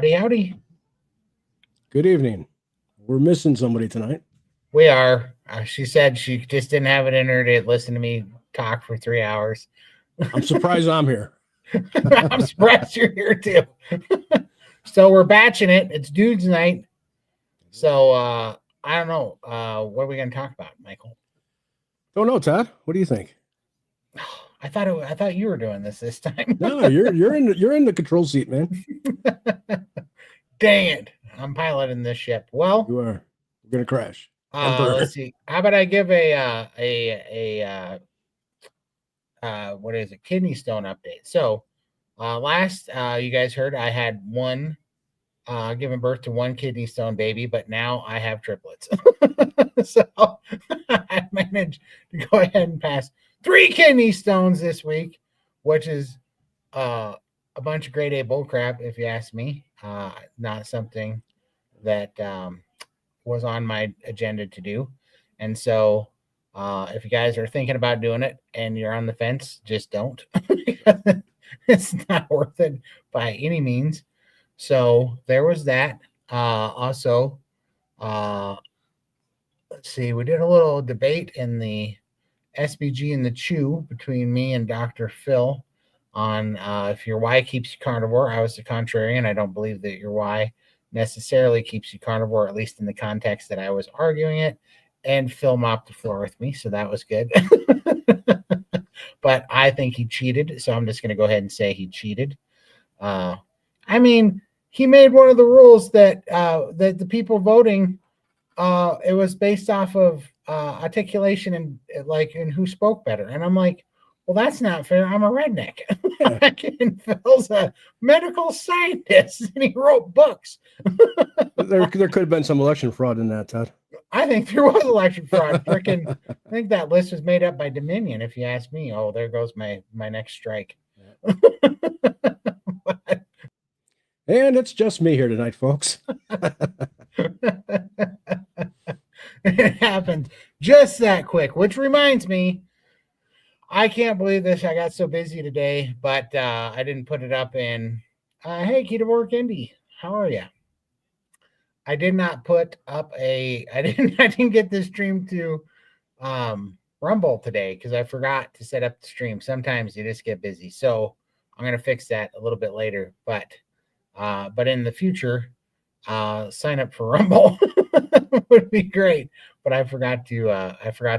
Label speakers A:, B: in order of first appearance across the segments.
A: Howdy, howdy.
B: Good evening. We're missing somebody tonight.
A: We are. She said she just didn't have it in her to listen to me talk for 3 hours.
B: I'm surprised I'm here.
A: I'm surprised you're here too. So we're batching it. It's dudes night. So I don't know. What are we going to talk about, Michael?
B: Don't know, Todd. What do you think?
A: I thought you were doing this time.
B: No, you're in the control seat, man.
A: Dang it! I'm piloting this ship. Well,
B: you are. We're gonna crash.
A: Let's see. How about I give a what is it? Kidney stone update. So last you guys heard I had one given birth to one kidney stone baby, but now I have triplets. So I managed to go ahead and pass 3 kidney stones this week, which is a bunch of grade A bullcrap, if you ask me. Not something that was on my agenda to do. And so if you guys are thinking about doing it and you're on the fence, just don't. It's not worth it by any means. So there was that. Also, let's see, we did a little debate in the SBG and the Chew between me and Dr. Phil on if your why keeps you carnivore. I was the contrarian. I don't believe that your why necessarily keeps you carnivore, at least in the context that I was arguing it. And Phil mopped the floor with me, so that was good. But I think he cheated, so I'm just going to go ahead and say he cheated. I mean, he made one of the rules that that the people voting, it was based off of articulation and and who spoke better. And I'm like, well, that's not fair. I'm a redneck. And Phil's a medical scientist, and he wrote books.
B: there could have been some election fraud in that, Todd.
A: I think there was election fraud. I think that list was made up by Dominion, if you ask me. Oh, there goes my next strike.
B: And it's just me here tonight, folks.
A: It happened just that quick, which reminds me, I can't believe this. I got so busy today, but I didn't put it up in. Hey, Carnivore Lindy, how are you? I did not put up I didn't get the stream to Rumble today because I forgot to set up the stream. Sometimes you just get busy, so I'm gonna fix that a little bit later. But in the future, sign up for Rumble would be great. But I forgot to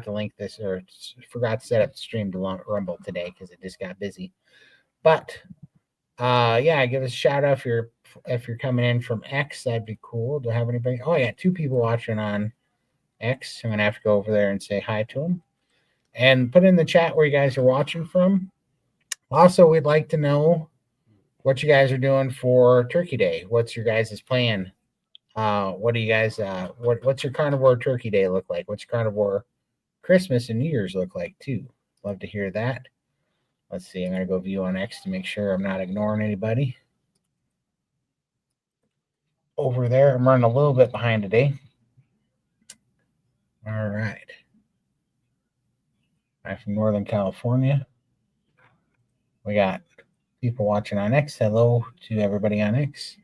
A: link this, or forgot to set up the stream to Rumble today because it just got busy. But yeah, give us a shout out if you're coming in from X. That'd be cool. Do I have anybody? Oh, I got 2 people watching on X. I'm gonna have to go over there and say hi to them, and put in the chat where you guys are watching from. Also, we'd like to know what you guys are doing for Turkey Day. What's your guys' plan? What do you guys what's your carnivore Turkey Day look like? What's your carnivore Christmas and New Year's look like too? Love to hear that. Let's see. I'm gonna go view on X to make sure I'm not ignoring anybody. Over there, I'm running a little bit behind today. All right. I'm from Northern California. We got people watching on X. Hello to everybody on X.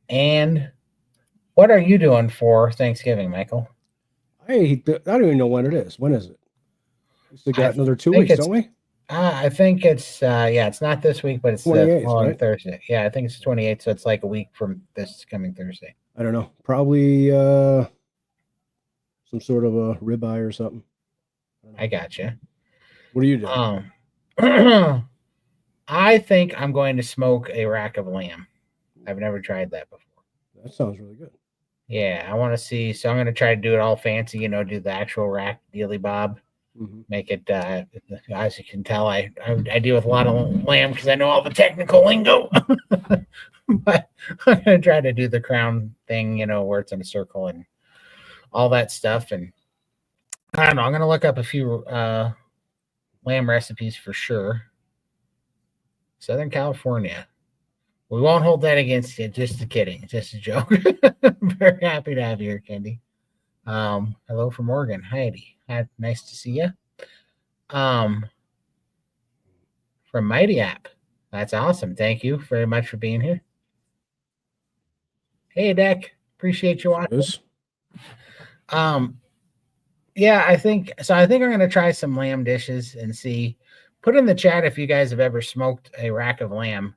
A: And what are you doing for Thanksgiving, Michael?
B: I don't even know when it is. When is it? We still got another 2 weeks, don't we?
A: I think it's it's not this week, but it's the following right? Thursday. Yeah, I think it's the 28th, so it's like a week from this coming Thursday.
B: I don't know. Probably some sort of a ribeye or something.
A: I gotcha.
B: What are you doing?
A: I think I'm going to smoke a rack of lamb. I've never tried that before.
B: That sounds really good.
A: Yeah, I want to see. So I'm going to try to do it all fancy, do the actual rack dealy bob. Mm-hmm. Make it, as you can tell, I deal with a lot of lamb because I know all the technical lingo. But I'm going to try to do the crown thing, where it's in a circle and all that stuff. And I don't know. I'm going to look up a few lamb recipes for sure. Southern California. We won't hold that against you. Just kidding. Just a joke. Very happy to have you here, Candy. Hello from Oregon. Heidi. Nice to see you. From Mighty App. That's awesome. Thank you very much for being here. Hey, Deck. Appreciate you watching. Yeah, I think I'm going to try some lamb dishes and see. Put in the chat if you guys have ever smoked a rack of lamb.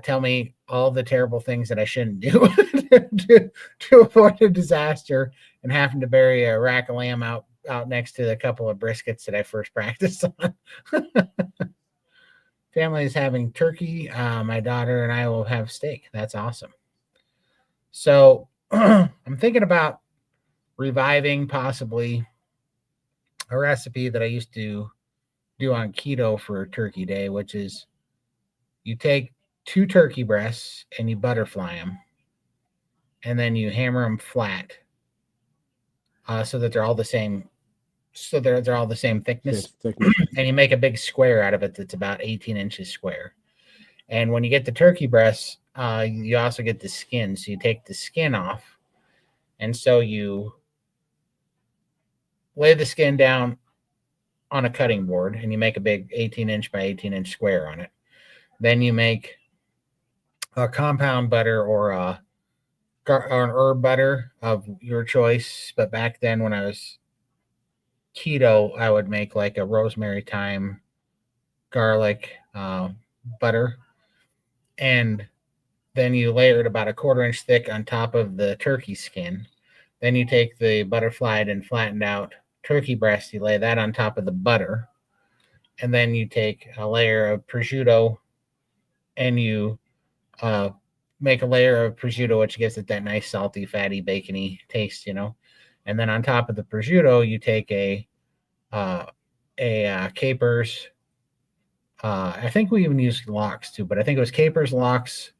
A: Tell me all the terrible things that I shouldn't do to avoid a disaster and having to bury a rack of lamb out next to a couple of briskets that I first practiced on. Family is having turkey. My daughter and I will have steak. That's awesome. So I'm thinking about reviving possibly a recipe that I used to do on keto for Turkey Day, which is you take 2 turkey breasts and you butterfly them, and then you hammer them flat so that they're all the same. So they're all the same thickness. And you make a big square out of it that's about 18 inches square. And when you get the turkey breasts, you also get the skin. So you take the skin off, and so you lay the skin down on a cutting board, and you make a big 18-inch by 18-inch square on it. Then you make a compound butter or an herb butter of your choice. But back then, when I was keto, I would make like a rosemary, thyme, garlic butter, and then you layer it about a 1/4 inch thick on top of the turkey skin. Then you take the butterflied and flattened out turkey breast, you lay that on top of the butter, and then you take a layer of prosciutto and you make a layer of prosciutto, which gives it that nice salty, fatty, bacony taste, And then on top of the prosciutto, you take a capers. I think we even used lox too, but I think it was capers, lox,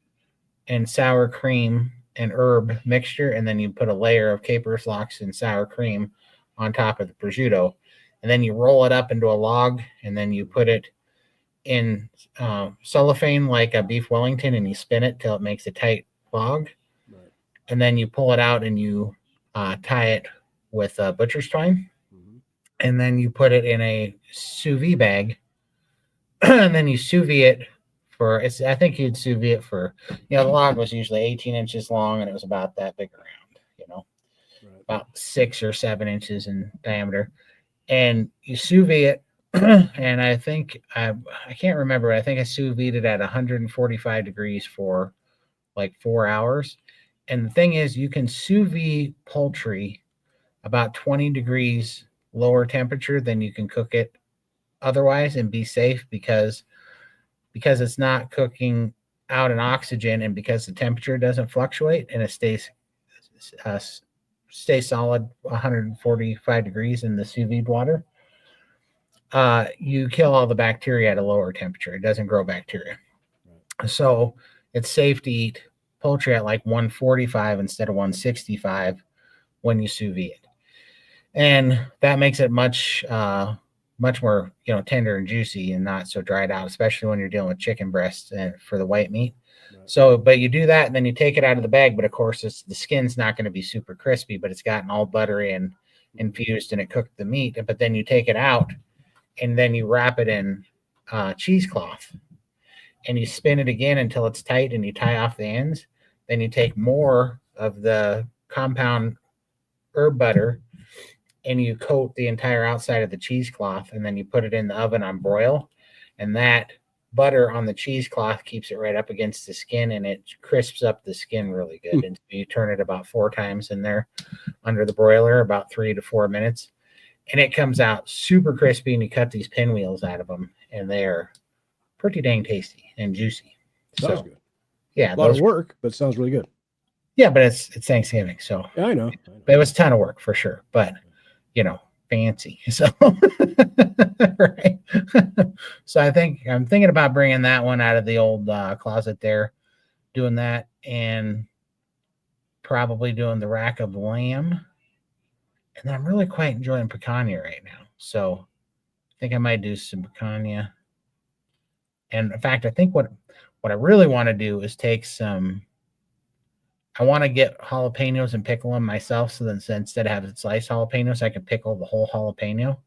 A: and sour cream and herb mixture, and then you put a layer of capers, lox, and sour cream on top of the prosciutto, and then you roll it up into a log, and then you put it in cellophane like a beef Wellington, and you spin it till it makes a tight log, right. And then you pull it out and you tie it with butcher's twine, and then you put it in a sous vide bag, and then you sous vide it for, I think you'd sous vide it for, the log was usually 18 inches long, and it was about that big around, right. About 6 or 7 inches in diameter, and you sous vide it. And I think I can't remember. I think I sous vide it at 145 degrees for like 4 hours. And the thing is, you can sous vide poultry about 20 degrees lower temperature than you can cook it otherwise and be safe because it's not cooking out in oxygen, and because the temperature doesn't fluctuate and it stays solid 145 degrees in the sous vide water. You kill all the bacteria at a lower temperature. It doesn't grow bacteria. Right. So it's safe to eat poultry at like 145 instead of 165 when you sous vide it. And that makes it much more, tender and juicy and not so dried out, especially when you're dealing with chicken breasts and for the white meat. Right. So, but you do that and then you take it out of the bag, but of course the skin's not going to be super crispy, but it's gotten all buttery and infused and it cooked the meat. But then you take it out, and then you wrap it in cheesecloth, and you spin it again until it's tight, and you tie off the ends. Then you take more of the compound herb butter, and you coat the entire outside of the cheesecloth, and then you put it in the oven on broil, and that butter on the cheesecloth keeps it right up against the skin, and it crisps up the skin really good. And you turn it about 4 times in there under the broiler, about 3 to 4 minutes. And it comes out super crispy, and you cut these pinwheels out of them, and they're pretty dang tasty and juicy.
B: Sounds good.
A: Yeah,
B: a lot of work, but it sounds really good.
A: Yeah, but it's Thanksgiving, so
B: yeah, I know.
A: But it was a ton of work for sure. But fancy. So right. So I'm thinking about bringing that one out of the old closet there, doing that, and probably doing the rack of lamb. And then I'm really quite enjoying picanha right now. So I think I might do some picanha. And in fact, I think what I really want to do is I want to get jalapenos and pickle them myself. So then instead of having sliced jalapenos, I can pickle the whole jalapeno,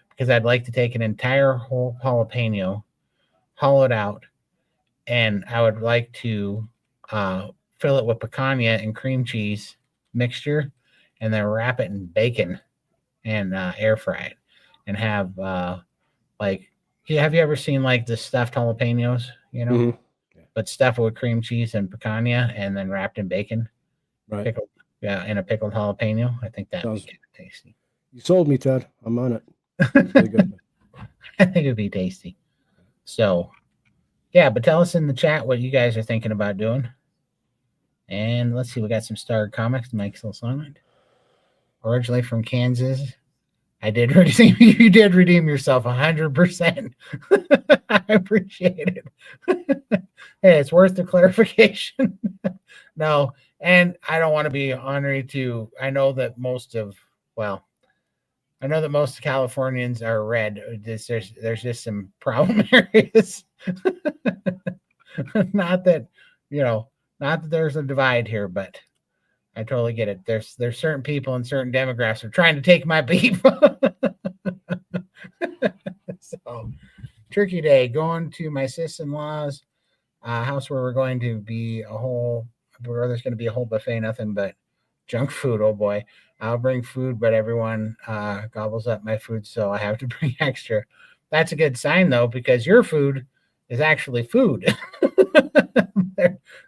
A: because I'd like to take an entire whole jalapeno, hollow it out, and I would like to fill it with picanha and cream cheese mixture, and then wrap it in bacon and air fry it, and have like, have you ever seen like the stuffed jalapenos?
B: Mm-hmm.
A: But stuffed with cream cheese and picanha, and then wrapped in bacon,
B: Right?
A: pickled, and a pickled jalapeno. I think that would be kind of tasty.
B: You sold me, Todd. I'm on it. Really good.
A: I think it'd be tasty. So, yeah, but tell us in the chat what you guys are thinking about doing. And let's see, we got some starred comics. Mike's little song. Originally from Kansas. I did redeem. You did redeem yourself 100%. I appreciate it. Hey, it's worth the clarification. No, and I don't want to be honorary to. I know that most Californians are red. There's just some problem areas. Not that there's a divide here, but I totally get it. There's certain people in certain demographics are trying to take my beef. So, Turkey Day, going to my sis-in-law's house where there's going to be a whole buffet, nothing but junk food. Oh boy, I'll bring food, but everyone gobbles up my food, so I have to bring extra. That's a good sign though, because your food is actually food.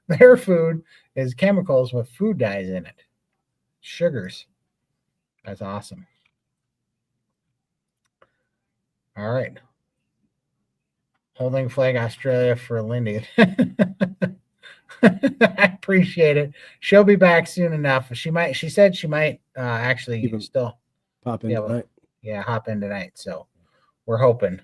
A: Their food is chemicals with food dyes in it, sugars. That's awesome. All right. Holding flag Australia for Lindy. I appreciate it. She'll be back soon enough. She said she might actually still
B: pop in tonight.
A: Hop in tonight. So we're hoping.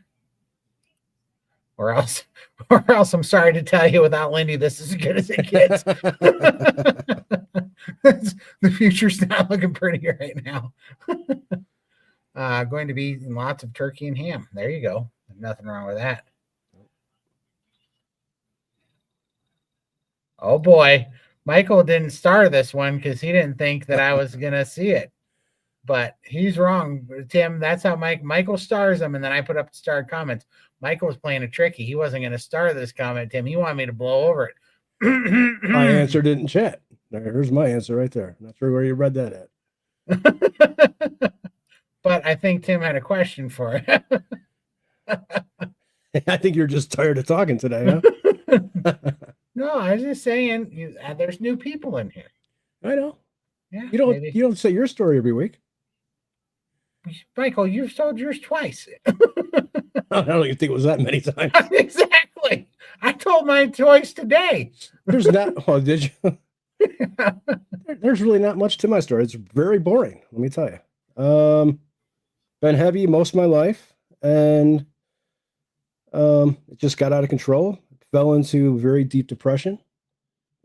A: Or else I'm sorry to tell you, without Lindy, this is as good as it gets. The future's not looking pretty right now. Going to be lots of turkey and ham. There you go. Nothing wrong with that. Oh boy, Michael didn't star this one because he didn't think that I was gonna see it. But he's wrong, Tim. That's how Michael stars them, and then I put up the starred comments. Michael was playing a tricky. He wasn't going to star this comment, Tim. He wanted me to blow over it.
B: I answered it in chat. There's my answer right there. Not sure where you read that
A: at. But I think Tim had a question for it.
B: I think you're just tired of talking today, huh?
A: No, I was just saying, there's new people in here.
B: I know.
A: Yeah,
B: you don't say your story every week.
A: Michael, you've told yours twice.
B: I don't even think it was that many times.
A: Exactly. I told mine twice today.
B: There's not. Oh, did you? There's really not much to my story. It's very boring. Let me tell you. Been heavy most of my life, and it just got out of control. Fell into very deep depression,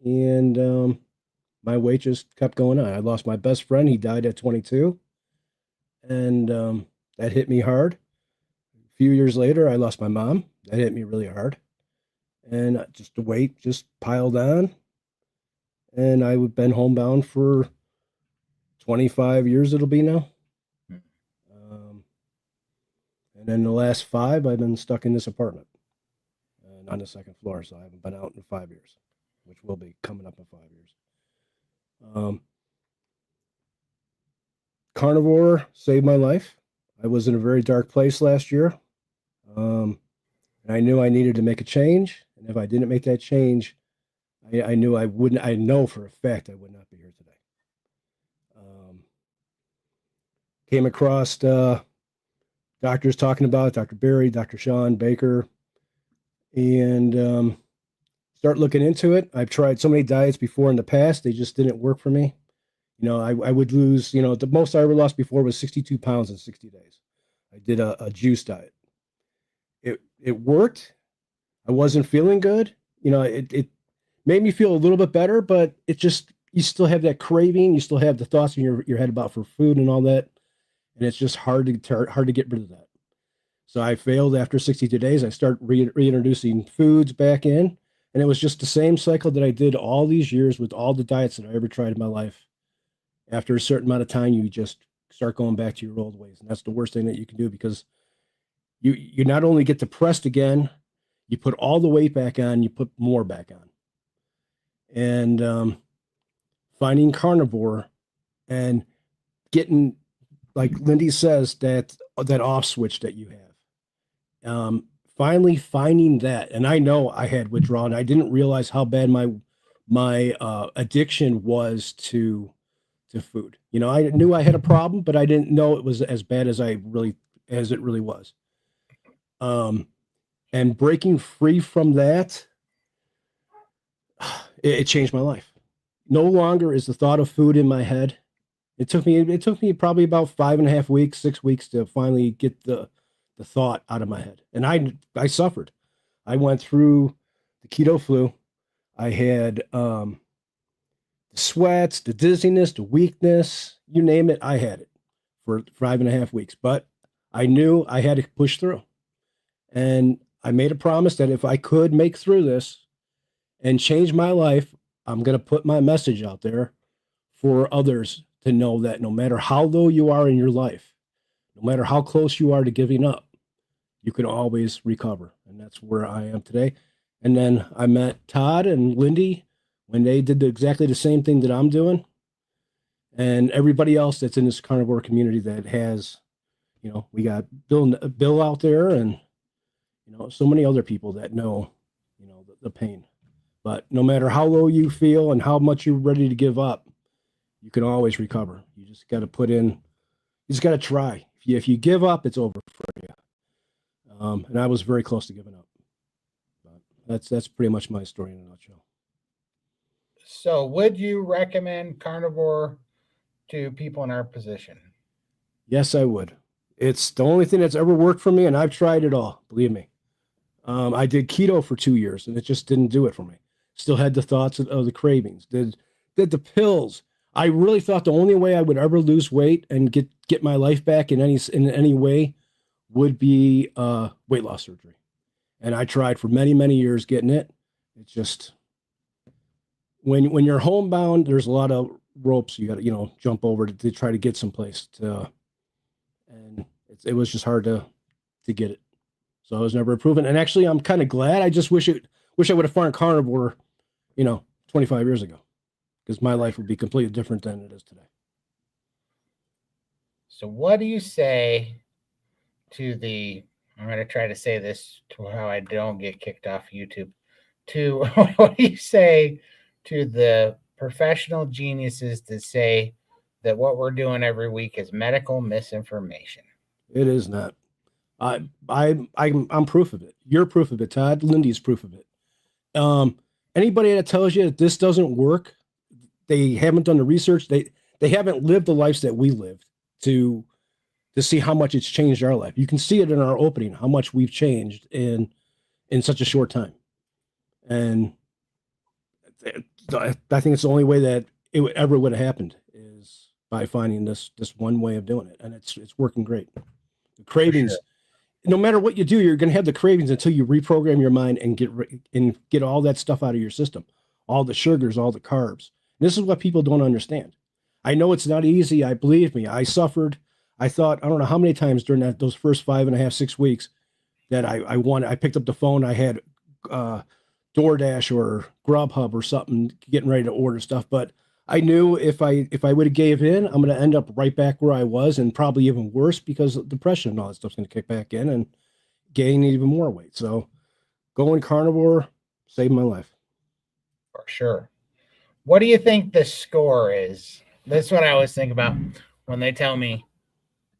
B: and my weight just kept going on. I lost my best friend. He died at 22. And that hit me hard. A few years later, I lost my mom. That hit me really hard. And just the weight just piled on. And I've been homebound for 25 years, it'll be now. And then the last 5, I've been stuck in this apartment. And on the 2nd floor, so I haven't been out in 5 years, which will be coming up in 5 years. Carnivore saved my life. I was in a very dark place last year. And I knew I needed to make a change. And if I didn't make that change, I knew I wouldn't. I know for a fact I would not be here today. Came across doctors talking about it, Dr. Barry, Dr. Sean Baker, and start looking into it. I've tried so many diets before in the past. They just didn't work for me. I would lose, the most I ever lost before was 62 pounds in 60 days. I did a juice diet. It worked. I wasn't feeling good. It made me feel a little bit better, but you still have that craving. You still have the thoughts in your head about for food and all that. And it's just hard to get rid of that. So I failed after 62 days. I started reintroducing foods back in. And it was just the same cycle that I did all these years with all the diets that I ever tried in my life. After a certain amount of time, you just start going back to your old ways. And that's the worst thing that you can do, because you not only get depressed again, you put all the weight back on, you put more back on. and finding Carnivore and getting, like Lindy says, that off switch that you have. Finally finding that, and I know I had withdrawal, and I didn't realize how bad my addiction was to food. You know, I knew I had a problem, but I didn't know it was as bad as it really was. And breaking free from that, it changed my life. No longer is the thought of food in my head. It took me probably about 5.5 weeks, 6 weeks to finally get the thought out of my head. And I suffered. I went through the keto flu. I had the sweats, the dizziness, the weakness, you name it, I had it for 5.5 weeks. But I knew I had to push through. And I made a promise that if I could make through this and change my life, I'm going to put my message out there for others to know that no matter how low you are in your life, no matter how close you are to giving up, you can always recover. And that's where I am today. And then I met Todd and Lindy when they did exactly the same thing that I'm doing. And everybody else that's in this carnivore community that has, you know, we got Bill out there, and, you know, so many other people that know, you know, the pain. But no matter how low you feel and how much you're ready to give up, you can always recover. You just got to you just got to try. If you give up, it's over for you. And I was very close to giving up. But that's pretty much my story in a nutshell.
A: So would you recommend Carnivore to people in our position?
B: Yes, I would. It's the only thing that's ever worked for me, and I've tried it all, believe me. I did keto for 2 years, and it just didn't do it for me. Still had the thoughts of the cravings. Did the pills. I really thought the only way I would ever lose weight and get my life back in any way would be weight loss surgery. And I tried for many, many years getting it. It's just when you're homebound, there's a lot of ropes you got to, you know, jump over to try to get someplace and it was just hard to get it. So I was never proven. And actually, I'm kind of glad. I just wish I would have found Carnivore, you know, 25 years ago, because my life would be completely different than it is today.
A: So what do you say to I'm going to try to say this to how I don't get kicked off YouTube. What do you say to the professional geniuses that say that what we're doing every week is medical misinformation?
B: It is not. I'm proof of it. You're proof of it, Todd. Lindy's proof of it. Anybody that tells you that this doesn't work, they haven't done the research. They haven't lived the lives that we lived to see how much it's changed our life. You can see it in our opening, how much we've changed in such a short time. And I think it's the only way that it ever would have happened is by finding this one way of doing it. And it's working great. The cravings, sure. No matter what you do, you're going to have the cravings until you reprogram your mind and get all that stuff out of your system, all the sugars, all the carbs. And this is what people don't understand. I know it's not easy. Believe me, I suffered. I thought, I don't know how many times during those first 5.5, 6 weeks that I picked up the phone. I had DoorDash or Grubhub or something getting ready to order stuff. But I knew if I would have gave in, I'm going to end up right back where I was, and probably even worse, because depression and all that stuff's going to kick back in and gain even more weight. So going carnivore saved my life.
A: For sure. What do you think the score is? That's what I always think about when they tell me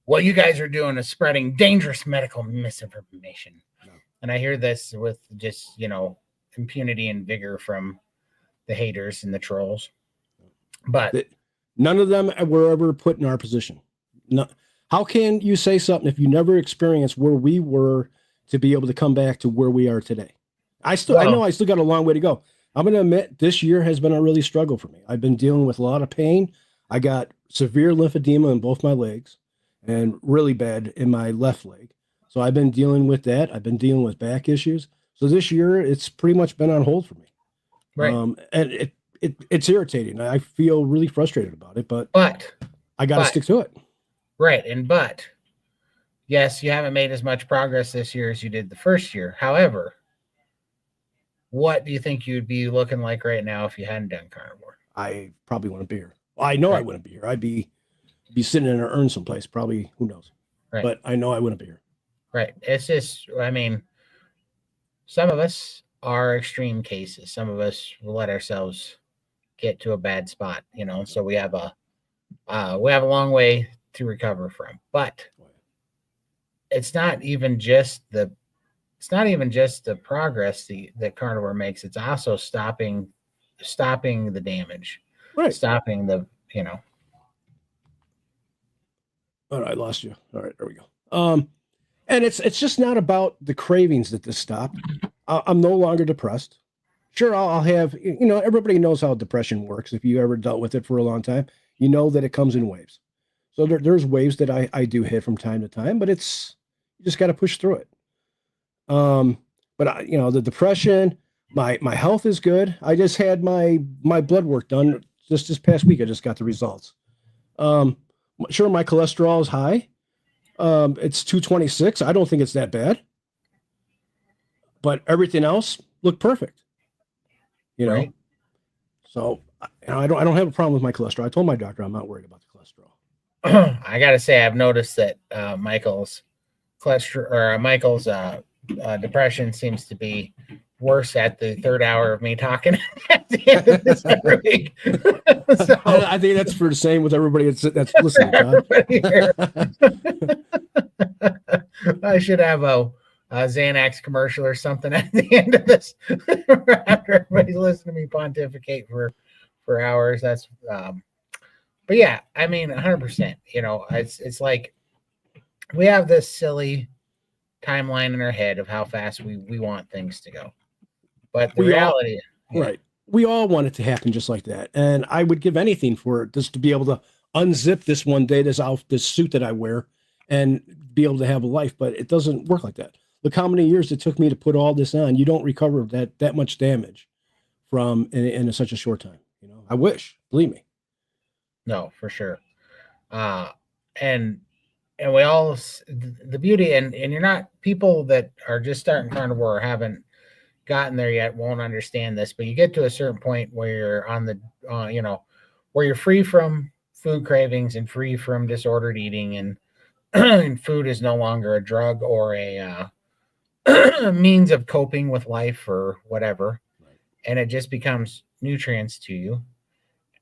A: what you guys are doing is spreading dangerous medical misinformation. No. And I hear this with just, you know, impunity and vigor from the haters and the trolls. But
B: none of them were ever put in our position. No, how can you say something if you never experienced where we were to be able to come back to where we are today? I know I still got a long way to go. I'm going to admit this year has been a really struggle for me. I've been dealing with a lot of pain. I got severe lymphedema in both my legs and really bad in my left leg. So I've been dealing with that. I've been dealing with back issues. So this year it's pretty much been on hold for me.
A: Right.
B: And it's irritating. I feel really frustrated about it, but I got to stick to it.
A: Right. But yes, you haven't made as much progress this year as you did the first year. However, what do you think you'd be looking like right now if you hadn't done carnivore?
B: I probably wouldn't be here. Well, I know I
A: Right.
B: wouldn't be here. I'd be sitting in an urn someplace, probably, who knows.
A: Right.
B: But I know I wouldn't be here.
A: Right. It's just, I mean, some of us are extreme cases. Some of us will let ourselves get to a bad spot, you know. So we have a long way to recover from. But it's not even just the progress that carnivore makes. It's also stopping the damage,
B: Right.
A: stopping the, you know.
B: All right, I lost you. All right, there we go. And it's just not about the cravings that this stopped. I'm no longer depressed. Sure, I'll have, you know, everybody knows how depression works. If you ever dealt with it for a long time, you know that it comes in waves. So there's waves that I do hit from time to time, but it's, you just got to push through it. But you know, the depression, my health is good. I just had my blood work done just this past week. I just got the results. Sure, my cholesterol is high. It's 226. I don't think it's that bad. But everything else looked perfect. You know?
A: Right.
B: So I don't have a problem with my cholesterol. I told my doctor I'm not worried about the cholesterol.
A: I gotta say, I've noticed that Michael's cholesterol or Michael's depression seems to be worse at the third hour of me talking at the end of this every week. So,
B: I think that's for the same with everybody that's listening, Todd.
A: I should have a Xanax commercial or something at the end of this after everybody's listening to me pontificate for hours. That's but yeah, I mean 100%. You know, it's like we have this silly timeline in our head of how fast we want things to go. But the reality,
B: right. We all want it to happen just like that. And I would give anything for it just to be able to unzip this one day, this suit that I wear, and be able to have a life. But it doesn't work like that. Look how many years it took me to put all this on. You don't recover that much damage from in such a short time. You know, I wish, believe me.
A: No, for sure. And we all, the beauty, and you're not, people that are just starting carnivore or haven't gotten there yet won't understand this, but you get to a certain point where you're on the you know, where you're free from food cravings and free from disordered eating, and, and food is no longer a drug or a means of coping with life or whatever, and it just becomes nutrients to you.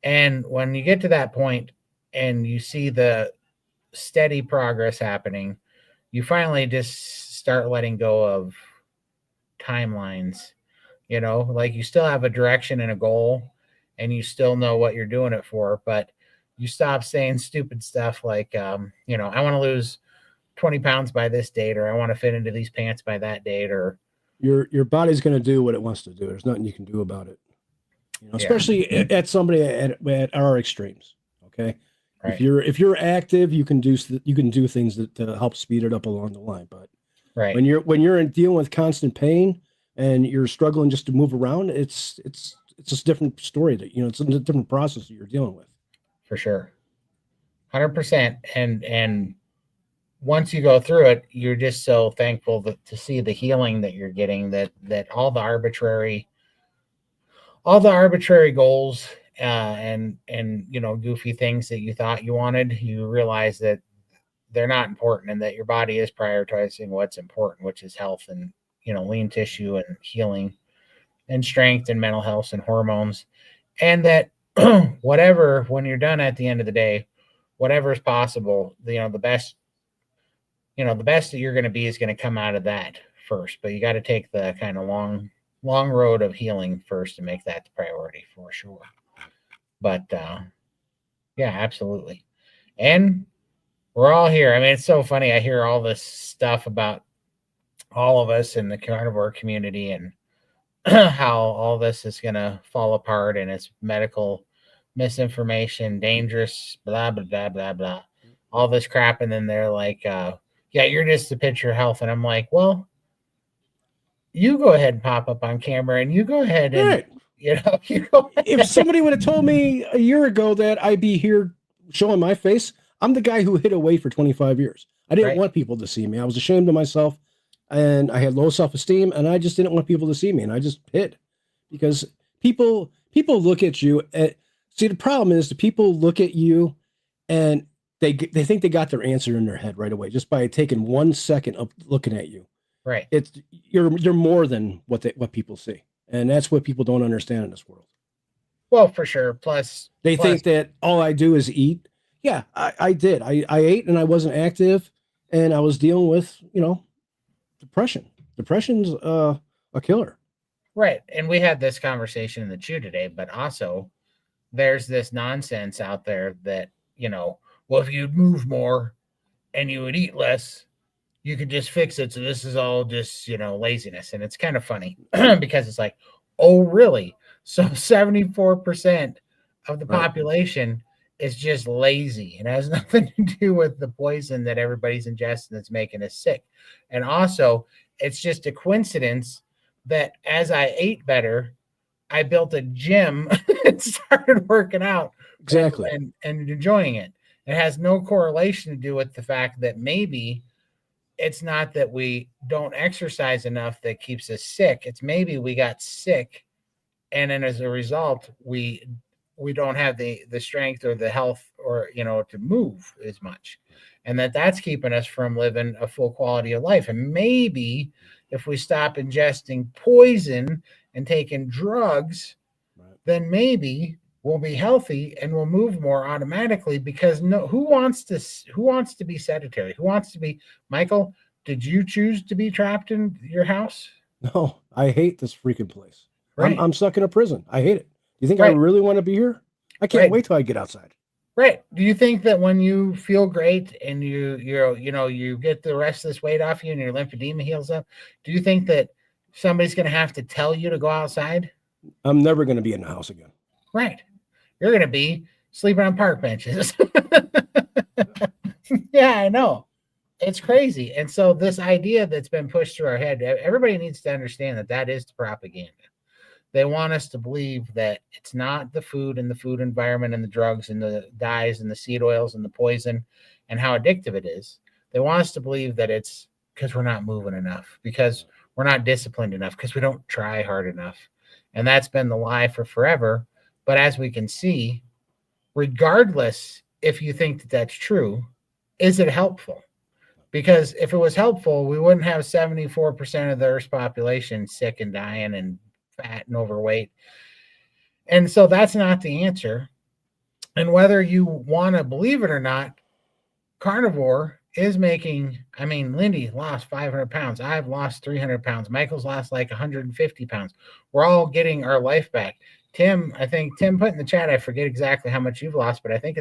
A: And when you get to that point and you see the steady progress happening, you finally just start letting go of timelines. You know, like you still have a direction and a goal and you still know what you're doing it for, but you stop saying stupid stuff like you know, I want to lose 20 pounds by this date, or I want to fit into these pants by that date, or
B: your body's going to do what it wants to do. There's nothing you can do about it. You know, especially at somebody at our extremes. Okay. Right. If you're active, you can do things that help speed it up along the line. But
A: right,
B: when you're dealing with constant pain and you're struggling just to move around, it's just a different story. That, you know, it's a different process that you're dealing with.
A: For sure, 100%. And once you go through it, you're just so thankful to see the healing that you're getting. That all the arbitrary goals and you know, goofy things that you thought you wanted, you realize that they're not important, and that your body is prioritizing what's important, which is health and, you know, lean tissue and healing and strength and mental health and hormones. And that whatever, when you're done at the end of the day, whatever is possible, you know, the best that you're going to be is going to come out of that first. But you got to take the kind of long road of healing first and make that the priority for sure. But yeah, absolutely. And we're all here. I mean, it's so funny. I hear all this stuff about all of us in the carnivore community and how all this is going to fall apart, and it's medical misinformation, dangerous, blah, blah, blah, blah, blah, all this crap. And then they're like, yeah, you're just a picture of health. And I'm like, well, you go ahead and pop up on camera and you go ahead and, right. You know, you go ahead.
B: If somebody would have told me a year ago that I'd be here showing my face, I'm the guy who hid away for 25 years. I didn't want people to see me. I was ashamed of myself. and I had low self-esteem, and I just didn't want people to see me, and I just hid because people look at you. See, the problem is the people look at you, and they think they got their answer in their head right away just by taking 1 second of looking at you.
A: Right.
B: It's you're more than what people see, and that's what people don't understand in this world.
A: Well, for sure. Plus,
B: They think that all I do is eat. Yeah, I did. I ate and I wasn't active, and I was dealing with depression. Depression's a killer.
A: right. And we had this conversation in the chew today, but also there's this nonsense out there that, well, if you'd move more and you would eat less, you could just fix it. So this is all just, laziness. And it's kind of funny because it's like, oh, really? So 74% of the population is just lazy. It has nothing to do with the poison that everybody's ingesting that's making us sick. And also, it's just a coincidence that as I ate better, I built a gym and started working out.
B: Exactly.
A: And enjoying it. It has no correlation to do with the fact that maybe it's not that we don't exercise enough that keeps us sick. It's maybe we got sick, and then as a result, we don't have the strength or the health or to move as much, and that's keeping us from living a full quality of life. And maybe if we stop ingesting poison and taking drugs, then maybe we'll be healthy and we'll move more automatically. Because who wants to be sedentary? Who wants to be Michael? Did you choose to be trapped in your house?
B: No, I hate this freaking place.
A: Right.
B: I'm stuck in a prison. I hate it. You think I really want to be here? I can't wait till I get outside.
A: Right. Do you think that when you feel great and you get the rest of this weight off you and your lymphedema heals up, do you think that somebody's going to have to tell you to go outside?
B: I'm never going to be in the house again.
A: Right. You're going to be sleeping on park benches. Yeah, I know. It's crazy. And so this idea that's been pushed through our head, everybody needs to understand that is the propaganda. They want us to believe that it's not the food and the food environment and the drugs and the dyes and the seed oils and the poison and how addictive it is. They want us to believe that it's because we're not moving enough, because we're not disciplined enough, because we don't try hard enough. And that's been the lie for forever. But as we can see, regardless if you think that that's true, is it helpful? Because if it was helpful, we wouldn't have 74% of the Earth's population sick and dying and fat and overweight. And so that's not the answer. And whether you want to believe it or not, Carnivore is making, Lindy lost 500 pounds. I've lost 300 pounds. Michael's lost like 150 pounds. We're all getting our life back. Tim put in the chat, I forget exactly how much you've lost, but I think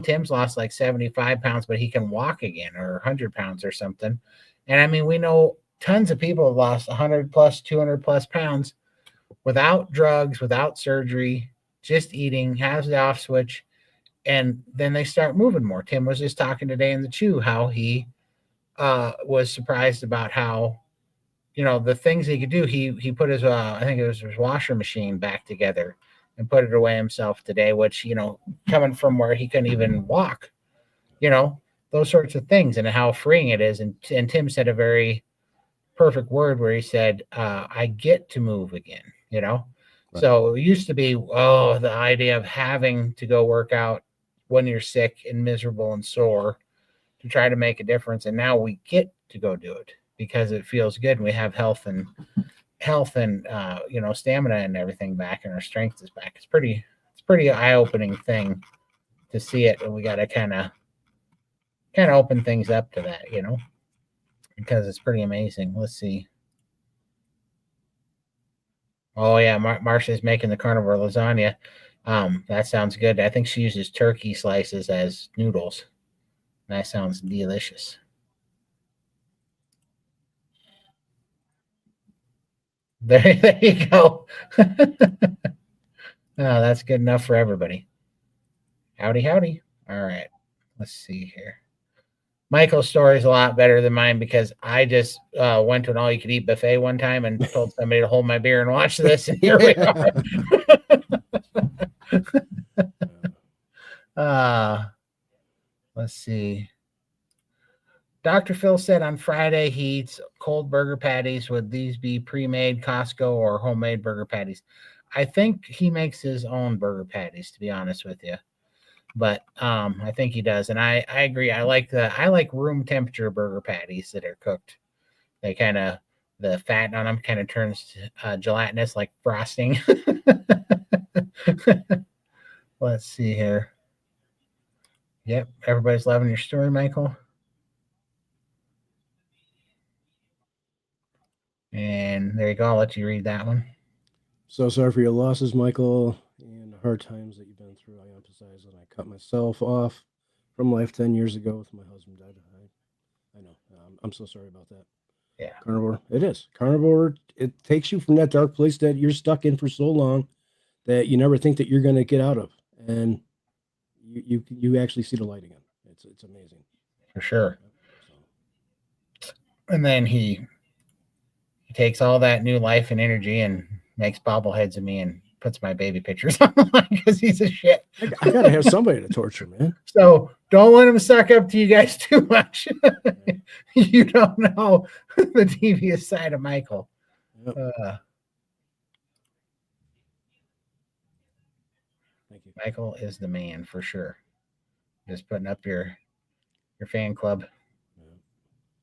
A: Tim's lost like 75 pounds, but he can walk again, or 100 pounds or something. And we know tons of people have lost 100 plus, 200 plus pounds without drugs, without surgery, just eating, has the off switch, and then they start moving more. Tim was just talking today in the chew how he was surprised about how, the things he could do. He put his, I think it was his washer machine back together and put it away himself today, which, coming from where he couldn't even walk, those sorts of things, and how freeing it is. And Tim said a very perfect word where he said, I get to move again, Right. So it used to be, the idea of having to go work out when you're sick and miserable and sore to try to make a difference. And now we get to go do it because it feels good. And we have health and stamina and everything back, and our strength is back. It's pretty eye-opening thing to see it. And we got to kind of open things up to that, because it's pretty amazing. Let's see. Oh yeah. Marcia's making the carnivore lasagna. That sounds good. I think she uses turkey slices as noodles. That sounds delicious. There you go. That's good enough for everybody. Howdy. All right. Let's see here. Michael's story is a lot better than mine because I just went to an all-you-could-eat buffet one time and told somebody to hold my beer and watch this, and here we are. Let's see. Dr. Phil said on Friday he eats cold burger patties. Would these be pre-made Costco or homemade burger patties? I think he makes his own burger patties, to be honest with you. But I think he does, and I agree. I like room temperature burger patties that are cooked. They kind of the fat on them kind of turns gelatinous like frosting. Let's see here. Yep, everybody's loving your story, Michael. And there you go. I'll let you read that one.
B: So sorry for your losses, Michael, and the hard times that you've been through. I emphasize that I cut myself off from life 10 years ago with my husband died. I know. I'm so sorry about that.
A: Yeah.
B: Carnivore. It is. Carnivore, it takes you from that dark place that you're stuck in for so long that you never think that you're going to get out of. And you actually see the light again. It's amazing.
A: For sure. And then he takes all that new life and energy and makes bobbleheads of me and puts my baby pictures online because he's a shit.
B: I gotta have somebody to torture, man.
A: So don't let him suck up to you guys too much. You don't know the devious side of Michael.
B: Yep. Thank you.
A: Michael is the man for sure. Just putting up your fan club.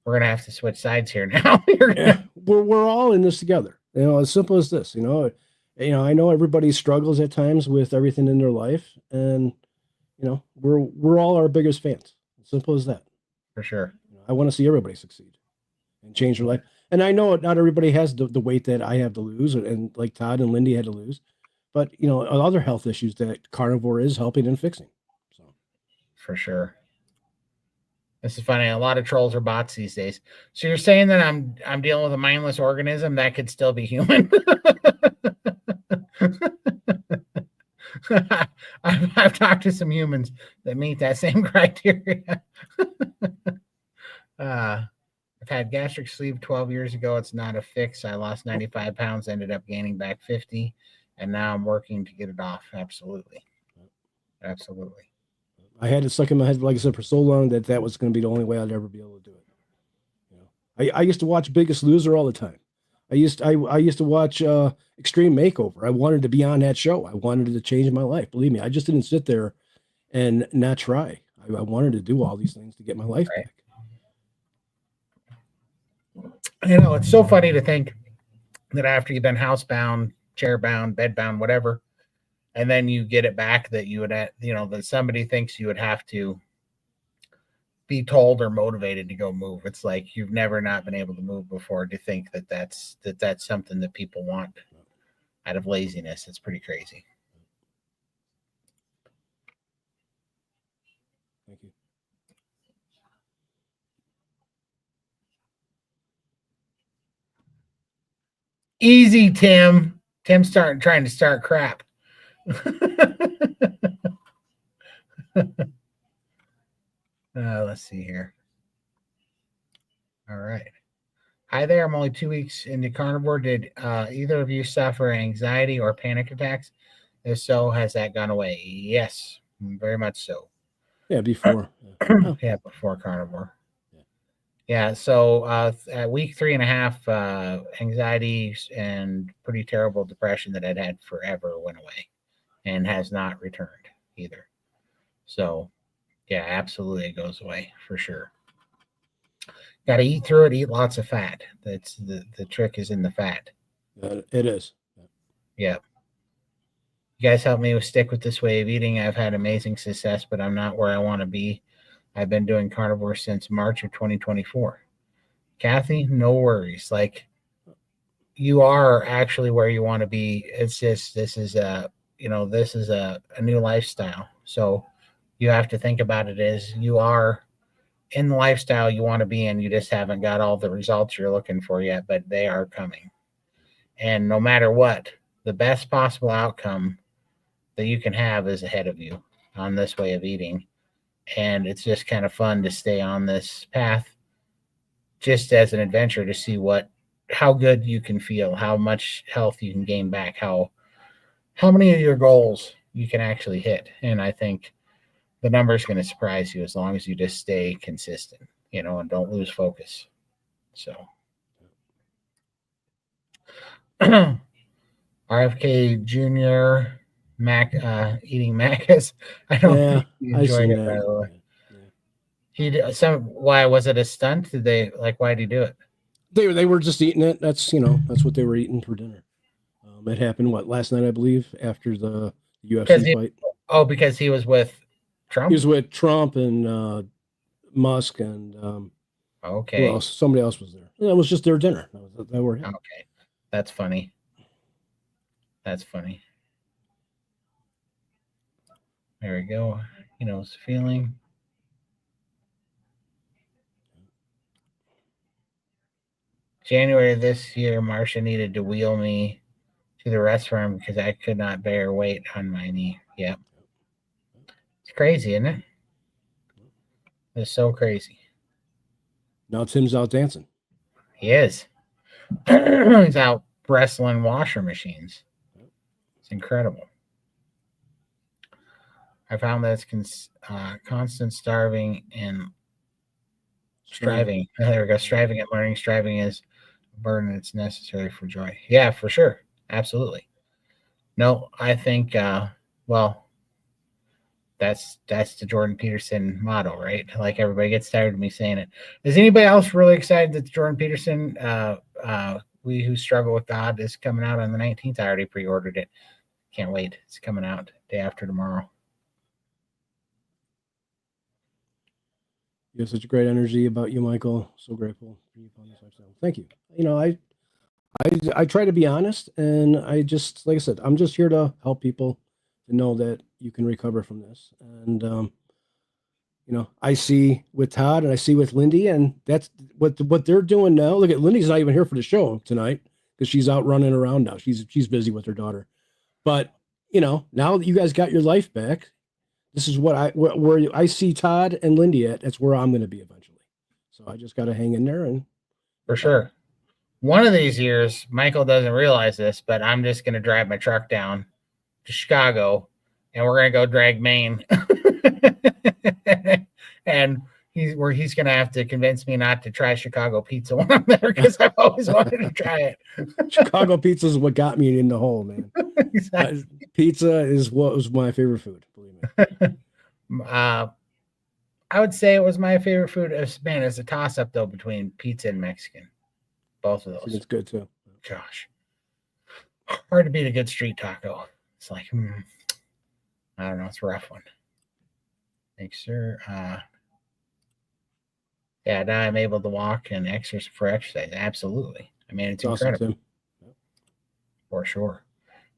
A: We're gonna have to switch sides here now.
B: Yeah, we're all in this together. You know, as simple as this. You know, I know everybody struggles at times with everything in their life, and you know, we're all our biggest fans. As simple as that.
A: For sure.
B: I want to see everybody succeed and change their life. And I know not everybody has the weight that I have to lose, and like Todd and Lindy had to lose, but you know, other health issues that Carnivore is helping and fixing. So,
A: for sure. This is funny. A lot of trolls are bots these days. So you're saying that I'm dealing with a mindless organism that could still be human? I've talked to some humans that meet that same criteria. I've had gastric sleeve 12 years ago. It's not a fix. I lost 95 pounds, ended up gaining back 50, and now I'm working to get it off. Absolutely. Absolutely.
B: I had it stuck in my head, like I said, for so long that was going to be the only way I'd ever be able to do it. You know, I used to watch Biggest Loser all the time. I used to watch Extreme Makeover. I wanted to be on that show. I wanted to change my life. Believe me, I just didn't sit there and not try. I wanted to do all these things to get my life back.
A: You know, it's so funny to think that after you've been housebound, chairbound, bedbound, whatever, and then you get it back, that you would, you know, that somebody thinks you would have to be told or motivated to go move. It's like you've never not been able to move before, to think that that's something that people want out of laziness. It's pretty crazy.
B: Thank you.
A: Easy, Tim. Tim's trying to start crap. Let's see here. All right. Hi there. I'm only 2 weeks into Carnivore. Did either of you suffer anxiety or panic attacks? If so, has that gone away? Yes, very much so.
B: Yeah, before.
A: Yeah, before Carnivore. Yeah, so at week 3.5, anxiety and pretty terrible depression that I'd had forever went away and has not returned either. So, yeah, absolutely it goes away for sure. Got to eat through it, eat lots of fat. That's the trick is in the fat.
B: It is.
A: Yeah. You guys help me stick with this way of eating. I've had amazing success, but I'm not where I want to be. I've been doing Carnivore since March of 2024. Kathy, no worries. Like, you are actually where you want to be. It's just, this is a new lifestyle. So you have to think about it as you are in the lifestyle you want to be in. You just haven't got all the results you're looking for yet, but they are coming. And no matter what, the best possible outcome that you can have is ahead of you on this way of eating. And it's just kind of fun to stay on this path just as an adventure to see how good you can feel, how much health you can gain back, how many of your goals you can actually hit. And I think the number is going to surprise you as long as you just stay consistent. and don't lose focus. So RFK Jr. Mac eating Macas. I don't think he
B: I
A: enjoyed
B: seen
A: it, by
B: that.
A: the way.
B: Yeah.
A: He did why was it a stunt? Did they why did he do it?
B: They were just eating it. That's that's what they were eating for dinner. It happened last night, I believe, after the
A: Because
B: UFC fight.
A: because he was with
B: He
A: Trump.
B: was with Trump and Musk and who
A: Okay.
B: else? Somebody else was there. That was just their dinner. That were him.
A: Okay. That's funny. That's funny. There we go. It's feeling. January this year, Marcia needed to wheel me to the restroom because I could not bear weight on my knee. Yep. It's crazy, isn't it? It's so crazy.
B: Now Tim's out dancing.
A: He is. He's out wrestling washer machines. It's incredible. I found that it's constant starving and striving. There we go. Striving and learning. Striving is a burden that's necessary for joy. Yeah, for sure. Absolutely. No, I think well, that's the Jordan Peterson motto, right? Like everybody gets tired of me saying it. Is anybody else really excited that Jordan Peterson We Who Struggle with God is coming out on the 19th? I already pre-ordered it. Can't wait. It's coming out day after tomorrow.
B: You have such great energy about you, Michael. So grateful for you on this lifestyle. Thank you. I try to be honest, and I just, like I said, I'm just here to help people to know that you can recover from this. And I see with Todd and I see with Lindy, and that's what they're doing now. Look at Lindy's not even here for the show tonight because she's out running around now. She's busy with her daughter. But now that you guys got your life back, this is where I see Todd and Lindy at. That's where I'm going to be eventually. So I just got to hang in there and
A: for sure. One of these years, Michael doesn't realize this, but I'm just going to drive my truck down to Chicago, and we're going to go drag Maine. And he's going to have to convince me not to try Chicago pizza when I'm there because I've always wanted to try it.
B: Chicago pizza is what got me in the hole, man.
A: Exactly.
B: Pizza is what was my favorite food. Believe me.
A: I would say it was my favorite food. Man, it's a toss-up though between pizza and Mexican. Both of those.
B: It's good too.
A: Gosh, hard to beat a good street taco. It's like, I don't know. It's a rough one. Thanks, sir. Yeah, now I'm able to walk and exercise. Absolutely. I mean, it's incredible.
B: Awesome,
A: for sure.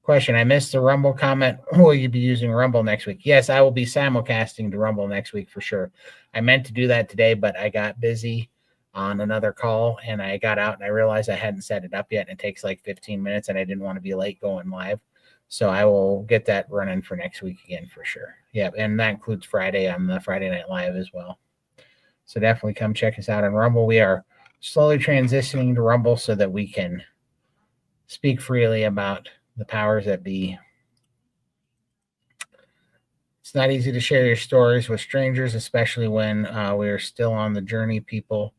A: Question: I missed the Rumble comment. Will you be using Rumble next week? Yes, I will be simulcasting to Rumble next week for sure. I meant to do that today, but I got busy on another call and I got out and I realized I hadn't set it up yet. And it takes like 15 minutes and I didn't want to be late going live. So I will get that running for next week again for sure. Yeah, and that includes Friday on the Friday Night Live as well. So definitely come check us out on Rumble. We are slowly transitioning to Rumble so that we can speak freely about the powers that be. It's not easy to share your stories with strangers, especially when we are still on the journey. People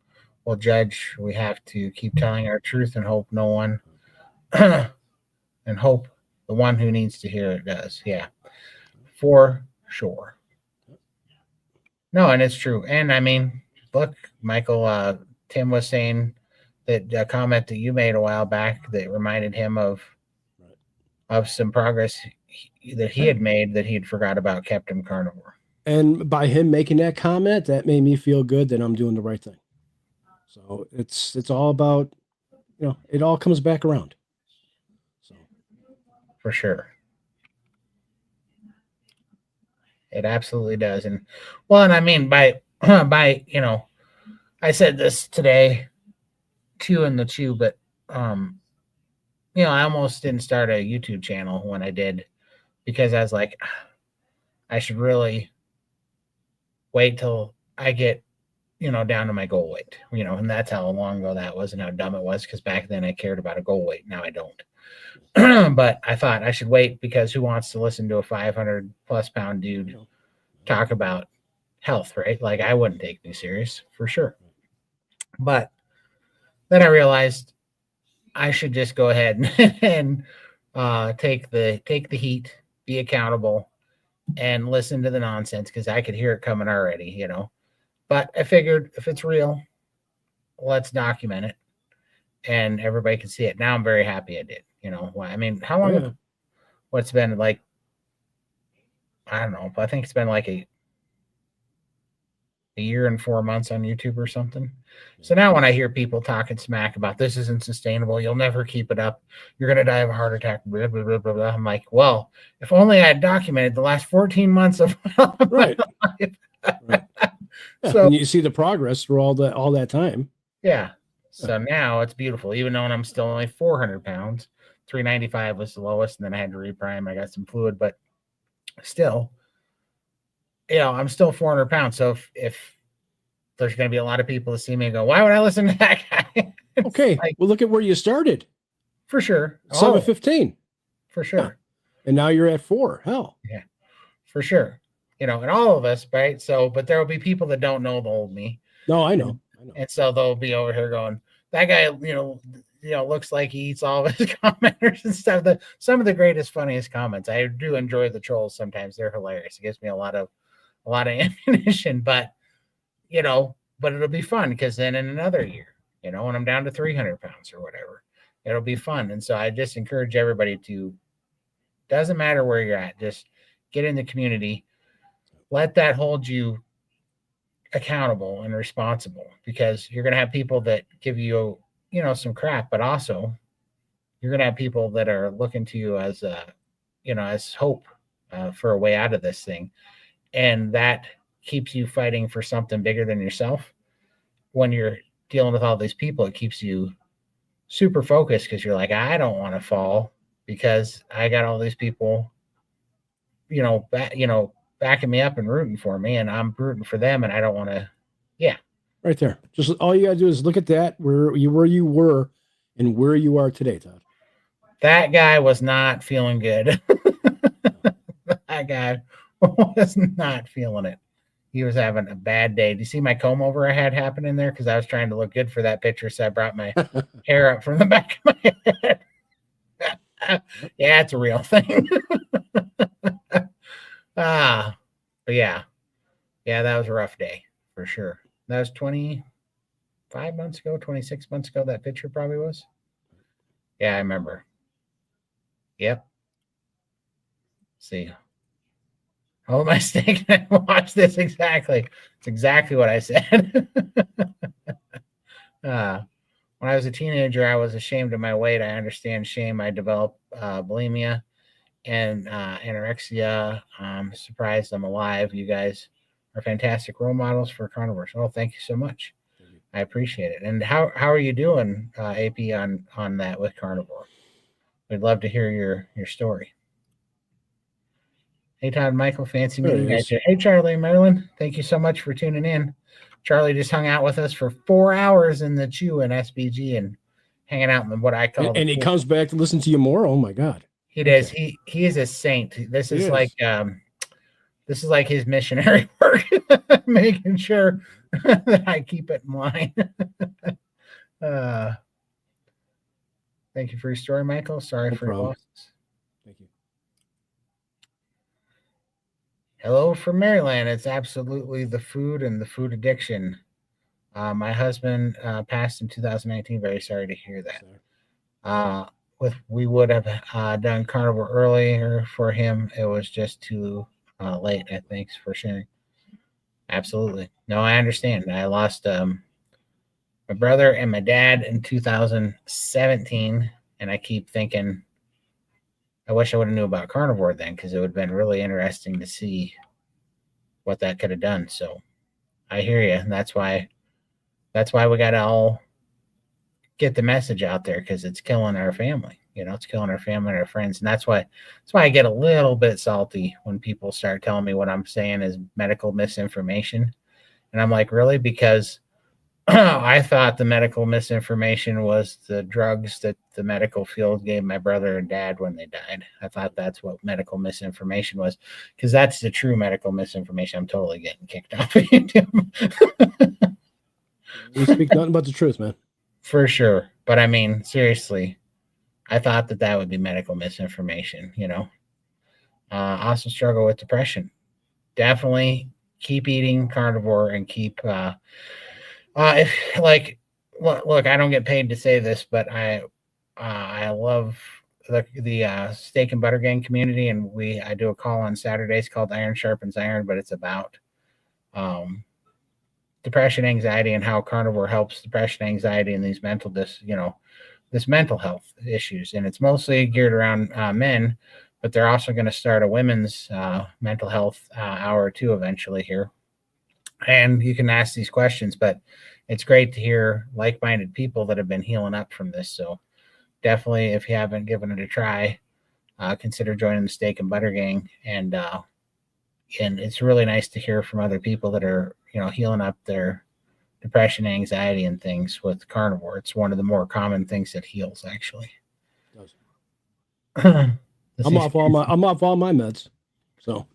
A: will judge. We have to keep telling our truth and hope no one and hope the one who needs to hear it does. Yeah, for sure. No, and it's true. And I mean, look, Michael, Tim was saying that a comment that you made a while back that reminded him of some progress that he had made that he'd forgot about kept him carnivore.
B: And by him making that comment, that made me feel good that I'm doing the right thing. So it's all about, it all comes back around. So
A: for sure. It absolutely does. And well, and I mean by I said this today too in the chew, but I almost didn't start a YouTube channel when I did because I was like, I should really wait till I get, down to my goal weight, and that's how long ago that was and how dumb it was because back then I cared about a goal weight. Now I don't. But I thought I should wait because who wants to listen to a 500 plus pound dude talk about health, right? Like I wouldn't take me serious for sure. But then I realized I should just go ahead and take the heat, be accountable, and listen to the nonsense because I could hear it coming already, you know. But I figured if it's real, let's document it and everybody can see it. Now I'm very happy I did. You know, I mean, how long?
B: Yeah.
A: What's been like? I don't know, but I think it's been like a year and 4 months on YouTube or something. So now when I hear people talking smack about this isn't sustainable, you'll never keep it up, you're going to die of a heart attack, blah, blah, blah, blah, blah. I'm like, well, if only I had documented the last 14 months of
B: Right.
A: life.
B: Right. Yeah,
A: So
B: and you see the progress through all that time.
A: yeah. So now it's beautiful, even though I'm still only 400 pounds. 395 was the lowest, and then I had to reprime. I got some fluid, but still, you know, I'm still 400 pounds. So if there's going to be a lot of people that see me and go, why would I listen to that guy?
B: Okay.
A: Like,
B: well, look at where you started.
A: for sure.
B: 715.
A: For sure.
B: Yeah. And now you're at 4. Hell.
A: Yeah, for sure. You know, and all of us, right? So, but there will be people that don't know the old me.
B: No, I know.
A: And so they'll be over here going, that guy, you know, looks like he eats all of his commenters and stuff. Some of the greatest, funniest comments. I do enjoy the trolls sometimes. They're hilarious. It gives me a lot of ammunition, but you know, but it'll be fun because then in another year, you know, when I'm down to 300 pounds or whatever, it'll be fun. And so I just encourage everybody to, doesn't matter where you're at, just get in the community, let that hold you accountable and responsible, because you're going to have people that give you, you know, some crap, but also you're going to have people that are looking to you as you know, as hope for a way out of this thing. And that keeps you fighting for something bigger than yourself. When you're dealing with all these people, it keeps you super focused because you're like, I don't want to fall because I got all these people, you know, backing me up and rooting for me, and I'm rooting for them, and I don't want to. Yeah,
B: right there. Just all you gotta do is look at that where you were and where you are today, Todd.
A: That guy was not feeling good. That guy was not feeling it. He was having a bad day. Do you see my comb over I had happening there? Because I was trying to look good for that picture, so I brought my hair up from the back of my head. Yeah, it's a real thing. But yeah, that was a rough day for sure. That was 25 months ago, 26 months ago. That picture probably was. Yeah, I remember. Yep. See, how am I staying? Watch this exactly. It's exactly what I said. When I was a teenager, I was ashamed of my weight. I understand shame. I developed bulimia and anorexia. I'm surprised I'm alive. You guys are fantastic role models for carnivores. Oh, thank you so much. I appreciate it. And how are you doing, AP, on that with carnivore? We'd love to hear your story. Hey, Todd, Michael, fancy meeting you guys. Hey, Charlie, Marilyn, thank you so much for tuning in. Charlie just hung out with us for 4 hours in the Chew and SBG and hanging out in what I call.
B: And he comes back to listen to you more. Oh my God.
A: He does. He is a saint. This is like his missionary work, making sure that I keep it in line. Thank you for your story, Michael. Sorry for your losses.
B: Thank you.
A: Hello from Maryland. It's absolutely the food and the food addiction. My husband passed in 2019. Very sorry to hear that. We would have done carnivore earlier for him. It was just too late. Thanks for sharing. Absolutely. No, I understand. I lost my brother and my dad in 2017, and I keep thinking, I wish I would have knew about carnivore then, because it would have been really interesting to see what that could have done. So I hear you, and that's why we got to all get the message out there, because it's killing our family. You know, it's killing our family and our friends, and that's why I get a little bit salty when people start telling me what I'm saying is medical misinformation, and I'm like, really? Because I thought the medical misinformation was the drugs that the medical field gave my brother and dad when they died. I thought that's what medical misinformation was, because that's the true medical misinformation. I'm totally getting kicked off of YouTube.
B: You speak nothing but the truth, man.
A: For sure. But I mean, seriously, I thought that would be medical misinformation, you know. Also struggle with depression. Definitely keep eating carnivore and keep if like look, I don't get paid to say this, but I love the steak and butter gang community, and I do a call on Saturdays called Iron Sharpens Iron, but it's about um, depression, anxiety, and how carnivore helps depression, anxiety, and these this mental health issues. And it's mostly geared around men, but they're also going to start a women's mental health hour too eventually here. And you can ask these questions, but it's great to hear like-minded people that have been healing up from this. So definitely, if you haven't given it a try, consider joining the Steak and Butter Gang. And it's really nice to hear from other people that are healing up their depression, anxiety, and things with carnivore. It's one of the more common things that heals, actually.
B: I'm off all my meds, so.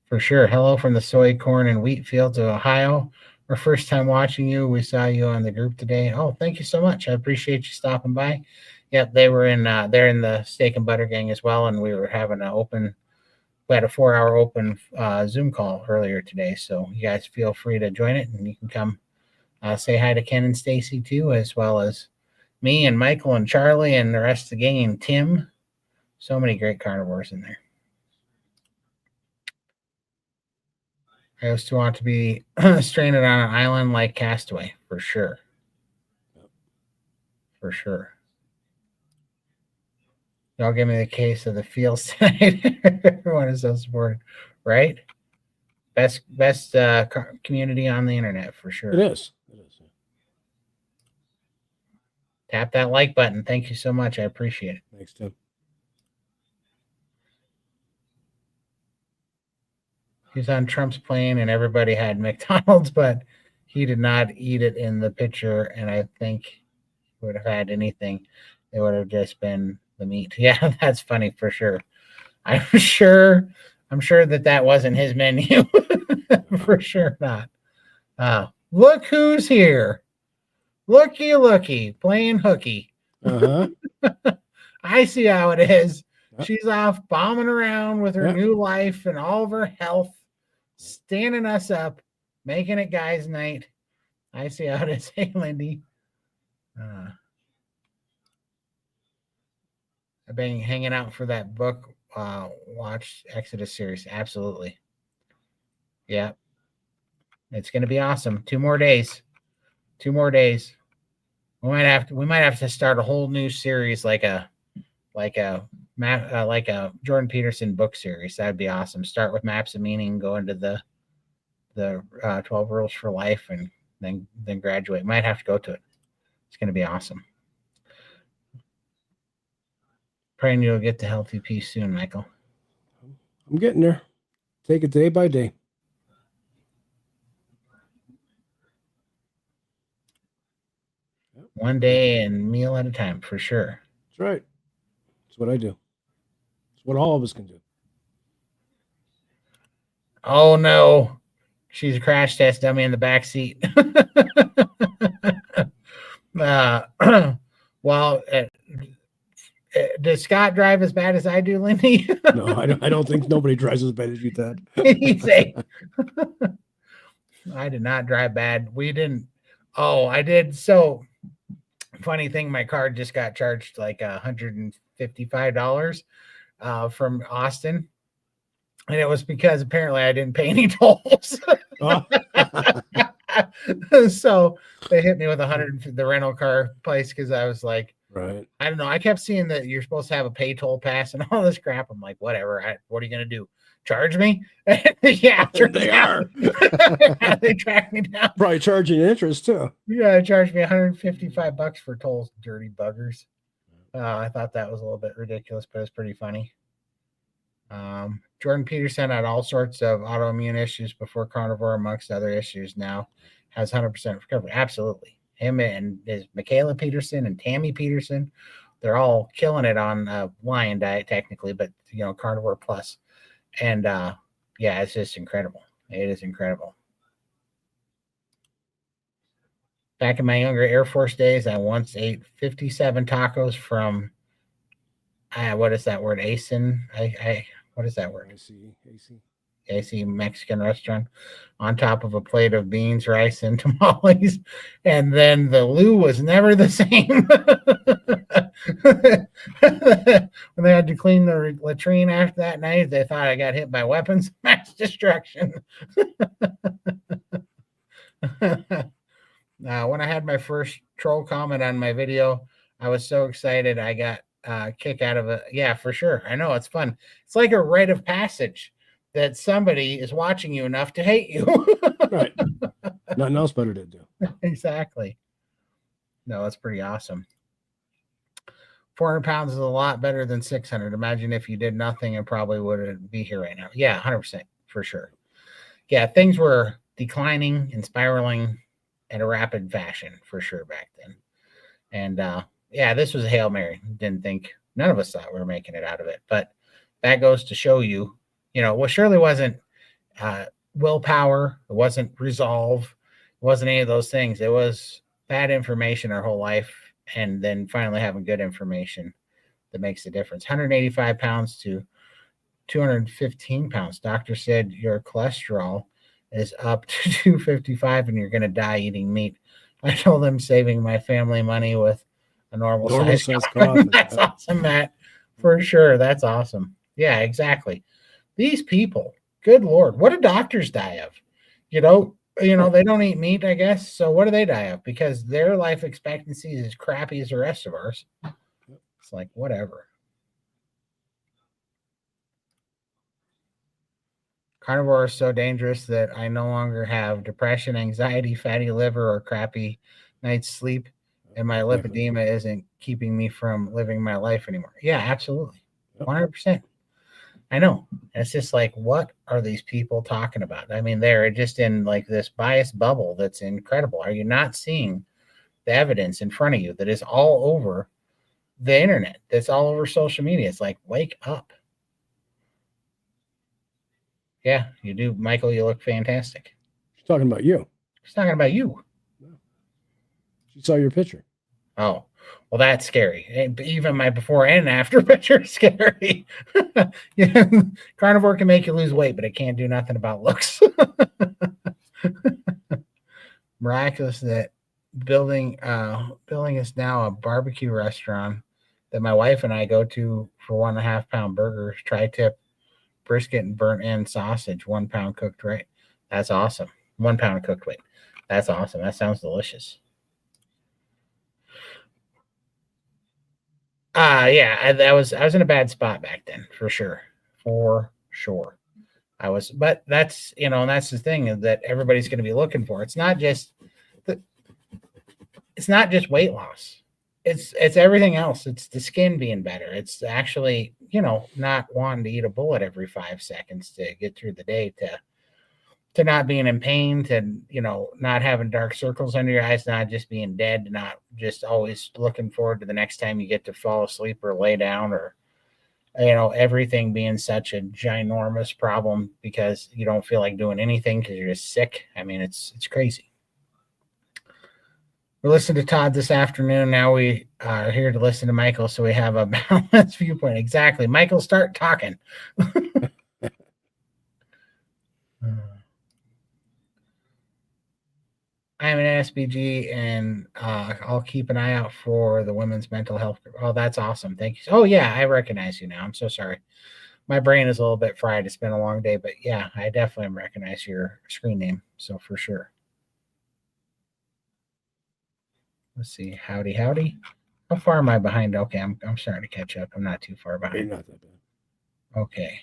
A: For sure. Hello from the soy, corn, and wheat fields of Ohio. Our first time watching you. We saw you on the group today. Oh, thank you so much. I appreciate you stopping by. Yep, they're in the Steak and Butter Gang as well, and we were having we had a 4-hour open Zoom call earlier today. So you guys feel free to join it, and you can come say hi to Ken and Stacy too, as well as me and Michael and Charlie and the rest of the gang and Tim. So many great carnivores in there. I used to want to be stranded on an island like Castaway, for sure. For sure. Y'all give me the case of the fields tonight. Everyone is so supportive, right? Best community on the internet, for sure.
B: It is.
A: Tap that like button. Thank you so much. I appreciate it.
B: Thanks, Tim.
A: He's on Trump's plane and everybody had McDonald's, but he did not eat it in the picture. And I think he would have had anything. It would have just been the meat. Yeah, that's funny for sure. I'm sure that wasn't his menu. For sure not. Look who's here. Looky, playing hooky.
B: Uh-huh.
A: I see how it is. She's off bombing around with her new life and all of her health, standing us up, making it guys' night. I see how it is. Hey, Lindy. I've been hanging out for that book, watch Exodus series. Absolutely. Yeah. It's going to be awesome. 2 more days. 2 more days. We might have to start a whole new series like a Jordan Peterson book series. That'd be awesome. Start with Maps of Meaning, go into the 12 Rules for Life, and then graduate. Might have to go to it. It's going to be awesome. Praying you'll get to healthy peace soon, Michael.
B: I'm getting there. Take it day by day.
A: One day and meal at a time, for sure.
B: That's right. That's what I do. It's what all of us can do.
A: Oh no, she's a crash test dummy in the back seat. Well, does Scott drive as bad as I do, Lindy?
B: No, I don't think nobody drives as bad as you, Todd.
A: I did not drive bad. We didn't. Oh, I did. So funny thing, my card just got charged like $155 from Austin, and it was because apparently I didn't pay any tolls. Oh. So they hit me with the rental car place because I was like,
B: right.
A: I don't know. I kept seeing that you're supposed to have a pay toll pass and all this crap. I'm like, whatever. What are you gonna do? Charge me? Yeah,
B: they are.
A: They track me down.
B: Probably charging interest too.
A: Yeah, they charged me $155 for tolls, dirty buggers. I thought that was a little bit ridiculous, but it's pretty funny. Jordan Peterson had all sorts of autoimmune issues before carnivore, amongst other issues. Now has 100% recovery. Absolutely. Him and his Michaela Peterson and Tammy Peterson, they're all killing it on lion diet technically, but carnivore plus. And yeah, it's just incredible. It is incredible. Back in my younger Air Force days, I once ate 57 tacos from, what is that word? What is that word? AC Mexican restaurant, on top of a plate of beans, rice, and tamales. And then the loo was never the same. When they had to clean the latrine after that night, they thought I got hit by weapons of mass destruction. When I had my first troll comment on my video, I was so excited. I got a kick out of it. Yeah, for sure. I know, it's fun. It's like a rite of passage that somebody is watching you enough to hate you.
B: Right. Nothing else better to do.
A: Exactly. No, that's pretty awesome. 400 pounds is a lot better than 600. Imagine if you did nothing and probably wouldn't be here right now. Yeah, 100% for sure. Yeah, things were declining and spiraling in a rapid fashion for sure back then. And yeah, this was a Hail Mary. Didn't think, none of us thought we were making it out of it. But that goes to show you, well, surely wasn't willpower. It wasn't resolve. It wasn't any of those things. It was bad information our whole life, and then finally having good information that makes the difference. 185 pounds to 215 pounds. Doctor said your cholesterol is up to 255 and you're going to die eating meat. I told them saving my family money with a normal size coffin. That's awesome, Matt. For sure. That's awesome. Yeah, exactly. These people, good Lord, what do doctors die of? They don't eat meat, I guess. So what do they die of? Because their life expectancy is as crappy as the rest of ours. It's like, whatever. Carnivore is so dangerous that I no longer have depression, anxiety, fatty liver, or crappy night's sleep, and my lipedema isn't keeping me from living my life anymore. Yeah, absolutely. 100%. I know. It's just like, what are these people talking about? I mean, they're just in like this biased bubble that's incredible. Are you not seeing the evidence in front of you that is all over the internet, that's all over social media? It's like, wake up. Yeah, you do, Michael. You look fantastic.
B: She's talking about you.
A: She's talking about you.
B: She saw your picture.
A: Oh, well, that's scary. Even my before and after picture is scary. Yeah, Carnivore can make you lose weight, but it can't do nothing about looks. Miraculous that building is now a barbecue restaurant that my wife and I go to for 1.5 pound burgers, tri-tip, brisket, and burnt end sausage, 1 pound cooked right. That's awesome. 1 pound cooked weight. That's awesome. That sounds delicious. Yeah, I was in a bad spot back then, for sure. I was, but that's, and that's the thing that everybody's going to be looking for. It's not just weight loss. It's everything else. It's the skin being better. It's actually, not wanting to eat a bullet every 5 seconds to get through the day, to not being in pain, to, not having dark circles under your eyes, not just being dead, not just always looking forward to the next time you get to fall asleep or lay down, or, everything being such a ginormous problem because you don't feel like doing anything because you're just sick. I mean, it's crazy. We listened to Todd this afternoon. Now we are here to listen to Michael, so we have a balanced viewpoint. Exactly. Michael, start talking. I'm an SBG, and I'll keep an eye out for the women's mental health group. Oh, that's awesome. Thank you. Oh, yeah, I recognize you now. I'm so sorry. My brain is a little bit fried. It's been a long day, but yeah, I definitely recognize your screen name. So for sure. Let's see. Howdy, howdy. How far am I behind? Okay, I'm starting to catch up. I'm not too far behind.
B: Not that bad.
A: Okay.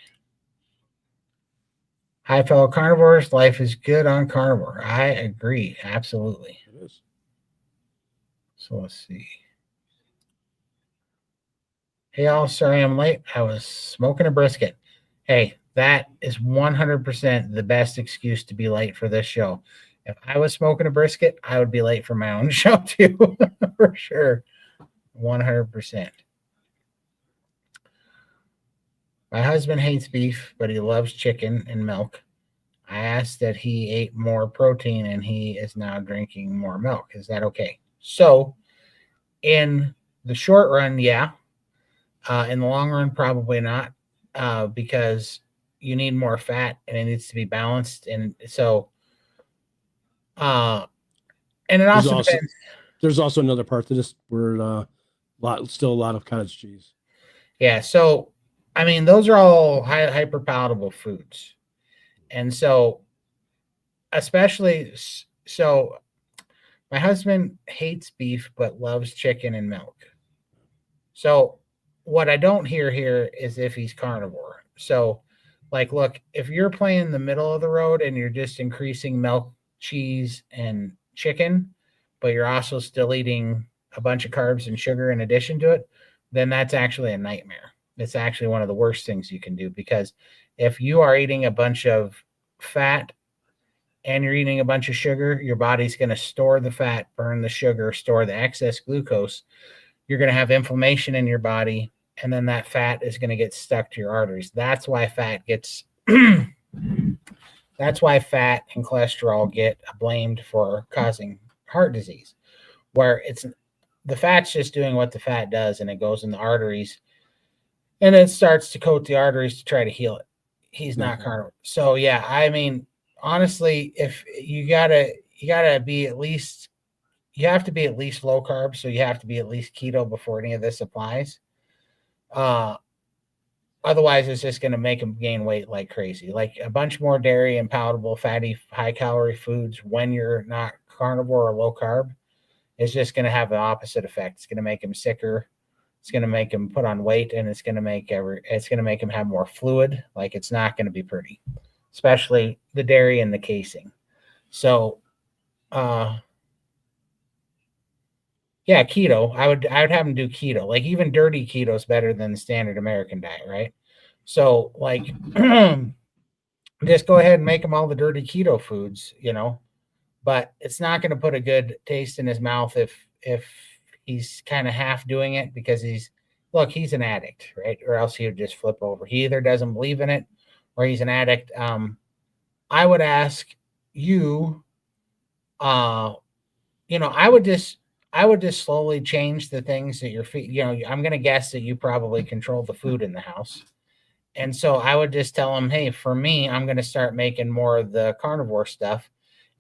A: Hi, fellow carnivores. Life is good on Carnivore. I agree. Absolutely.
B: It is.
A: So let's see. Hey, all. Sorry I'm late. I was smoking a brisket. Hey, that is 100% the best excuse to be late for this show. If I was smoking a brisket, I would be late for my own show too, for sure. 100%. My husband hates beef, but he loves chicken and milk. I asked that he ate more protein and he is now drinking more milk. Is that okay? So, in the short run, yeah. In the long run, probably not, because you need more fat and it needs to be balanced. And so, uh, and it
B: There's
A: also
B: also
A: depends.
B: there's also another part to this where still a lot of cottage cheese.
A: Yeah. So, I mean, those are all hyper palatable foods. And so, especially, so my husband hates beef but loves chicken and milk. So what I don't hear here is if he's carnivore. So like look, if you're playing the middle of the road and you're just increasing milk, cheese and chicken, but you're also still eating a bunch of carbs and sugar in addition to it, then that's actually a nightmare. It's actually one of the worst things you can do because if you are eating a bunch of fat and you're eating a bunch of sugar, your body's going to store the fat, burn the sugar, store the excess glucose. You're going to have inflammation in your body, and then that fat is going to get stuck to your arteries. That's why fat gets that's why fat and cholesterol get blamed for causing heart disease, where it's the fat's just doing what the fat does and it goes in the arteries and it starts to coat the arteries to try to heal it. He's not carnivore. So yeah, I mean, honestly, if you gotta be at least you have to be at least low carb, so you have to be at least keto before any of this applies. Uh, Otherwise, it's just going to make them gain weight like crazy. Like a bunch more dairy and palatable, fatty, high calorie foods when you're not carnivore or low carb is just going to have the opposite effect. It's going to make them sicker. It's going to make them put on weight, and it's going to make them have more fluid. Like it's not going to be pretty, especially the dairy and the casing. So, uh, yeah, keto. I would have them do keto. Like even dirty keto is better than the standard American diet, right? So like just go ahead and make them all the dirty keto foods, but it's not going to put a good taste in his mouth if he's kind of half doing it because he's an addict, right? Or else he would just flip over. He either doesn't believe in it or he's an addict. I would ask you, uh, I would just slowly change the things that you're feeding. I'm going to guess that you probably control the food in the house. And so I would just tell him, hey, for me, I'm going to start making more of the carnivore stuff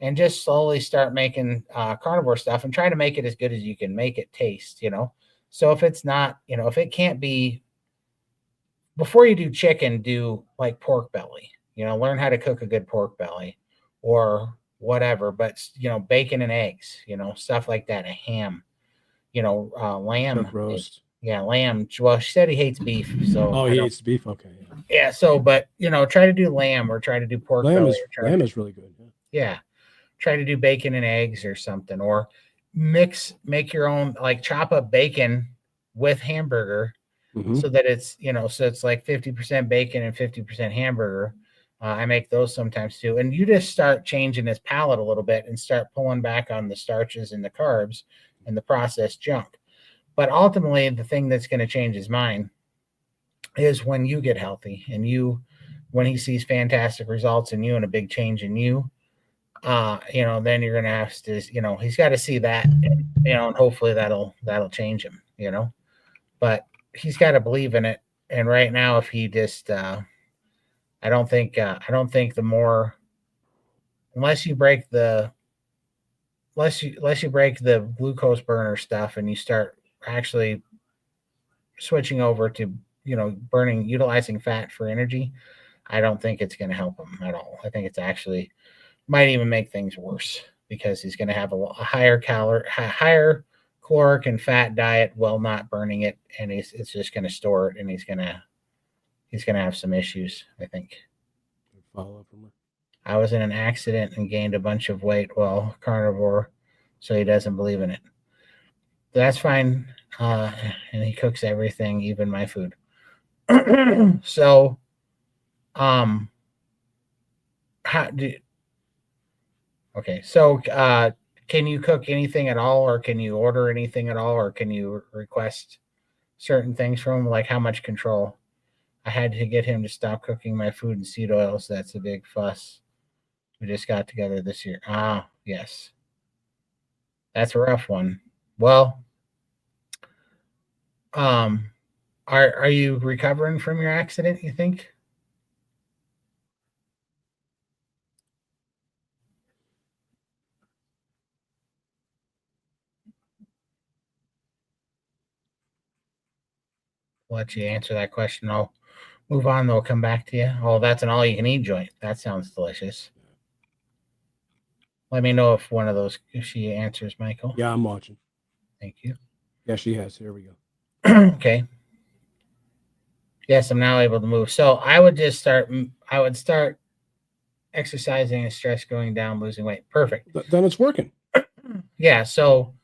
A: and just slowly start making carnivore stuff and try to make it as good as you can make it taste. So if it's not, if it can't be, before you do chicken, do like pork belly, learn how to cook a good pork belly or whatever, but, bacon and eggs, stuff like that, a ham, lamb.
B: Chuck roast.
A: Yeah, lamb. Well, she said he hates beef, so
B: Oh,
A: I
B: he
A: don't.
B: eats beef. Okay, yeah.
A: Yeah, so but try to do lamb or try to do pork belly or try
B: Lamb is really good. Yeah.
A: yeah, try to do bacon and eggs or something or make your own like chop up bacon with hamburger
B: Mm-hmm.
A: so that it's like 50% bacon and 50% hamburger. I make those sometimes too. And you just start changing his palate a little bit and start pulling back on the starches and the carbs and the processed junk. But ultimately, the thing that's going to change his mind is when you get healthy and when he sees fantastic results in you and a big change in you, then you're gonna have to, he's got to see that, and hopefully that'll change him. But he's got to believe in it. And right now, if he just, I don't think the more, unless you break the, unless you break the glucose burner stuff and you start actually switching over to, utilizing fat for energy, I don't think it's going to help him at all. I think it's actually might even make things worse because he's going to have a higher caloric and fat diet while not burning it, and it's just going to store it, and he's gonna have some issues. I think.
B: Follow up from her.
A: I was in an accident and gained a bunch of weight while carnivore, so he doesn't believe in it. That's fine, and he cooks everything, even my food. So, um, how do okay? So, can you cook anything at all, or can you order anything at all, or can you request certain things from him? Like how much control? I had to get him to stop cooking my food in seed oils. That's a big fuss. We just got together this year. Ah, yes. That's a rough one. Well, um, are you recovering from your accident, you think? I'll let you answer that question. I'll move on. They'll come back to you. Oh, that's an all-you-can-eat joint. That sounds delicious. Let me know if one of those, if she answers, Michael.
B: Yeah, I'm watching.
A: Thank you.
B: Yeah, she has. Here we go.
A: Okay. Yes, I'm now able to move. So I would just start. I would start exercising and stress going down, losing weight. Perfect.
B: Then it's working.
A: Yeah. So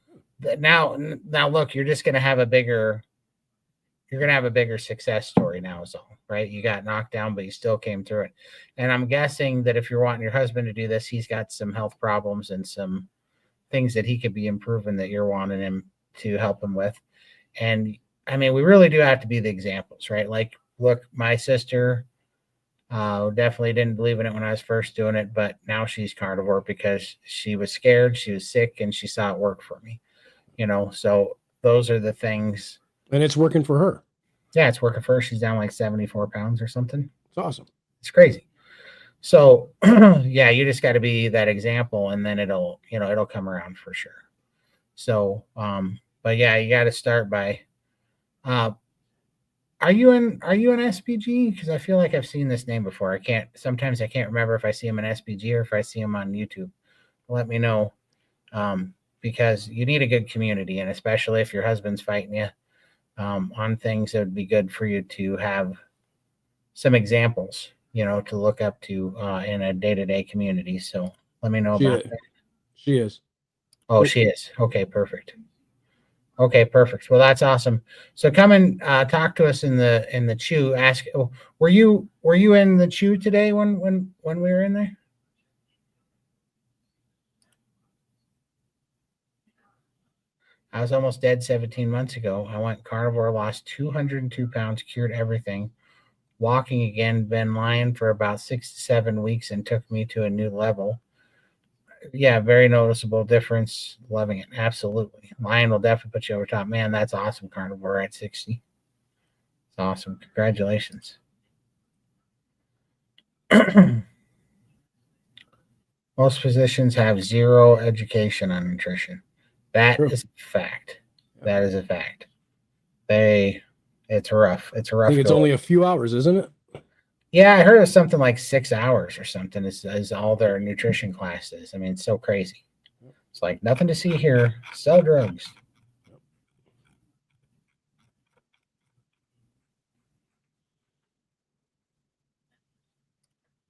A: now look, you're just gonna have a bigger. You're gonna have a bigger success story now, is all right. You got knocked down, but you still came through it. And I'm guessing that if you're wanting your husband to do this, he's got some health problems and some things that he could be improving that you're wanting him to help him with. And I mean, we really do have to be the examples, right? Like, look, my sister definitely didn't believe in it when I was first doing it, but now she's carnivore because she was scared, she was sick, and she saw it work for me. So those are the things.
B: And it's working for her.
A: Yeah, it's working for her. She's down like 74 pounds or something.
B: It's awesome.
A: It's crazy. So yeah, you just got to be that example, and then it'll come around for sure. So but yeah, you got to start by are you in SPG? Because I feel like I've seen this name before. Sometimes I can't remember if I see him in SPG or if I see him on YouTube. Let me know. Because you need a good community, and especially if your husband's fighting you on things, it would be good for you to have some examples, to look up to in a day-to-day community. So let me know about that.
B: She is.
A: Oh, she is. Okay, perfect. Okay, perfect. Well, that's awesome. So come and talk to us in the chew. Ask, were you in the chew today when we were in there? I was almost dead 17 months ago. I went carnivore, lost 202 pounds, cured everything. Walking again, been lying for about 6 to 7 weeks, and took me to a new level. Yeah, very noticeable difference. Loving it. Absolutely. Lion will definitely put you over top. Man, that's awesome, carnivore at 60. It's awesome. Congratulations. Most physicians have zero education on nutrition. That is a fact. That is a fact. It's rough. It's a rough.
B: I think it's only a few hours, isn't it?
A: Yeah, I heard of something like 6 hours or something is all their nutrition classes. I mean, it's so crazy. It's like nothing to see here. Sell drugs.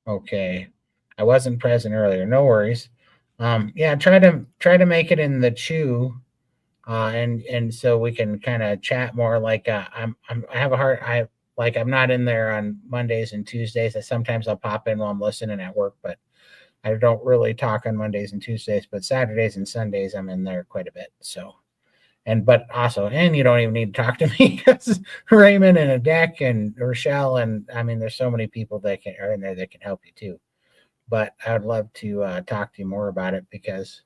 A: Okay. I wasn't present earlier. No worries. Yeah, try to make it in the chew, and so we can kind of chat more. Like I have a hard I'm not in there on Mondays and Tuesdays. Sometimes I'll pop in while I'm listening at work, but I don't really talk on Mondays and Tuesdays. But Saturdays and Sundays I'm in there quite a bit. So but you don't even need to talk to me because Raymond and Adek and Rochelle, and I mean, there's so many people that are in there that can help you too. But I would love to talk to you more about it because,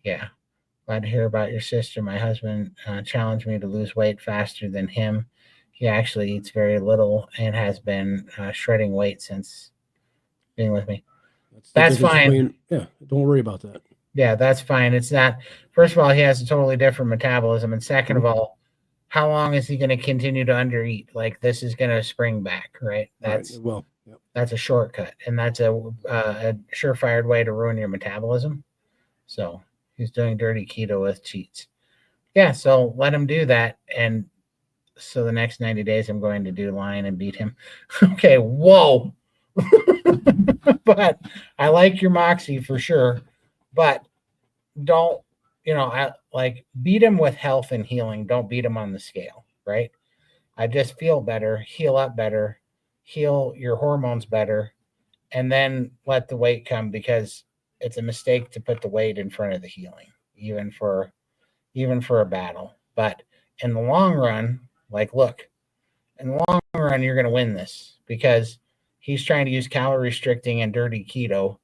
A: yeah, glad to hear about your sister. My husband challenged me to lose weight faster than him. He actually eats very little and has been shredding weight since being with me. That's fine.
B: Yeah, don't worry about that.
A: Yeah, that's fine. It's not. First of all, he has a totally different metabolism, and second of all, how long is he going to continue to undereat? Like, this is going to spring back, right? That's that's a shortcut, and that's a surefire way to ruin your metabolism. So he's doing dirty keto with cheats. Yeah, so let him do that, and so the next 90 days, I'm going to do line and beat him. Okay, whoa. But I like your moxie for sure. But don't, I like beat him with health and healing. Don't beat him on the scale, right? I just feel better, heal up better, heal your hormones better, and then let the weight come, because it's a mistake to put the weight in front of the healing, even for a battle. But in the long run, look, in the long run, you're going to win this, because he's trying to use calorie restricting and dirty keto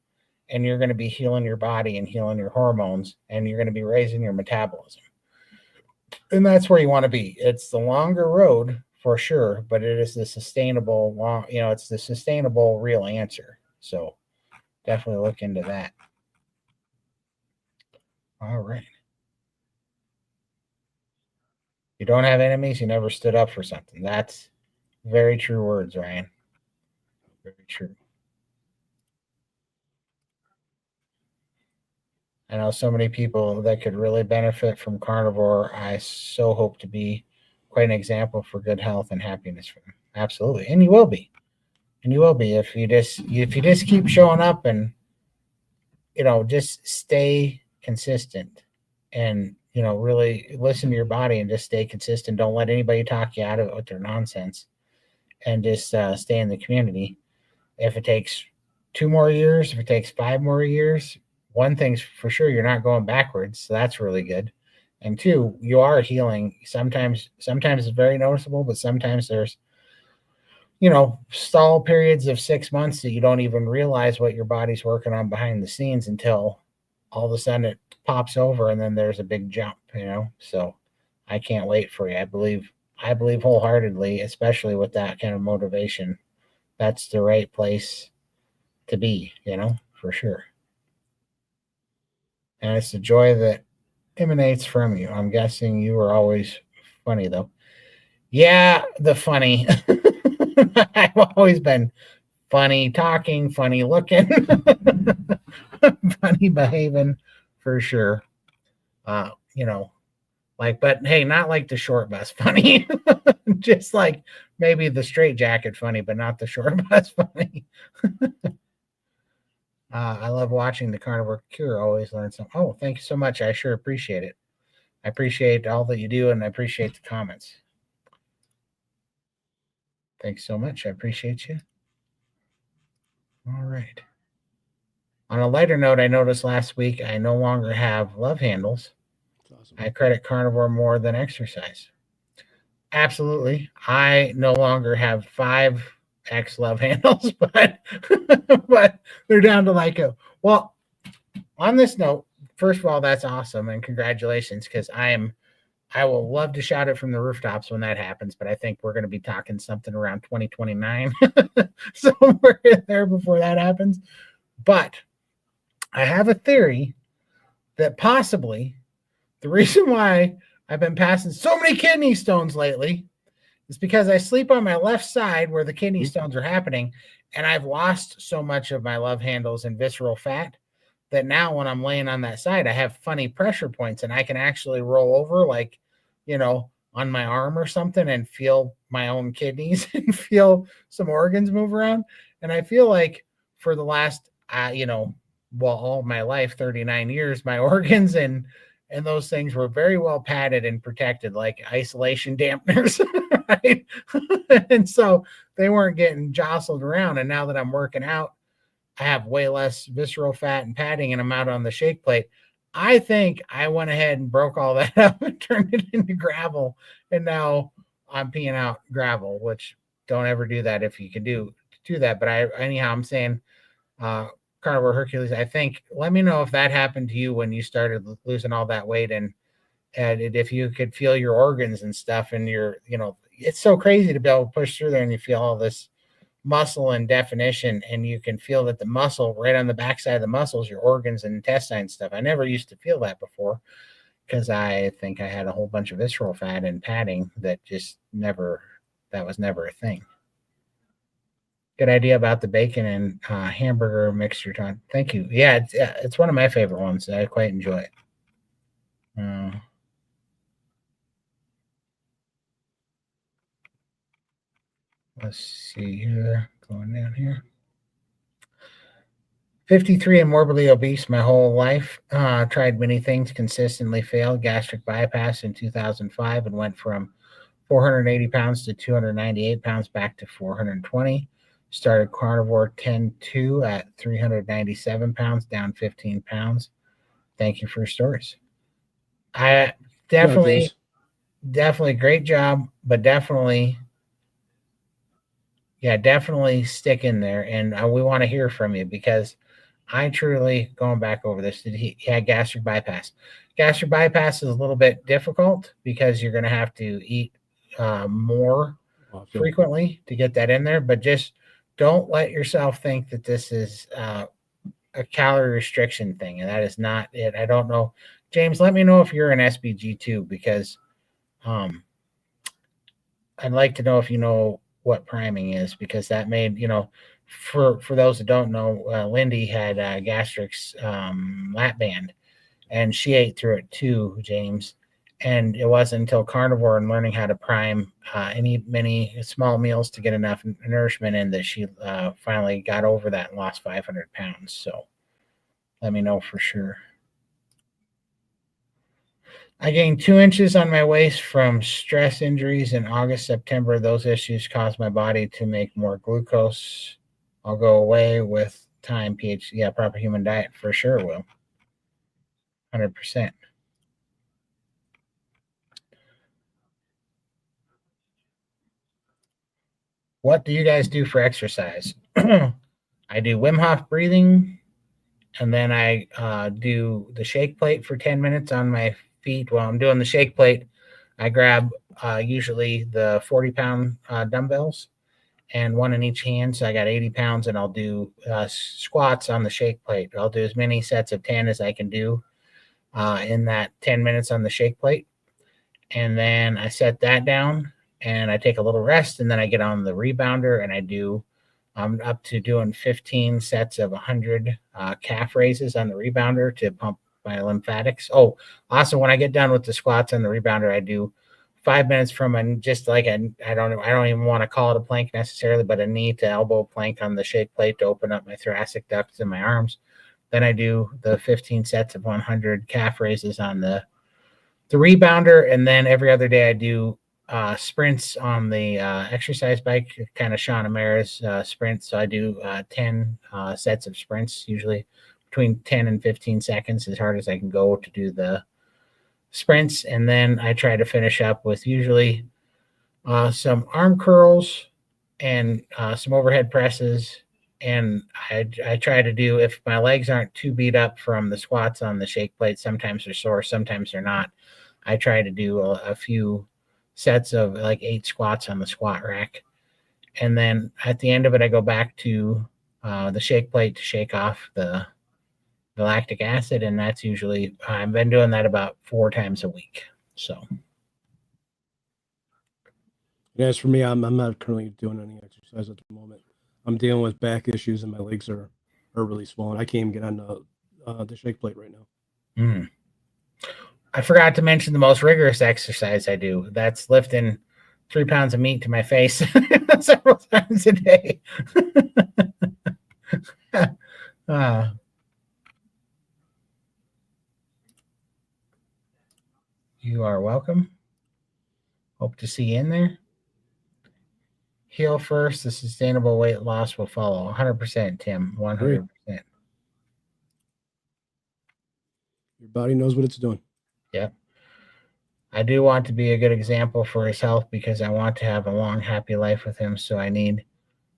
A: and you're going to be healing your body and healing your hormones, and you're going to be raising your metabolism. And that's where you want to be. It's the longer road for sure, but it is the sustainable long, it's the sustainable real answer. So definitely look into that. All right. You don't have enemies, you never stood up for something. That's very true words, Ryan. Very true. I know so many people that could really benefit from carnivore. I so hope to be quite an example for good health and happiness for them. Absolutely. And you will be. And you will be if you just keep showing up and just stay consistent and really listen to your body and just stay consistent. Don't let anybody talk you out of it with their nonsense, and just stay in the community. If it takes 2 more years, if it takes 5 more years, one thing's for sure, you're not going backwards. So that's really good. And two, you are healing. Sometimes it's very noticeable, but sometimes there's stall periods of 6 months that you don't even realize what your body's working on behind the scenes until all of a sudden it pops over, and then there's a big jump, So I can't wait for you. I believe wholeheartedly, especially with that kind of motivation, that's the right place to be, for sure. And it's the joy that emanates from you. I'm guessing you were always funny, though. Yeah, the funny. I've always been funny talking, funny looking, funny behaving, for sure. But hey, not like the short bus funny. Just like maybe the straight jacket funny, but not the short bus funny. I love watching the Carnivore Cure. Always learn something. Oh, thank you so much. I sure appreciate it. I appreciate all that you do, and I appreciate the comments. Thanks so much. I appreciate you. All right. On a lighter note, I noticed last week I no longer have love handles. That's awesome. I credit carnivore more than exercise. Absolutely. I no longer have 5X love handles, but they're down to well, on this note, first of all, that's awesome and congratulations, because I will love to shout it from the rooftops when that happens, but I think we're going to be talking something around 2029, somewhere in there before that happens. But I have a theory that possibly the reason why I've been passing so many kidney stones lately is because I sleep on my left side where the kidney stones are happening, and I've lost so much of my love handles and visceral fat that now when I'm laying on that side, I have funny pressure points, and I can actually roll over on my arm or something and feel my own kidneys and feel some organs move around. And I feel like for the last, all my life, 39 years, my organs and those things were very well padded and protected, like isolation dampeners, right? And so they weren't getting jostled around. And now that I'm working out, I have way less visceral fat and padding, and I'm out on the shake plate. I think I went ahead and broke all that up and turned it into gravel. And now I'm peeing out gravel, which don't ever do that if you can do that. But anyhow, I'm saying, Carnivore Hercules, I think, let me know if that happened to you when you started losing all that weight, and if you could feel your organs and stuff, and it's so crazy to be able to push through there and you feel all this muscle and definition, and you can feel that the muscle right on the backside of the muscles, your organs and intestine stuff. I never used to feel that before, because I think I had a whole bunch of visceral fat and padding that was never a thing. Good idea about the bacon and hamburger mixture, Todd. Thank you. Yeah, it's one of my favorite ones. I quite enjoy it. Let's see here. Going down here. 53 and morbidly obese my whole life. Tried many things, consistently failed. Gastric bypass in 2005 and went from 480 pounds to 298 pounds back to 420. Started Carnivore 10-2 at 397 pounds, down 15 pounds. Thank you for your stories. I definitely great job, but definitely stick in there. And we want to hear from you, because I truly, going back over this, he had gastric bypass. Gastric bypass is a little bit difficult because you're going to have to eat more frequently to get that in there. But just don't let yourself think that this is a calorie restriction thing, and that is not it. I don't know. James, let me know if you're an SBG too, because I'd like to know if you know what priming is, because that made, for those that don't know, Lindy had gastrics lap band, and she ate through it too, James. And it wasn't until carnivore and learning how to prime and eat many small meals to get enough nourishment in that she finally got over that and lost 500 pounds. So let me know for sure. I gained 2 inches on my waist from stress injuries in August, September. Those issues caused my body to make more glucose. I'll go away with time. pH, yeah, proper human diet for sure will. 100%. What do you guys do for exercise? I do Wim Hof breathing, and then I do the shake plate for 10 minutes on my feet. While I'm doing the shake plate, I grab usually the 40-pound dumbbells and one in each hand. So I got 80 pounds, and I'll do squats on the shake plate. I'll do as many sets of 10 as I can do in that 10 minutes on the shake plate. And then I set that down and I take a little rest, and then I get on the rebounder and I do up to doing 15 sets of 100 calf raises on the rebounder to pump my lymphatics. Oh, also when I get done with the squats on the rebounder, I do 5 minutes from I don't even want to call it a plank necessarily, but a knee to elbow plank on the shake plate to open up my thoracic ducts in my arms. Then I do the 15 sets of 100 calf raises on the rebounder, and then every other day I do sprints on the exercise bike, kind of Sean Amara's sprints. So I do 10 sets of sprints, usually between 10 and 15 seconds, as hard as I can go to do the sprints. And then I try to finish up with usually some arm curls and some overhead presses. And I try to do, if my legs aren't too beat up from the squats on the shake plate, sometimes they're sore, sometimes they're not. I try to do a few sets of like 8 squats on the squat rack. And then at the end of it, I go back to the shake plate to shake off the lactic acid. And that's usually, I've been doing that about 4 times a week. So.
B: As for me, I'm not currently doing any exercise at the moment. I'm dealing with back issues and my legs are really swollen. I can't even get on the shake plate right now.
A: I forgot to mention the most rigorous exercise I do. That's lifting 3 pounds of meat to my face several times a day. You are welcome. Hope to see you in there. Heal first. The sustainable weight loss will follow. 100%, Tim. 100%.
B: Great. Your body knows what it's doing.
A: Yep. I do want to be a good example for his health because I want to have a long, happy life with him. So I need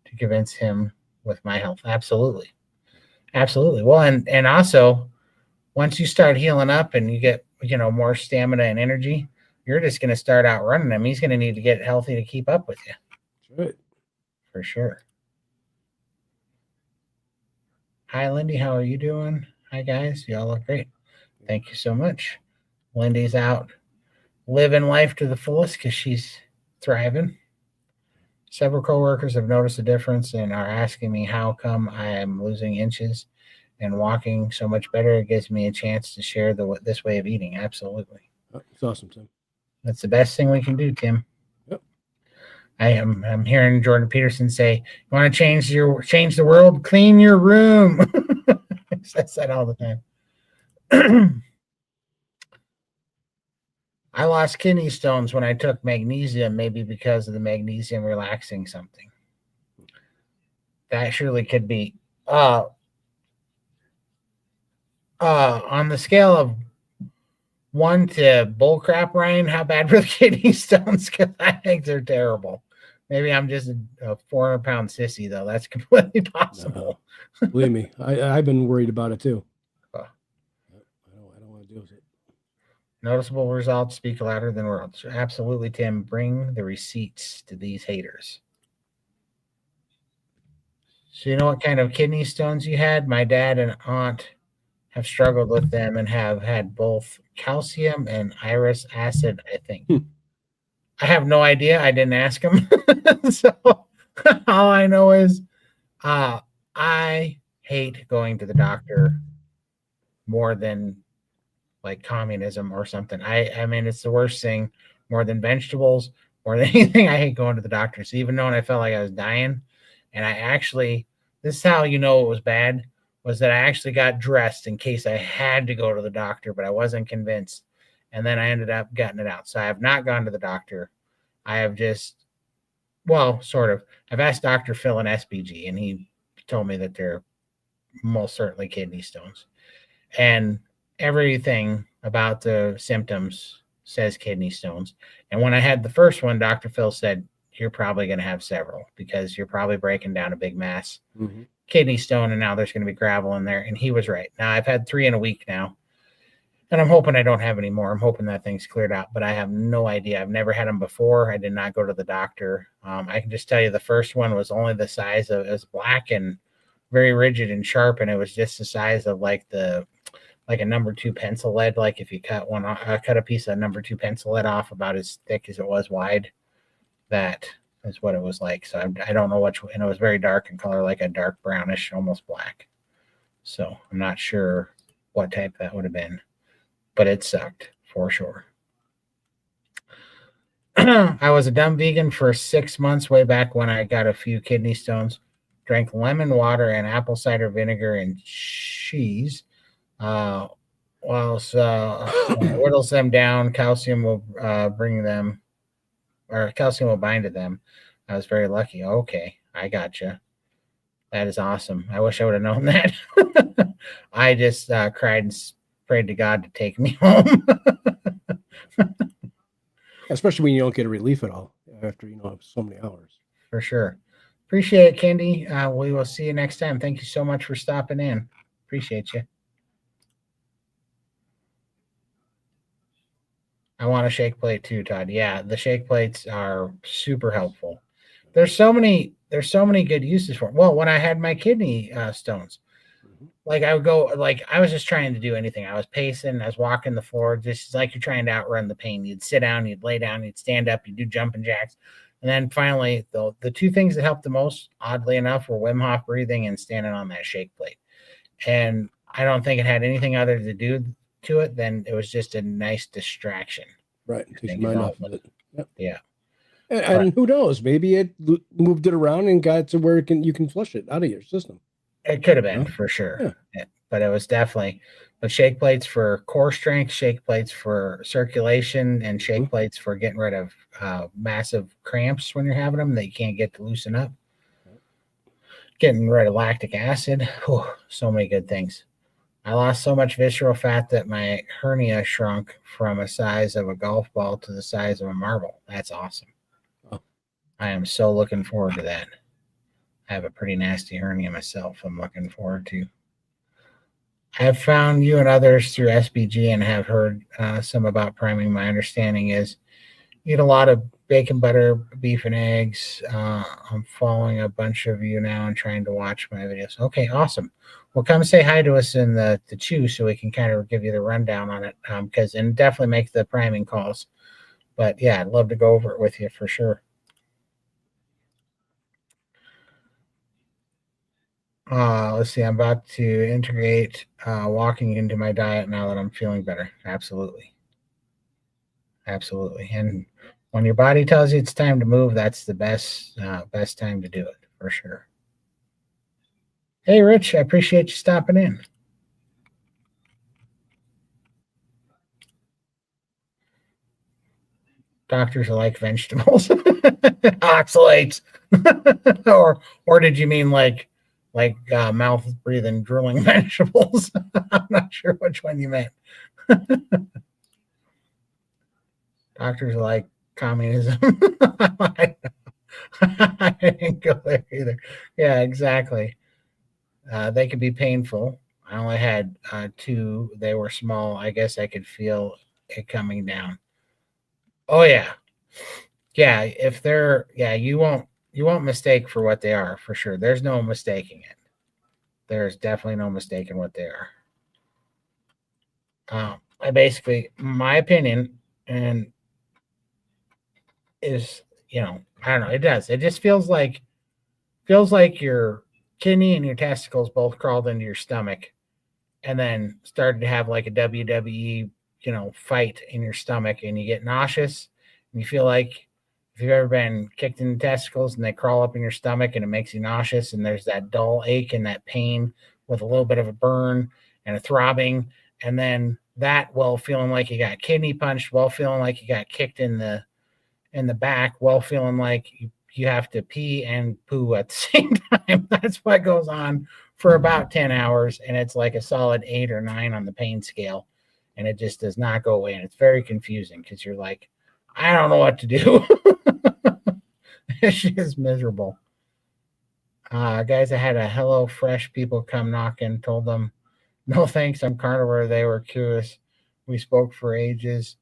A: to convince him with my health. Absolutely. Absolutely. Well, and also, once you start healing up and you get, more stamina and energy, you're just going to start outrunning him. He's going to need to get healthy to keep up with you.
B: That's right.
A: For sure. Hi, Lindy. How are you doing? Hi, guys. Y'all look great. Thank you so much. Lindy's out living life to the fullest because she's thriving. Several coworkers have noticed a difference and are asking me how come I am losing inches and walking so much better. It gives me a chance to share this way of eating. Absolutely.
B: It's awesome, Tim.
A: That's the best thing we can do, Tim.
B: Yep.
A: I'm hearing Jordan Peterson say, "You want to change the world? Clean your room." He says that all the time. I lost kidney stones when I took magnesium, maybe because of the magnesium relaxing something. That surely could be. On the scale of 1 to bullcrap, Ryan, how bad were the kidney stones? Because I think they're terrible. Maybe I'm just a 400-pound sissy, though. That's completely possible.
B: Believe me, I've been worried about it too.
A: Oh.
B: I don't want to deal with it.
A: Noticeable results speak louder than words. Absolutely, Tim. Bring the receipts to these haters. So you know what kind of kidney stones you had? My dad and aunt have struggled with them and have had both calcium and iric acid, I think. I have no idea. I didn't ask him. So all I know is I hate going to the doctor more than like communism or something. I mean, it's the worst thing, more than vegetables, more than anything. I hate going to the doctor. So even though I felt like I was dying, and I actually, this is how you know it was bad, was that I actually got dressed in case I had to go to the doctor, but I wasn't convinced. And then I ended up getting it out. So I have not gone to the doctor. I have just, well, sort of. I've asked Dr. Phil an SBG, and he told me that they're most certainly kidney stones. And everything about the symptoms says kidney stones. And when I had the first one, Dr. Phil said, you're probably going to have several because you're probably breaking down a big mass kidney stone, and now there's going to be gravel in there. And he was right. Now I've had 3 in a week now, and I'm hoping I don't have any more. I'm hoping that thing's cleared out, but I have no idea. I've never had them before. I did not go to the doctor. I can just tell you the first one was only the size of, it was black and very rigid and sharp, and it was just the size of like a number 2 pencil lead. Like if you cut a piece of number 2 pencil lead off about as thick as it was wide, that is what it was like. So I don't know which, and it was very dark in color, like a dark brownish, almost black. So I'm not sure what type that would have been, but it sucked for sure. I was a dumb vegan for 6 months way back when I got a few kidney stones. Drank lemon water and apple cider vinegar and cheese. Whilst whittles them down, calcium will calcium will bind to them. I was very lucky. Okay, I gotcha. That is awesome. I wish I would have known that. I just cried and prayed to God to take me home.
B: Especially when you don't get a relief at all after, so many hours.
A: For sure. Appreciate it, Kendi. We will see you next time. Thank you so much for stopping in. Appreciate you. I want a shake plate too, Todd. Yeah, the shake plates are super helpful. There's so many good uses for them. Well, when I had my kidney stones, like I would go, like I was just trying to do anything. I was pacing, I was walking the floor, just like you're trying to outrun the pain. You'd sit down, you'd lay down, you'd stand up, you'd do jumping jacks. And then finally, the 2 things that helped the most, oddly enough, were Wim Hof breathing and standing on that shake plate. And I don't think it had anything other to do to it than it was just a nice distraction.
B: Right. Takes your mind off of it. Yep.
A: Yeah.
B: And who knows? Maybe it moved it around and got to where you can flush it out of your system.
A: It could have been for sure. Yeah. But it was definitely, but shake plates for core strength, shake plates for circulation, and shake plates for getting rid of massive cramps when you're having them that you can't get to loosen up. Getting rid of lactic acid. Whew, so many good things. I lost so much visceral fat that my hernia shrunk from a size of a golf ball to the size of a marble. That's awesome. Oh. I am so looking forward to that. I have a pretty nasty hernia myself. I'm looking forward to. I've found you and others through SBG and have heard some about priming. My understanding is eat a lot of bacon, butter, beef, and eggs. I'm following a bunch of you now and trying to watch my videos. Okay, awesome. Well, come say hi to us in the chew so we can kind of give you the rundown on it, and definitely make the priming calls. But yeah, I'd love to go over it with you for sure. Let's see. I'm about to integrate walking into my diet now that I'm feeling better. Absolutely. Absolutely. And when your body tells you it's time to move, that's the best time to do it for sure. Hey, Rich, I appreciate you stopping in. Doctors are like vegetables. Oxalates. or did you mean like mouth breathing, drooling vegetables? I'm not sure which one you meant. Doctors are like communism. I didn't go there either. Yeah, exactly. They could be painful. I only had two. They were small. I guess I could feel it coming down. Oh yeah, yeah. If they're yeah, you won't mistake for what they are for sure. There's no mistaking it. There's definitely no mistaking what they are. I basically, my opinion, and is I don't know. It does. It just feels like your kidney and your testicles both crawled into your stomach and then started to have like a WWE, fight in your stomach, and you get nauseous and you feel like if you've ever been kicked in the testicles and they crawl up in your stomach and it makes you nauseous and there's that dull ache and that pain with a little bit of a burn and a throbbing, and then that while feeling like you got kidney punched, while feeling like you got kicked in the back, while feeling like you have to pee and poo at the same time. That's what goes on for about 10 hours. And it's like a solid 8 or 9 on the pain scale. And it just does not go away. And it's very confusing because you're like, I don't know what to do. It's just miserable. Guys, I had a Hello Fresh people come knocking, told them, no thanks, I'm carnivore. They were curious. We spoke for ages.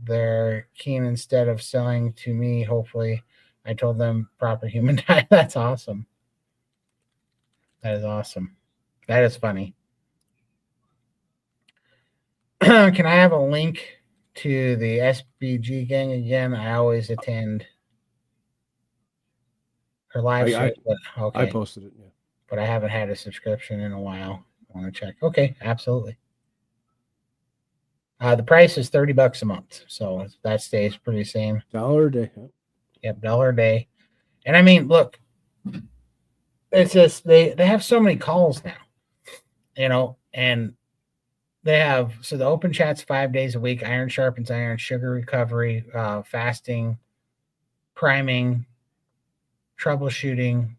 A: They're keen instead of selling to me. Hopefully, I told them proper human diet. That's awesome. That is awesome. That is funny. Can I have a link to the SBG gang again? I always attend her live
B: I
A: shows, but
B: I
A: okay.
B: posted it. Yeah.
A: But I haven't had a subscription in a while. I want to check. Okay, absolutely. The price is $30 a month, so that stays pretty same.
B: $1 a day. Yeah.
A: Yep, dollar a day. And I mean, look, it's just they have so many calls now, and they have so the open chat's 5 days a week. Iron sharpens iron, sugar recovery, fasting, priming, troubleshooting,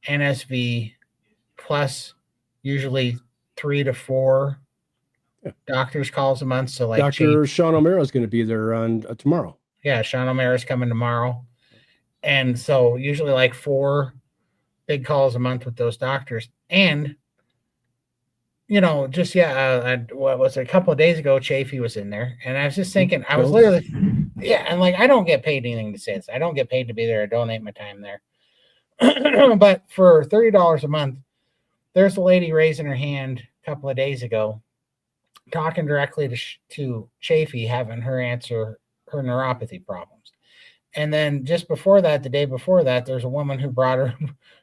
A: NSV, plus usually 3 to 4
B: Yeah.
A: doctors calls a month. So like
B: Dr. Sean O'Mara is going to be there on tomorrow.
A: Yeah, Sean O'Mara's coming tomorrow. And so usually like 4 big calls a month with those doctors. And just what was it, a couple of days ago, Chafee was in there, and I was just thinking, I was literally, and like I don't get paid anything to say this. I don't get paid to be there. I donate my time there. But for $30 a month, there's a lady raising her hand a couple of days ago, talking directly to Chafee, having her answer her neuropathy problems. And then just before that, the day before that, there's a woman who brought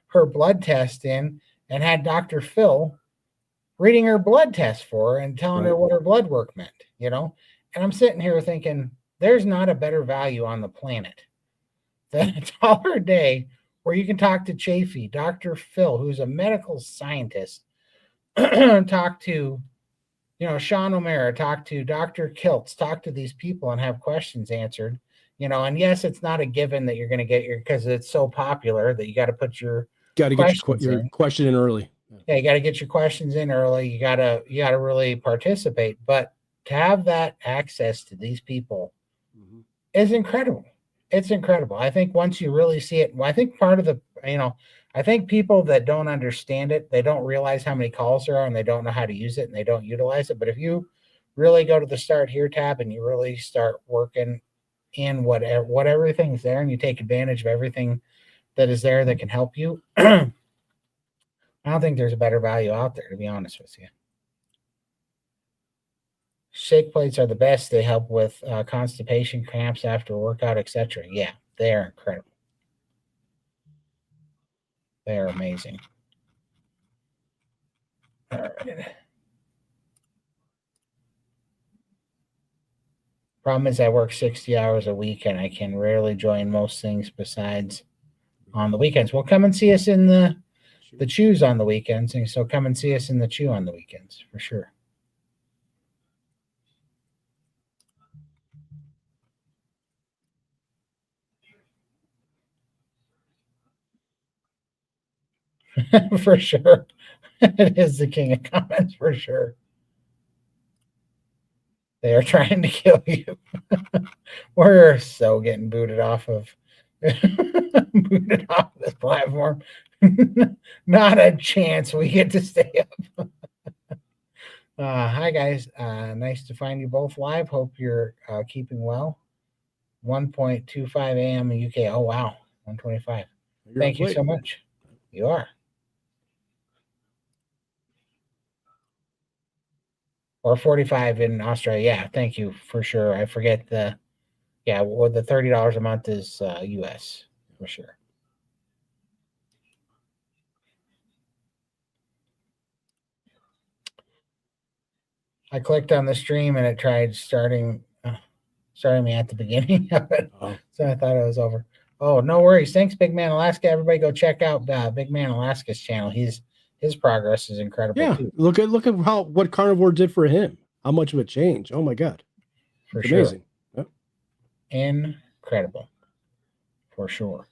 A: her blood test in and had Dr. Phil reading her blood test for her and telling her what her blood work meant, And I'm sitting here thinking, there's not a better value on the planet than $1 a day where you can talk to Chafee, Dr. Phil, who's a medical scientist, talk to, Sean O'Mara, talk to Dr. Kiltz, talk to these people and have questions answered, and yes, it's not a given that you're going to get because it's so popular that you got to put your
B: question in early.
A: Yeah, you got to get your questions in early. You got to really participate. But to have that access to these people is incredible. It's incredible. I think once you really see it, I think part of the, I think people that don't understand it, they don't realize how many calls there are and they don't know how to use it and they don't utilize it. But if you really go to the Start Here tab and you really start working in what everything's there and you take advantage of everything that is there that can help you, I don't think there's a better value out there, to be honest with you. Shake plates are the best. They help with constipation, cramps after a workout, etc. Yeah, they are incredible. They are amazing. All right. Problem is I work 60 hours a week and I can rarely join most things besides on the weekends. Well, come and see us in the chews on the weekends. And so come and see us in the chew on the weekends for sure. For sure. It is the king of comments for sure. They are trying to kill you. We're so getting booted off of Booted off the platform. Not a chance we get to stay up. Hi, guys. Nice to find you both live. Hope you're keeping well. 1:25 a.m. in UK. Oh, wow. 1:25. Thank you so much. You are. Or 45 in Australia. Yeah, thank you for sure. I forget the, yeah, well, the $30 a month is US for sure. I clicked on the stream and it tried starting me at the beginning of it. Oh. So I thought it was over. Oh, no worries. Thanks, Big Man Alaska. Everybody go check out Big Man Alaska's channel. His progress is incredible too.
B: Look at what Carnivore did for him. How much of a change. Oh my God.
A: For sure. Amazing. Yep. Incredible. For sure.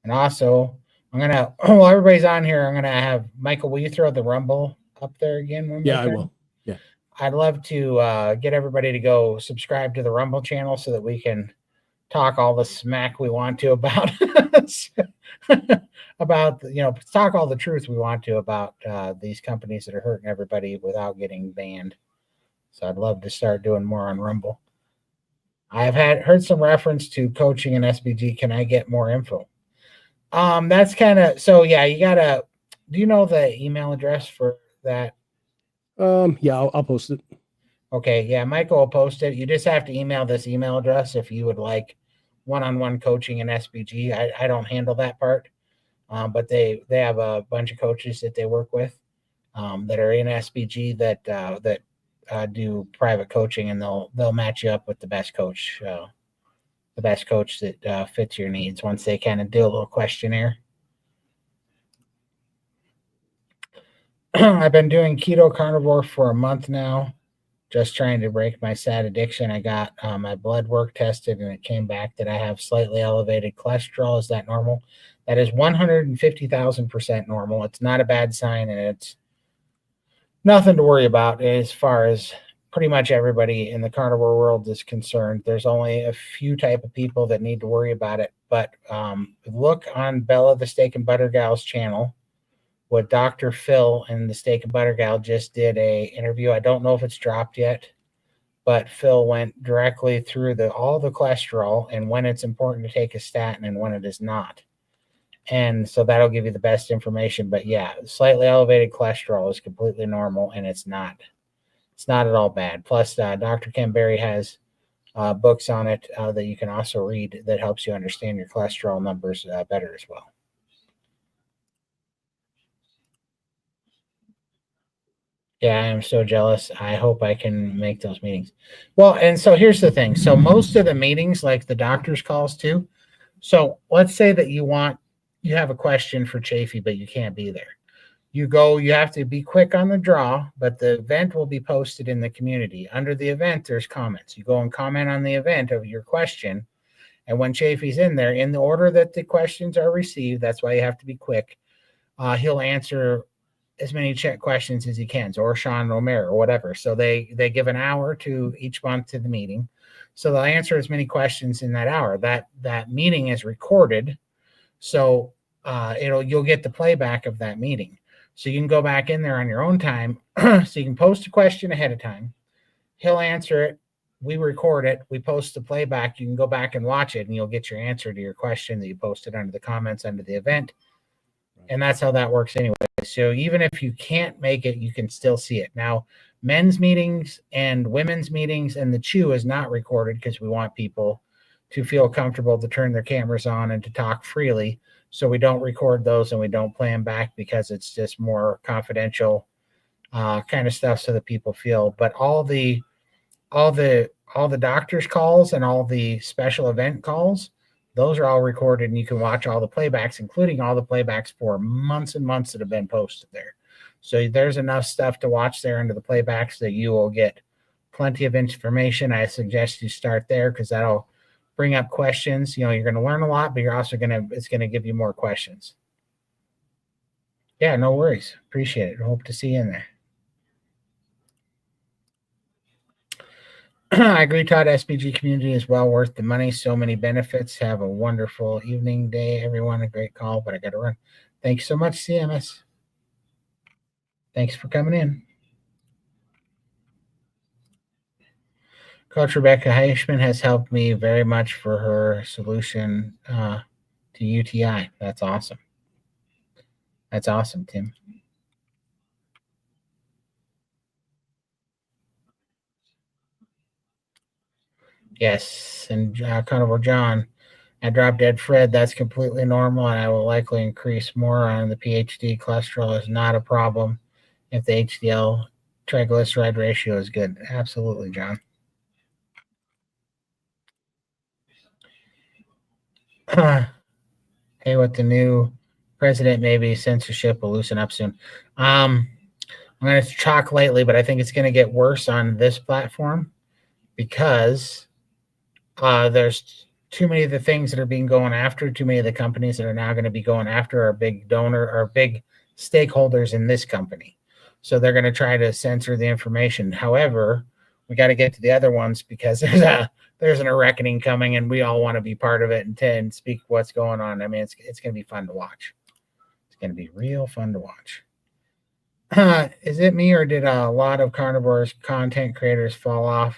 A: And also, I'm gonna while everybody's on here, I'm gonna have Michael, will you throw the Rumble up there again one more time?
B: I will. Yeah.
A: I'd love to get everybody to go subscribe to the Rumble channel so that we can talk all the smack we want to about about, talk all the truth we want to about these companies that are hurting everybody without getting banned. So I'd love to start doing more on Rumble. I've heard some reference to coaching and SBG. Can I get more info? That's kind of, so yeah, you gotta, do you know the email address for that?
B: Yeah, I'll post it.
A: Okay, yeah, Michael will post it. You just have to email this email address if you would like one-on-one coaching and SBG. I don't handle that part, but they have a bunch of coaches that they work with that are in SBG that do private coaching, and they'll match you up with the best coach that fits your needs once they kind of do a little questionnaire. I've been doing keto carnivore for a month now, just trying to break my sad addiction. I got my blood work tested and it came back that I have slightly elevated cholesterol. Is that normal? That is 150,000% normal. It's not a bad sign, and it's nothing to worry about as far as pretty much everybody in the carnivore world is concerned. There's only a few type of people that need to worry about it. But look on Bella the Steak and Butter Gal's channel. What Dr. Phil and the Steak and Butter Gal just did a interview. I don't know if it's dropped yet, but Phil went directly through all the cholesterol and when it's important to take a statin and when it is not. And so that'll give you the best information. But yeah, slightly elevated cholesterol is completely normal, and it's not at all bad. Plus, Dr. Ken Berry has books on it that you can also read that helps you understand your cholesterol numbers better as well. Yeah, I am so jealous. I hope I can make those meetings. Well, and so here's the thing. So most of the meetings, like the doctor's calls too. So let's say that you have a question for Chafee, but you can't be there. You have to be quick on the draw, but the event will be posted in the community. Under the event, there's comments. You go and comment on the event of your question. And when Chafee's in there, in the order that the questions are received, that's why you have to be quick. He'll answer as many questions as he can, or Sean Romero or whatever. So they give an hour to each month to the meeting. So they'll answer as many questions in that hour. That meeting is recorded. So you'll get the playback of that meeting. So you can go back in there on your own time. So you can post a question ahead of time. He'll answer it. We record it. We post the playback. You can go back and watch it, and you'll get your answer to your question that you posted under the comments under the event. And that's how that works anyway. So even if you can't make it, you can still see it. Now, men's meetings and women's meetings and the chew is not recorded because we want people to feel comfortable to turn their cameras on and to talk freely. So we don't record those and we don't play them back because it's just more confidential kind of stuff so that people feel. But all the doctor's calls and all the special event calls, those are all recorded, and you can watch all the playbacks, including all the playbacks for months and months that have been posted there. So there's enough stuff to watch there under the playbacks that you will get plenty of information. I suggest you start there because that'll bring up questions. You're going to learn a lot, but you're also it's going to give you more questions. Yeah, no worries. Appreciate it. Hope to see you in there. I agree, Todd. SPG community is well worth the money. So many benefits. Have a wonderful evening, day, everyone. A great call, but I got to run. Thanks so much, CMS. Thanks for coming in. Coach Rebecca Heishman has helped me very much for her solution to UTI. That's awesome. That's awesome, Tim. Yes, and Carnivore John, at Drop Dead Fred, that's completely normal, and I will likely increase more on the PhD. Cholesterol is not a problem if the HDL triglyceride ratio is good. Absolutely, John. Hey, with the new president, maybe censorship will loosen up soon. I'm going to talk lately, but I think it's going to get worse on this platform because there's too many of the things that are being going after. Too many of the companies that are now going to be going after are big donor or big stakeholders in this company. So they're going to try to censor the information. However, we got to get to the other ones because there's a reckoning coming, and we all want to be part of it and speak what's going on. I mean, it's going to be fun to watch. It's going to be real fun to watch. Is it me, or did a lot of Carnivore's content creators fall off,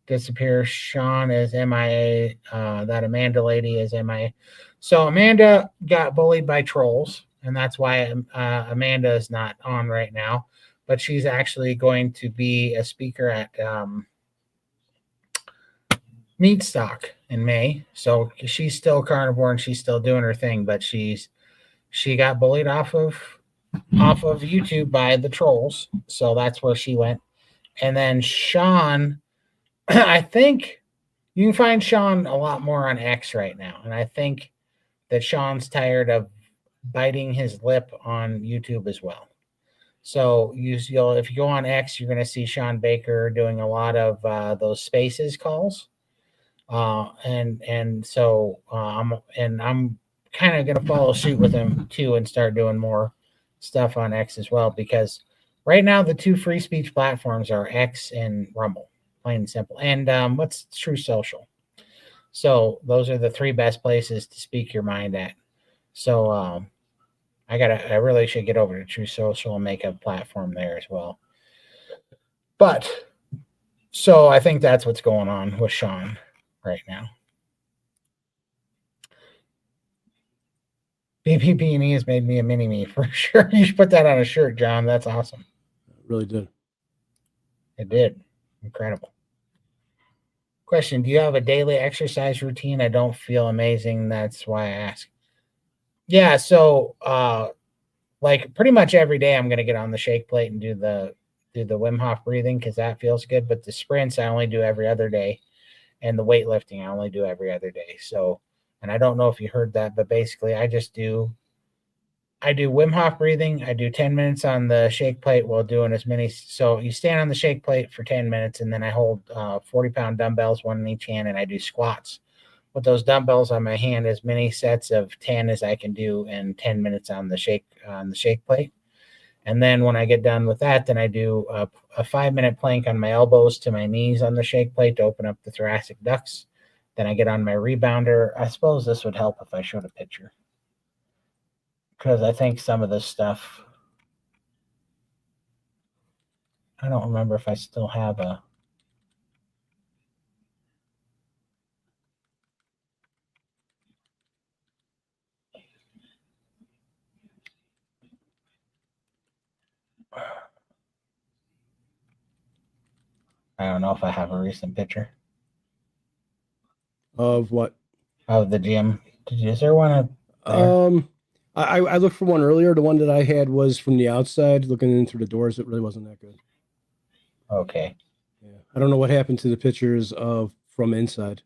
A: disappear? Sean is MIA. That Amanda lady is MIA. So Amanda got bullied by trolls, and that's why Amanda is not on right now. But she's actually going to be a speaker at Meat Stock in May. So she's still carnivore and she's still doing her thing, but she got bullied off of YouTube by the trolls. So that's where she went. And then Sean, I think you can find Sean a lot more on X right now. And I think that Sean's tired of biting his lip on YouTube as well. So you'll if you go on X, you're going to see Sean Baker doing a lot of those spaces calls. And so I'm kind of going to follow suit with him too and start doing more stuff on X as well, because right now the two free speech platforms are X and Rumble, plain and simple. And what's True Social? So those are the three best places to speak your mind at. So I really should get over to True Social and make a platform there as well. But so I think that's what's going on with Sean right now. BPP&E has made me a mini-me for sure. You should put that on a shirt, John. That's awesome.
B: It really did.
A: It did. Incredible. Question: do you have a daily exercise routine? I don't feel amazing. That's why I ask. Yeah, so like pretty much every day I'm going to get on the shake plate and do the Wim Hof breathing because that feels good. But the sprints I only do every other day, and the weightlifting I only do every other day. So, and I don't know if you heard that, but basically I do Wim Hof breathing. I do 10 minutes on the shake plate while doing as many. So you stand on the shake plate for 10 minutes, and then I hold 40-pound dumbbells, one in each hand, and I do squats with those dumbbells on my hand, as many sets of 10 as I can do in 10 minutes on the shake plate. And then when I get done with that, then I do a 5-minute plank on my elbows to my knees on the shake plate to open up the thoracic ducts. Then I get on my rebounder. I suppose this would help if I showed a picture, because I think some of this stuff, I don't remember if I still have a. I don't know if I have a recent picture
B: Of what?
A: of the gym. Is there one
B: I looked for one earlier. The one that I had was from the outside, looking in through the doors. It really wasn't that good.
A: Okay.
B: Yeah, I don't know what happened to the pictures of from inside.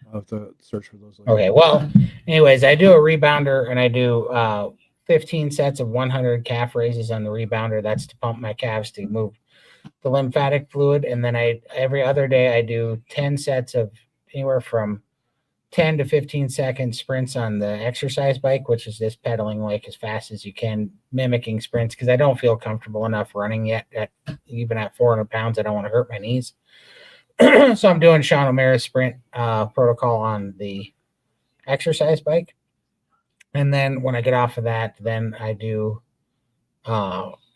B: I'll have to search for those later.
A: Okay. Well, anyways, I do a rebounder, and I do 15 sets of 100 calf raises on the rebounder. That's to pump my calves to move the lymphatic fluid. And then every other day I do 10 sets of anywhere from 10 to 15 second sprints on the exercise bike, which is just pedaling like as fast as you can, mimicking sprints, because I don't feel comfortable enough running yet. Even at 400 pounds, I don't want to hurt my knees. So I'm doing Sean O'Mara's sprint protocol on the exercise bike. And then when I get off of that, then I do,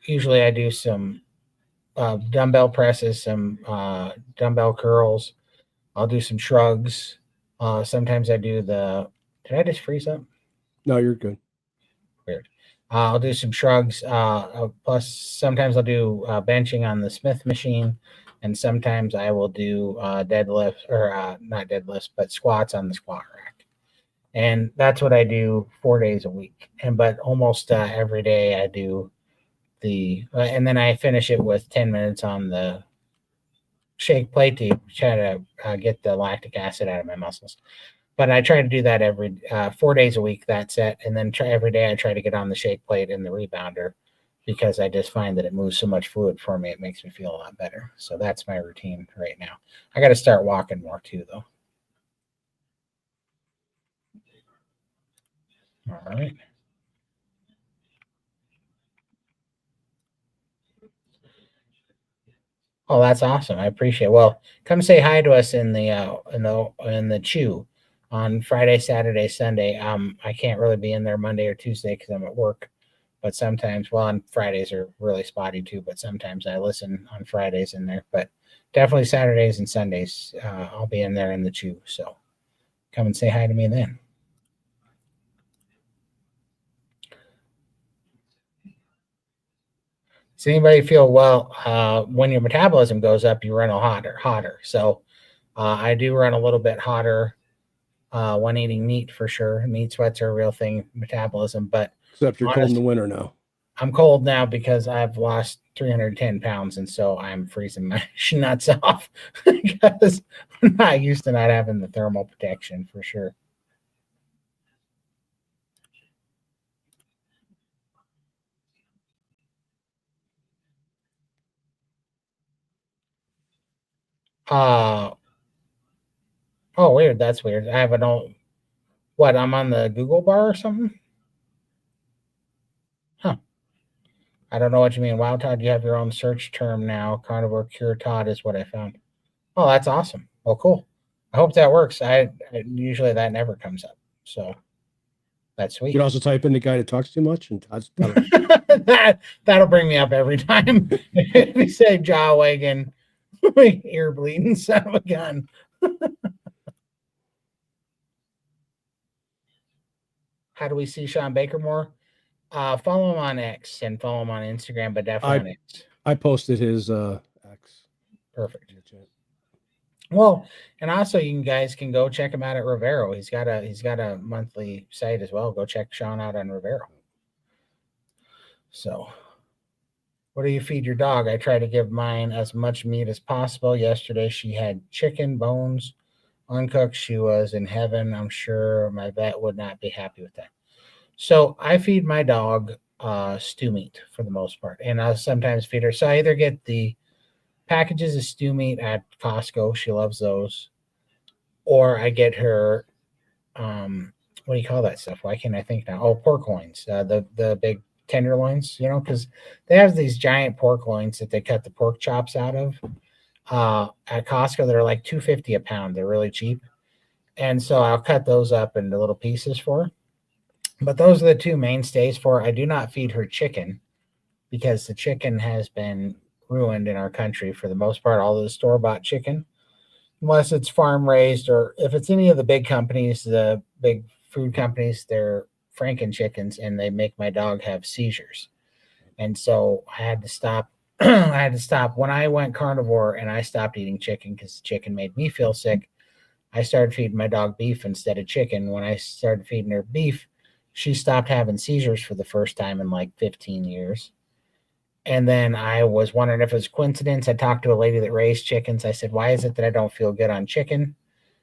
A: usually I do some dumbbell presses, some dumbbell curls. I'll do some shrugs. Sometimes I do did I just freeze up?
B: No, you're good.
A: Weird. I'll do some shrugs. Plus, sometimes I'll do benching on the Smith machine, and sometimes I will do deadlifts or not deadlifts, but squats on the squat rack. And that's what I do 4 days a week. But almost every day I do and then I finish it with 10 minutes on the shake plate to try to get the lactic acid out of my muscles. But I try to do that every 4 days a week, that set. And then every day I try to get on the shake plate and the rebounder because I just find that it moves so much fluid for me. It makes me feel a lot better. So that's my routine right now. I got to start walking more too, though. All right. Oh, that's awesome. I appreciate it. Well, come say hi to us in the chew on Friday, Saturday, Sunday. I can't really be in there Monday or Tuesday because I'm at work. But sometimes, well, on Fridays are really spotty too. But sometimes I listen on Fridays in there. But definitely Saturdays and Sundays, I'll be in there in the chew. So come and say hi to me then. Does anybody feel when your metabolism goes up, you run hotter. So I do run a little bit hotter when eating meat for sure. Meat sweats are a real thing, metabolism. But
B: except you're cold in the winter now.
A: I'm cold now because I've lost 310 pounds, and so I'm freezing my nuts off because I'm not used to not having the thermal protection for sure. Oh, weird. That's weird. I have an old. What? I'm on the Google bar or something? Huh. I don't know what you mean. Wow, Todd, you have your own search term now. Carnivore cure Todd is what I found. Oh, that's awesome. Well, cool. I hope that works. I usually that never comes up. So that's sweet.
B: You can also type in the guy that talks too much, and Todd's
A: that'll bring me up every time. If we say jaw wagging, ear bleeding, son of a gun. How do we see Sean Baker more? Follow him on X and follow him on Instagram, but definitely on X.
B: I posted his X.
A: Perfect. Well, and also you guys can go check him out at Rivero. He's got a monthly site as well. Go check Sean out on Rivero. So, what do you feed your dog? I try to give mine as much meat as possible. Yesterday she had chicken bones uncooked. She was in heaven. I'm sure my vet would not be happy with that. So I feed my dog stew meat for the most part, and I'll sometimes feed her. So I either get the packages of stew meat at Costco. She loves those. Or I get her, what do you call that stuff? Why can't I think now? Oh, pork loins, the big tenderloins, because they have these giant pork loins that they cut the pork chops out of at Costco that are like $2.50 a pound. They're really cheap. And so I'll cut those up into little pieces for her. But those are the two mainstays for her. I do not feed her chicken because the chicken has been ruined in our country for the most part. All the store-bought chicken, unless it's farm raised, or if it's any of the big companies, the big food companies, they're Franken chickens, and they make my dog have seizures. And so I had to stop. I had to stop when I went carnivore, and I stopped eating chicken because the chicken made me feel sick. I started feeding my dog beef instead of chicken. When I started feeding her beef, she stopped having seizures for the first time in like 15 years. And then I was wondering if it was coincidence. I talked to a lady that raised chickens. I said, why is it that I don't feel good on chicken?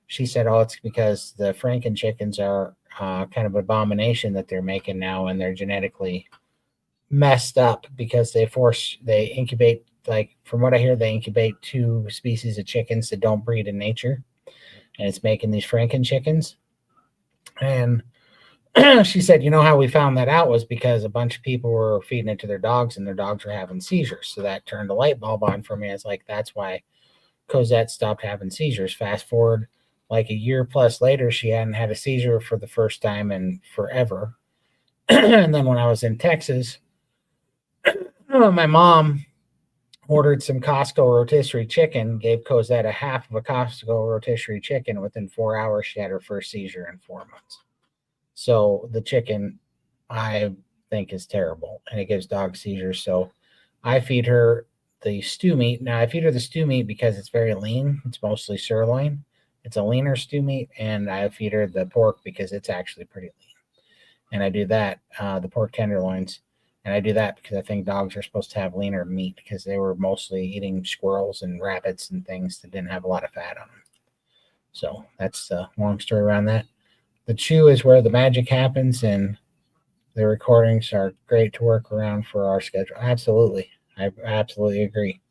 A: She said, oh, it's because the Franken chickens are kind of an abomination that they're making now, and they're genetically messed up because they incubate, like from what I hear, they incubate 2 species of chickens that don't breed in nature. And it's making these Franken chickens. And she said, how we found that out was because a bunch of people were feeding it to their dogs, and their dogs were having seizures. So that turned a light bulb on for me. I was like, that's why Cosette stopped having seizures. Fast forward like a year plus later, she hadn't had a seizure for the first time in forever. And then when I was in Texas, my mom ordered some Costco rotisserie chicken, gave Cosette a half of a Costco rotisserie chicken. Within 4 hours, she had her first seizure in 4 months. So the chicken, I think, is terrible, and it gives dog seizures. So I feed her the stew meat. Now, I feed her the stew meat because it's very lean. It's mostly sirloin. It's a leaner stew meat, and I feed her the pork because it's actually pretty lean. And I do that, the pork tenderloins. And I do that because I think dogs are supposed to have leaner meat because they were mostly eating squirrels and rabbits and things that didn't have a lot of fat on them. So that's the long story around that. The chew is where the magic happens, and the recordings are great to work around for our schedule. Absolutely. I absolutely agree.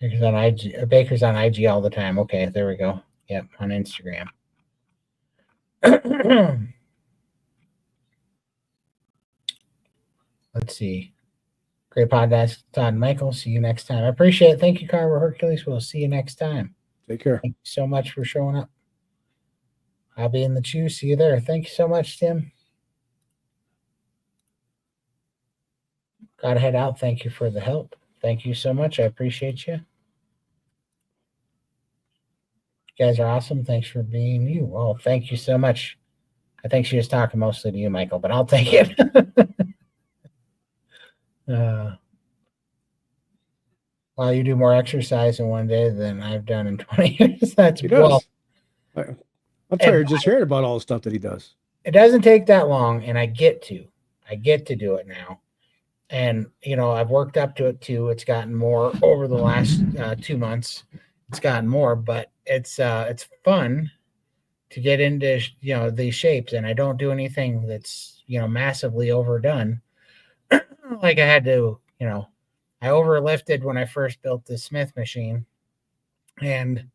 A: Baker's on Baker's on IG all the time. Okay, there we go. Yep, on Instagram. Let's see. Great podcast, Todd and Michael. See you next time. I appreciate it. Thank you, Carnivore Hercules. We'll see you next time.
B: Take care.
A: Thank you so much for showing up. I'll be in the chew. See you there. Thank you so much, Tim. Gotta head out. Thank you for the help. Thank you so much. I appreciate you. You guys are awesome. Thanks for being you. Oh, thank you so much. I think she was talking mostly to you, Michael, but I'll take it. Well, you do more exercise in one day than I've done in 20 years. That's
B: He does.
A: well.
B: I'm tired just hearing about all the stuff that he does.
A: It doesn't take that long, and I get to do it now. And I've worked up to it too. It's gotten more over the last 2 months. It's gotten more, but it's fun to get into these shapes, and I don't do anything that's massively overdone. Like I had to, I overlifted when I first built the Smith machine, and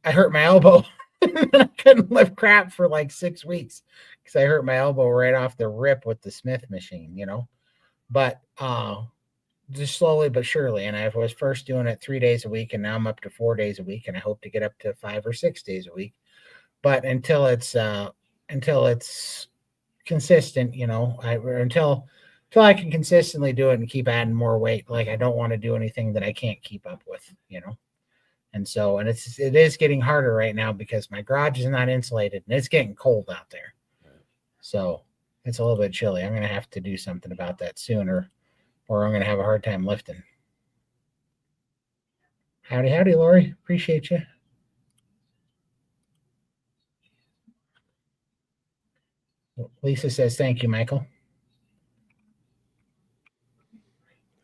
A: I hurt my elbow. And I couldn't lift crap for like 6 weeks because I hurt my elbow right off the rip with the Smith machine, But just slowly but surely. And I was first doing it 3 days a week, and now I'm up to 4 days a week, and I hope to get up to 5 or 6 days a week. But until it's consistent, until I can consistently do it and keep adding more weight. Like I don't want to do anything that I can't keep up with, And so, and it is getting harder right now because my garage is not insulated and it's getting cold out there. So it's a little bit chilly. I'm going to have to do something about that sooner, or I'm going to have a hard time lifting. Howdy, Lori. Appreciate you. Lisa says, thank you, Michael.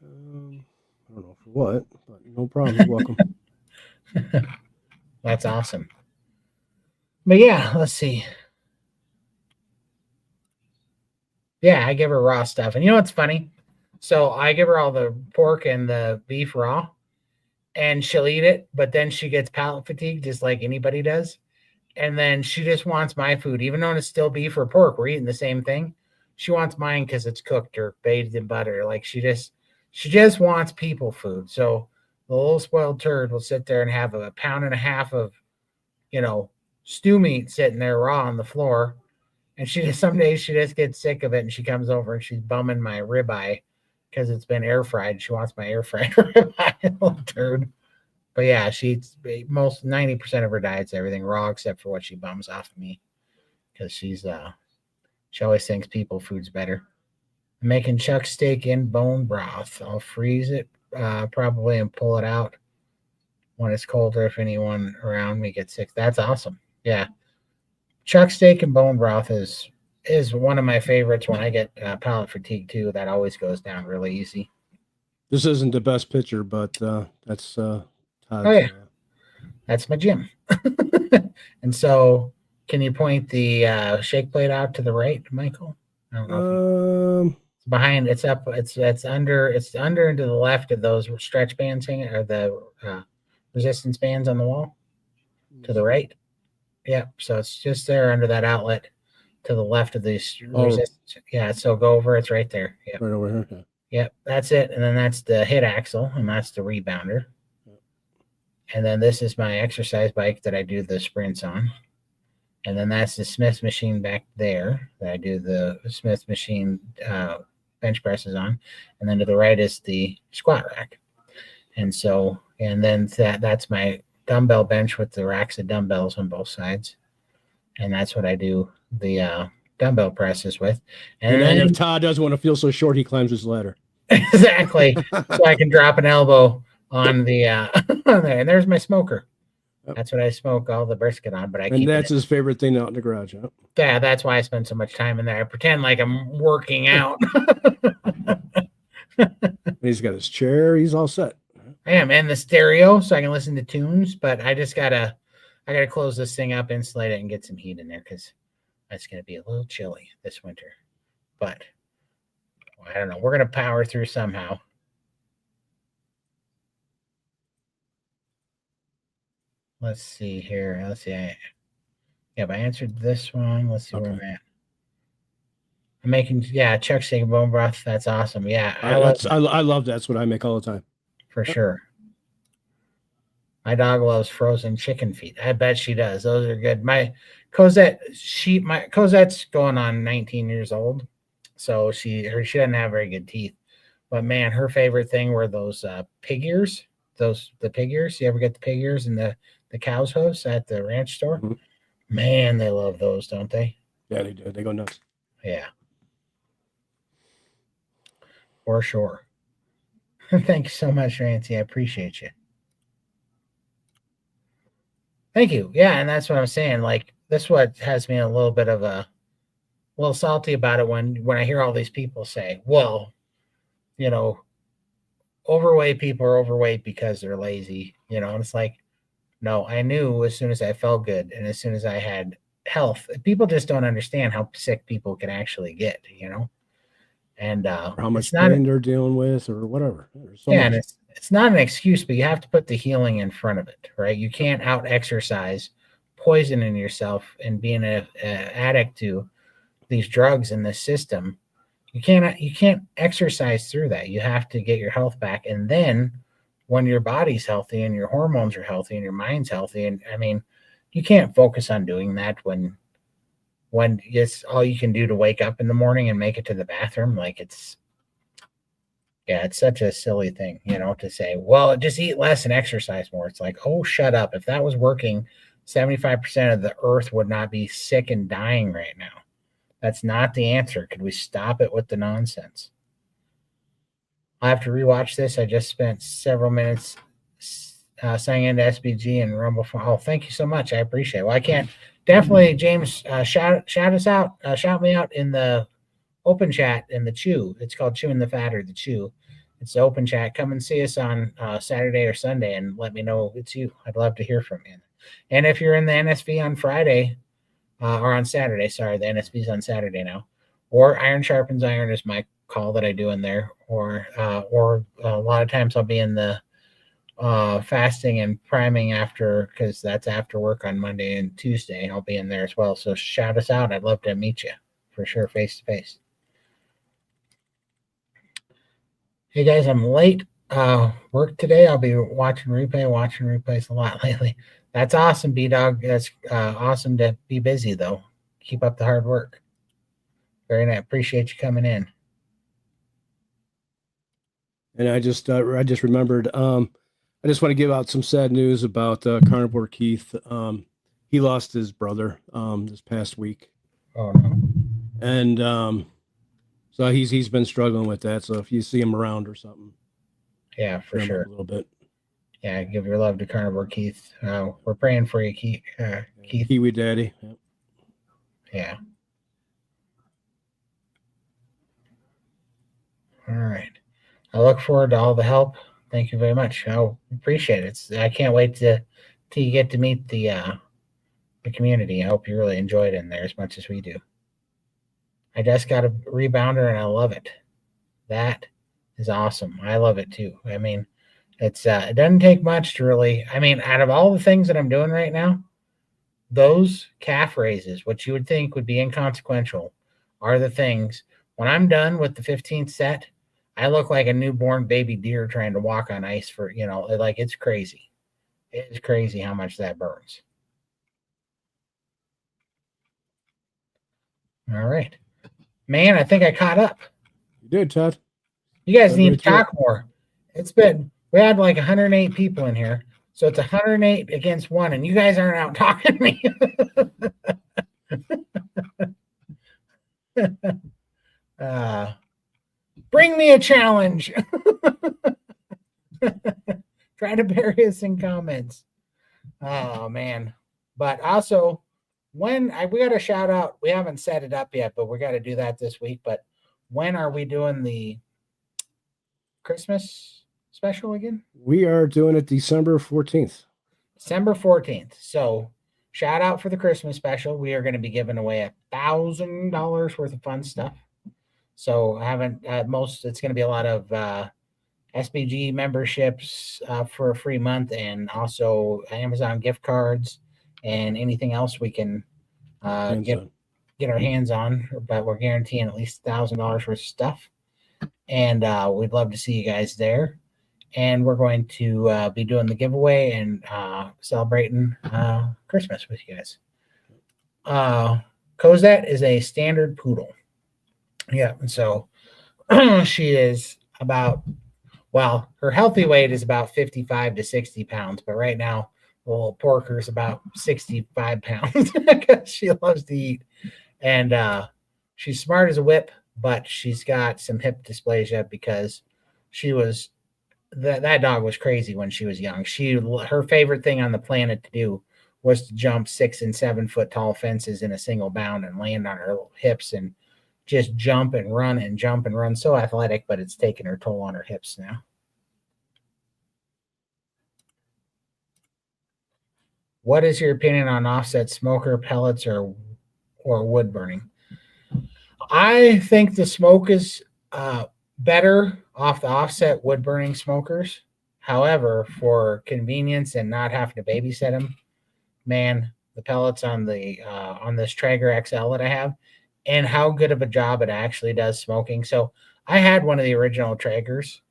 B: I don't know for what, but no problem. You're welcome.
A: That's awesome. But yeah, let's see. Yeah, I give her raw stuff. And you know what's funny? So I give her all the pork and the beef raw, and she'll eat it, but then she gets palate fatigue just like anybody does. And then she just wants my food, even though it's still beef or pork. We're eating the same thing. She wants mine because it's cooked or bathed in butter. Like she just wants people food. So the little spoiled turd will sit there and have a pound and a half of, stew meat sitting there raw on the floor. And some days she just gets sick of it, and she comes over and she's bumming my ribeye because it's been air fried. She wants my air fried ribeye, little turd. But yeah, she eats most 90% of her diet's everything raw except for what she bums off of me because she always thinks people food's better. I'm making chuck steak in bone broth. I'll freeze it probably and pull it out when it's colder if anyone around me gets sick. That's awesome. Yeah. Chuck steak and bone broth is one of my favorites when I get palate fatigue too. That always goes down really easy.
B: This isn't the best picture, but that's Todd's,
A: oh yeah, that's my gym. And so, can you point the shake plate out to the right, Michael? I don't know. It's behind. It's up. It's under. It's under and to the left of those stretch bands hanging, or the resistance bands on the wall. To the right. Yeah, so it's just there under that outlet to the left of these resistance. Yeah, so go over. It's right there. Yeah.
B: Right over here. Okay.
A: Yep, that's it. And then that's the hit axle, and that's the rebounder. And then this is my exercise bike that I do the sprints on. And then that's the Smith machine back there that I do the Smith machine bench presses on. And then to the right is the squat rack. And so, and then that's my dumbbell bench with the racks of dumbbells on both sides. And that's what I do the dumbbell presses with.
B: And then if Todd doesn't want to feel so short, he climbs his ladder.
A: Exactly. So I can drop an elbow on the on there. And there's my smoker. Yep. That's what I smoke all the brisket on. But
B: that's his favorite thing out in the garage. Huh?
A: Yeah, that's why I spend so much time in there. I pretend like I'm working out.
B: He's got his chair. He's all set.
A: I am, and the stereo, so I can listen to tunes. But I gotta close this thing up, insulate it, and get some heat in there because it's gonna be a little chilly this winter. But I don't know. We're gonna power through somehow. Let's see here. Let's see. I answered this one. Let's see where I'm at. I'm making Chuck's taking bone broth. That's awesome. Yeah,
B: I love that. That's what I make all the time.
A: For sure. My dog loves frozen chicken feet. I bet she does. Those are good. My Cosette's going on 19 years old, so she doesn't have very good teeth. But man, her favorite thing were those pig ears. The pig ears. You ever get the pig ears and the cow's hooves at the ranch store? Mm-hmm. Man, they love those, don't they?
B: Yeah, they do. They go nuts.
A: Yeah. For sure. Thanks so much, Nancy. I appreciate you. Thank you. Yeah, and that's what I'm saying. Like, that's what has me a little bit of a little salty about it when I hear all these people say, well, overweight people are overweight because they're lazy, and it's like, no, I knew as soon as I felt good and as soon as I had health. People just don't understand how sick people can actually get, and
B: or how much pain they're dealing with or whatever.
A: And it's not an excuse, but you have to put the healing in front of it, right? You can't out exercise, poisoning yourself and being an addict to these drugs in this system. You can't exercise through that. You have to get your health back, and then when your body's healthy and your hormones are healthy and your mind's healthy, and I mean, you can't focus on doing that when it's all you can do to wake up in the morning and make it to the bathroom. Like it's such a silly thing, to say, well, just eat less and exercise more. It's like, oh, shut up. If that was working, 75% of the earth would not be sick and dying right now. That's not the answer. Could we stop it with the nonsense? I have to rewatch this. I just spent several minutes signing into SBG and Rumble. Oh, thank you so much. I appreciate it. Well, I can't definitely, James, shout us out. Shout me out in the open chat in the Chew. It's called Chewing the Fat or the Chew. It's the open chat. Come and see us on Saturday or Sunday and let me know it's you. I'd love to hear from you. And if you're in the NSV on Friday or on Saturday, sorry, the NSV's on Saturday now, or Iron Sharpens Iron is my call that I do in there, or a lot of times I'll be in the fasting and priming after, because that's after work on Monday and Tuesday. I'll be in there as well. So shout us out. I'd love to meet you for sure, face to face. Hey guys, I'm late work today. I'll be watching replays a lot lately. That's awesome, B-Dog. That's awesome to be busy though. Keep up the hard work. Very nice. Appreciate you coming in.
B: And I just remembered, I just want to give out some sad news about Carnivore Keith. He lost his brother this past week.
A: Oh no.
B: And so he's been struggling with that. So if you see him around or something,
A: yeah, for sure,
B: a little bit.
A: Yeah, give your love to Carnivore Keith. We're praying for you, Keith. Keith.
B: Kiwi Daddy. Yep.
A: Yeah. All right. I look forward to all the help. Thank you very much. I appreciate it. I can't wait till you get to meet the community. I hope you really enjoy it in there as much as we do. I just got a rebounder and I love it. That is awesome. I love it too. I mean, it doesn't take much to really, out of all the things that I'm doing right now, those calf raises, which you would think would be inconsequential, are the things when I'm done with the 15th set, I look like a newborn baby deer trying to walk on ice for, like it's crazy. It's crazy how much that burns. All right. Man, I think I caught up.
B: You did, Todd.
A: You guys
B: Got
A: need
B: right
A: to
B: through it.
A: talk more. We had like 108 people in here. So it's 108 against 1, and you guys aren't out talking to me. Bring me a challenge. Try to bury us in comments. Oh, man. But also, we got a shout out. We haven't set it up yet, but we got to do that this week. But when are we doing the Christmas special again?
B: We are doing it December 14th.
A: December 14th. So shout out for the Christmas special. We are going to be giving away $1,000 worth of fun stuff. So I haven't it's going to be a lot of SBG memberships for a free month, and also Amazon gift cards and anything else we can get our hands on. But we're guaranteeing at least $1,000 worth of stuff, and we'd love to see you guys there. And we're going to be doing the giveaway and celebrating Christmas with you guys. Cosette is a standard poodle. Yeah, and so she is about, well, her healthy weight is about 55 to 60 pounds, but right now, the little porker is about 65 pounds because she loves to eat. And she's smart as a whip, but she's got some hip dysplasia because that dog was crazy when she was young. Her favorite thing on the planet to do was to jump 6 and 7 foot tall fences in a single bound and land on her hips and just jump and run and jump and run. So athletic, but it's taking her toll on her hips now. What is your opinion on offset smoker, pellets, or wood burning? I think the smoke is better off the offset wood burning smokers. However, for convenience and not having to babysit them, man, the pellets on this Traeger XL that I have, and how good of a job it actually does smoking. So I had one of the original Traegers,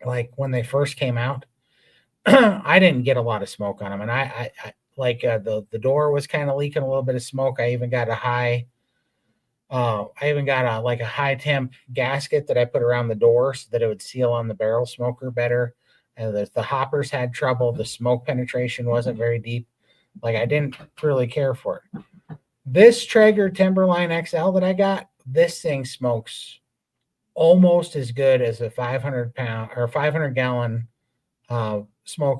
A: like when they first came out. I didn't get a lot of smoke on them, and I like the door was kind of leaking a little bit of smoke. I even got a high temp gasket that I put around the door so that it would seal on the barrel smoker better. And the hoppers had trouble. The smoke penetration wasn't very deep. Like, I didn't really care for it. This Traeger Timberline XL that I got, this thing smokes almost as good as a 500 gallon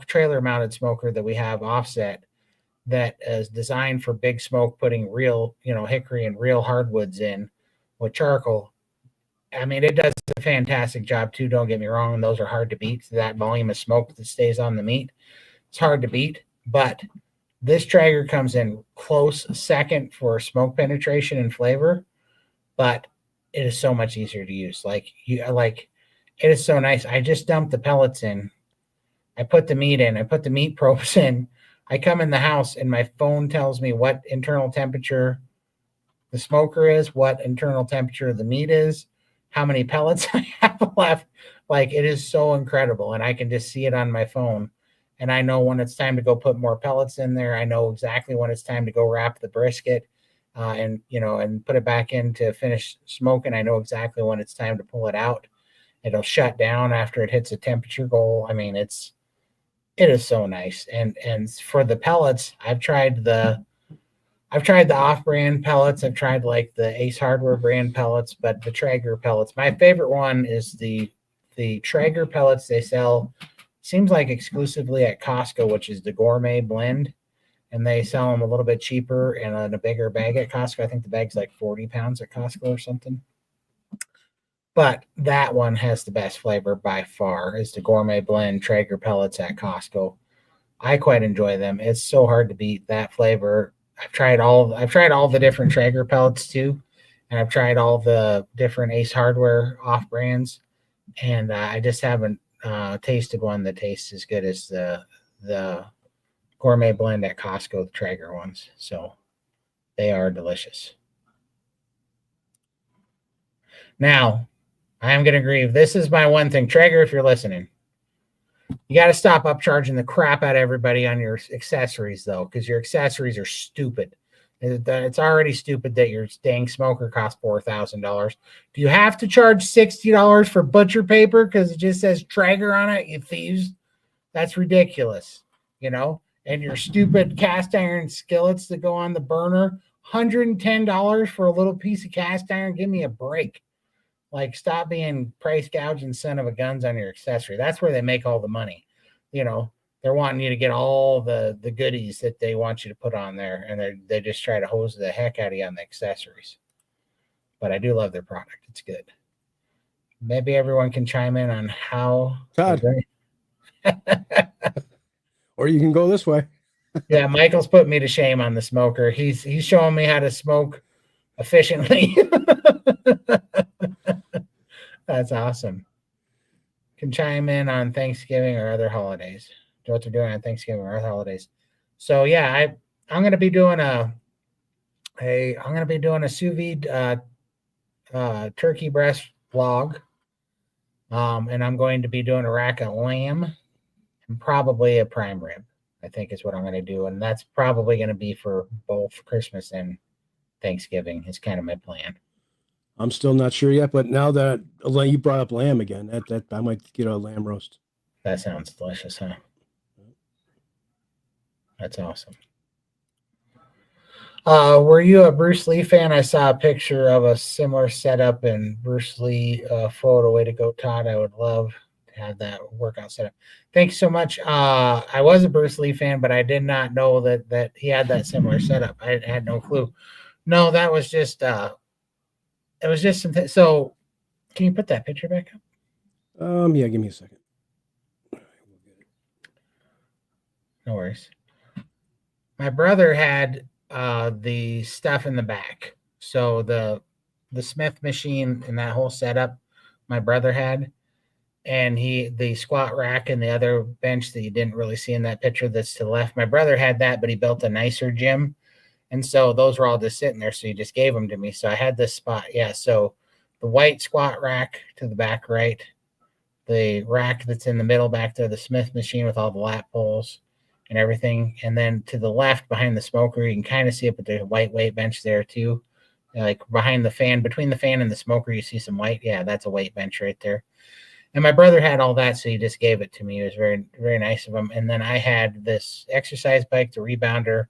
A: trailer mounted smoker that we have offset, that is designed for big smoke, putting real, hickory and real hardwoods in with charcoal. I mean, it does a fantastic job too. Don't get me wrong. Those are hard to beat. That volume of smoke that stays on the meat, it's hard to beat. But this Traeger comes in close second for smoke penetration and flavor, but it is so much easier to use. It is so nice. I just dumped the pellets in. I put the meat in. I put the meat probes in. I come in the house and my phone tells me what internal temperature the smoker is, what internal temperature the meat is, how many pellets I have left. Like, it is so incredible. And I can just see it on my phone. And I know when it's time to go put more pellets in there. I know exactly when it's time to go wrap the brisket and put it back in to finish smoking. I know exactly when it's time to pull it out. It'll shut down after it hits a temperature goal. I mean, it is so nice. And for the pellets, I've tried the off-brand pellets. I've tried like the Ace Hardware brand pellets, but the Traeger pellets. My favorite one is the Traeger pellets they sell, seems like exclusively at Costco, which is the gourmet blend. And they sell them a little bit cheaper and in a bigger bag at Costco. I think the bag's like 40 pounds at Costco or something. But that one has the best flavor by far, is the gourmet blend Traeger pellets at Costco. I quite enjoy them. It's so hard to beat that flavor. I've tried all the different Traeger pellets too, and I've tried all the different Ace Hardware off brands, and I just haven't tasted one that tastes as good as the gourmet blend at Costco, the Traeger ones. So they are delicious. Now, I am going to agree. This is my one thing. Traeger, if you're listening, you got to stop upcharging the crap out of everybody on your accessories, though, because your accessories are stupid. It's already stupid that your dang smoker costs $4,000. Do you have to charge $60 for butcher paper because it just says Traeger on it, you thieves? That's ridiculous, And your stupid cast iron skillets that go on the burner, $110 for a little piece of cast iron. Give me a break. Like, stop being price gouging son of a guns on your accessory. That's where they make all the money. They're wanting you to get all the goodies that they want you to put on there, and they just try to hose the heck out of you on the accessories. But I do love their product. It's good. Maybe everyone can chime in on how.
B: Todd. Or you can go this way.
A: Yeah, Michael's put me to shame on the smoker. He's showing me how to smoke efficiently. That's awesome. Can chime in on Thanksgiving or other holidays. What they're doing on Thanksgiving or other holidays. So yeah, I'm going to be doing a sous vide turkey breast vlog. And I'm going to be doing a rack of lamb and probably a prime rib, I think is what I'm going to do. And that's probably going to be for both Christmas and Thanksgiving is kind of my plan.
B: I'm still not sure yet, but now that you brought up lamb again, that I might get a lamb roast.
A: That sounds delicious, huh? That's awesome. Were you a Bruce Lee fan? I saw a picture of a similar setup and Bruce Lee photo. Way to go, Todd. I would love to have that workout setup. Thanks so much. I was a Bruce Lee fan, but I did not know that he had that similar setup. I had no clue. No, that was just it was just something. So can you put that picture back up?
B: Yeah, give me a second.
A: No worries. My brother had the stuff in the back. So the Smith machine and that whole setup my brother had, and the squat rack and the other bench that you didn't really see in that picture that's to the left. My brother had that, but he built a nicer gym. And so those were all just sitting there. So he just gave them to me. So I had this spot. Yeah. So the white squat rack to the back right, the rack that's in the middle back there, the Smith machine with all the lat pulls and everything. And then to the left behind the smoker, you can kind of see it, but there's a white weight bench there too. Like behind the fan, between the fan and the smoker, you see some white. Yeah, that's a weight bench right there. And my brother had all that, so he just gave it to me. It was very, very nice of him. And then I had this exercise bike, the rebounder,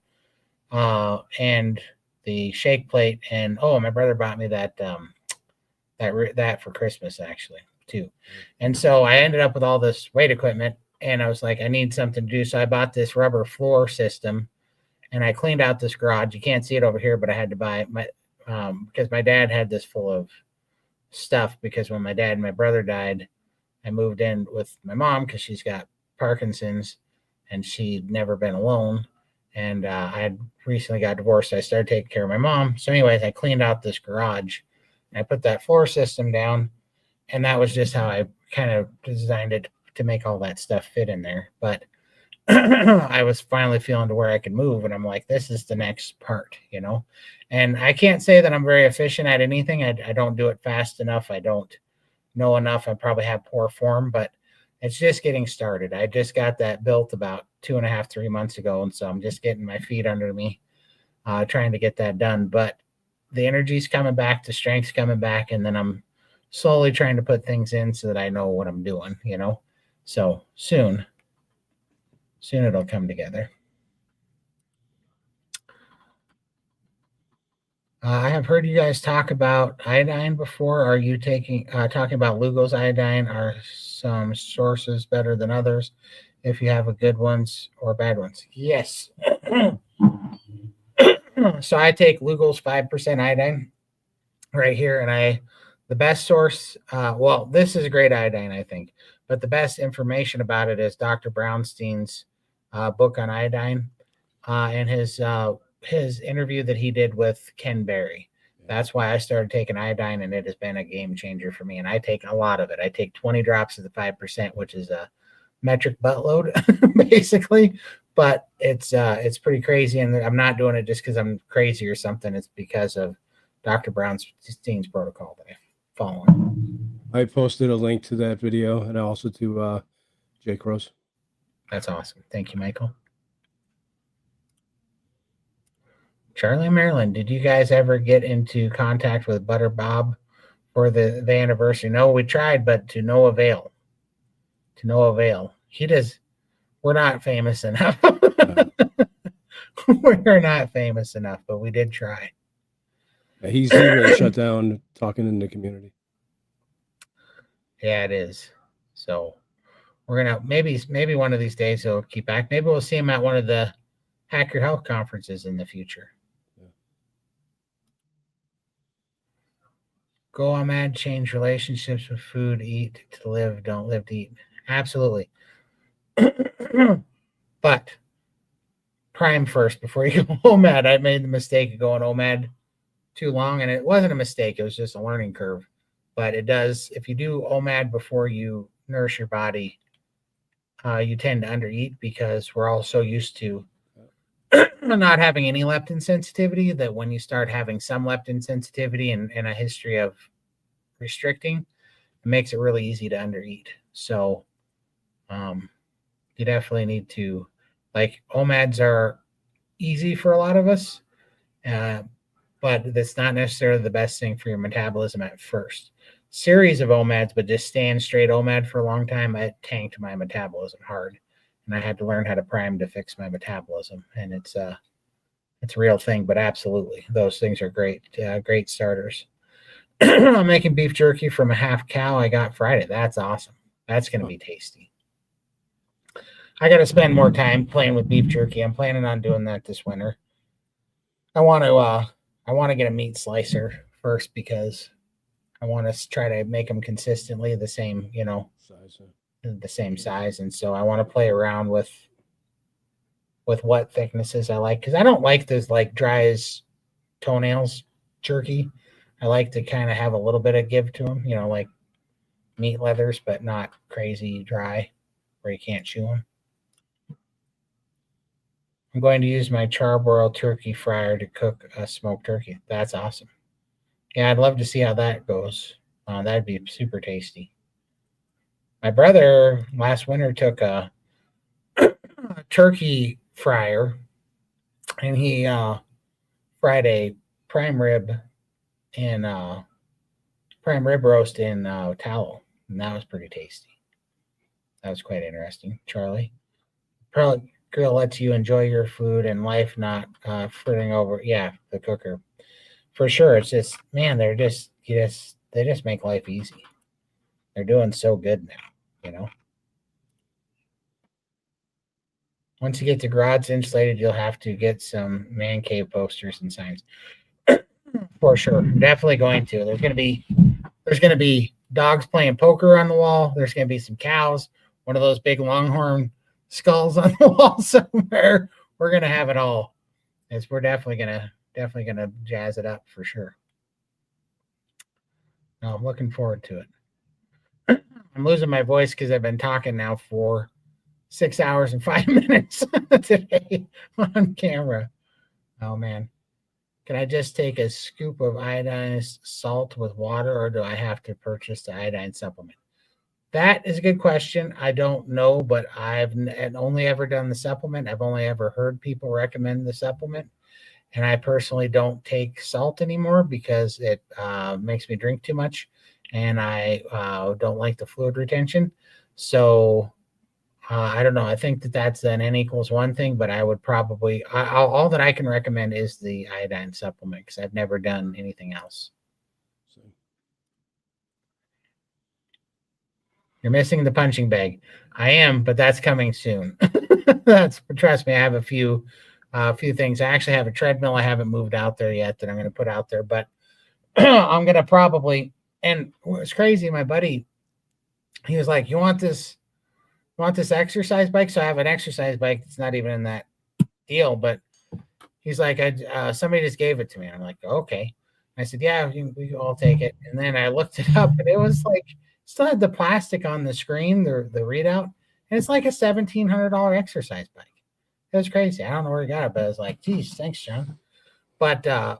A: and the shake plate. And my brother bought me that for Christmas actually too. And so I ended up with all this weight equipment. And I was like, I need something to do. So I bought this rubber floor system and I cleaned out this garage. You can't see it over here, but I had to buy it because my dad had this full of stuff because when my dad and my brother died, I moved in with my mom because she's got Parkinson's and she'd never been alone. And I had recently got divorced. So I started taking care of my mom. So anyways, I cleaned out this garage and I put that floor system down. And that was just how I kind of designed it to make all that stuff fit in there. But I was finally feeling to where I could move. And I'm like, this is the next part, And I can't say that I'm very efficient at anything. I don't do it fast enough. I don't know enough. I probably have poor form, but it's just getting started. I just got that built about 2.5, 3 months ago. And so I'm just getting my feet under me, trying to get that done. But the energy's coming back, the strength's coming back. And then I'm slowly trying to put things in so that I know what I'm doing, So soon it'll come together. I have heard you guys talk about iodine before. Are you talking about Lugo's iodine? Are some sources better than others? If you have a good ones or bad ones? Yes. So I take Lugo's 5% iodine right here, and the best source. This is a great iodine, I think, but the best information about it is Dr. Brownstein's book on iodine and his interview that he did with Ken Berry. That's why I started taking iodine, and it has been a game changer for me. And I take a lot of it. I take 20 drops of the 5%, which is a metric buttload, basically. But it's pretty crazy, and I'm not doing it just because I'm crazy or something. It's because of Dr. Brownstein's protocol that I'm following.
B: I posted a link to that video and also to Jake Rose.
A: That's awesome. Thank you, Michael. Charlie and Maryland, did you guys ever get into contact with Butter Bob for the anniversary? No, we tried, but to no avail. To no avail. We're not famous enough. We're not famous enough, but we did try.
B: Yeah, he really shut down talking in the community.
A: Yeah, it is. So we're gonna maybe one of these days he'll keep back. Maybe we'll see him at one of the Hack Your Health conferences in the future. Yeah. Go on, man. Change relationships with food. Eat to live. Don't live to eat. Absolutely. But prime first before you go OMAD. I made the mistake of going OMAD too long, and it wasn't a mistake. It was just a learning curve. But it does, if you do OMAD before you nourish your body, you tend to undereat because we're all so used to not having any leptin sensitivity that when you start having some leptin sensitivity and a history of restricting, it makes it really easy to undereat. So you definitely need to, like, OMADs are easy for a lot of us, but that's not necessarily the best thing for your metabolism at first. Series of OMADs, but just staying straight OMAD for a long time, it tanked my metabolism hard. And I had to learn how to prime to fix my metabolism. And it's a real thing, but absolutely. Those things are great, great starters. I'm making beef jerky from a half cow I got Friday. That's awesome. That's going to be tasty. I got to spend more time playing with beef jerky. I'm planning on doing that this winter. I want to get a meat slicer first because I want to try to make them consistently the same, size, the same size. And so I want to play around with what thicknesses I like, because I don't like those like dry as toenails jerky. I like to kind of have a little bit of give to them, like meat leathers, but not crazy dry where you can't chew them. I'm going to use my charbroil turkey fryer to cook a smoked turkey. That's awesome. Yeah, I'd love to see how that goes. That'd be super tasty. My brother last winter took a turkey fryer and he fried a prime rib roast in tallow, and that was pretty tasty. That was quite interesting. Charlie, probably grill lets you enjoy your food and life, not fritting over. Yeah, the cooker, for sure. It's just, man, they just make life easy. They're doing so good now, Once you get the garage insulated, you'll have to get some man cave posters and signs. For sure. Definitely going to. There's gonna be dogs playing poker on the wall. There's gonna be some cows, one of those big longhorn skulls on the wall somewhere. We're gonna have it all. We're definitely gonna jazz it up for sure. No, I'm looking forward to it. I'm losing my voice because I've been talking now for 6 hours and 5 minutes today on camera. Oh man. Can I just take a scoop of iodized salt with water, or do I have to purchase the iodine supplement? That is a good question. I don't know, but I've only ever done the supplement. I've only ever heard people recommend the supplement. And I personally don't take salt anymore because it makes me drink too much. And I don't like the fluid retention. So I don't know. I think that's an N equals 1 thing, but I would probably, all that I can recommend is the iodine supplement because I've never done anything else. You're missing the punching bag. I am, but that's coming soon. Trust me, I have a few things. I actually have a treadmill I haven't moved out there yet that I'm going to put out there, but I'm going to probably, and it's crazy. My buddy, he was like, you want this exercise bike? So I have an exercise bike that's not even in that deal, but he's like, somebody just gave it to me. And I'm like, okay. I said, yeah, we can all take it. And then I looked it up, and it was like, still had the plastic on the screen, the readout, and it's like a $1,700 exercise bike. It was crazy. I don't know where he got it, but I was like, geez, thanks, John. But I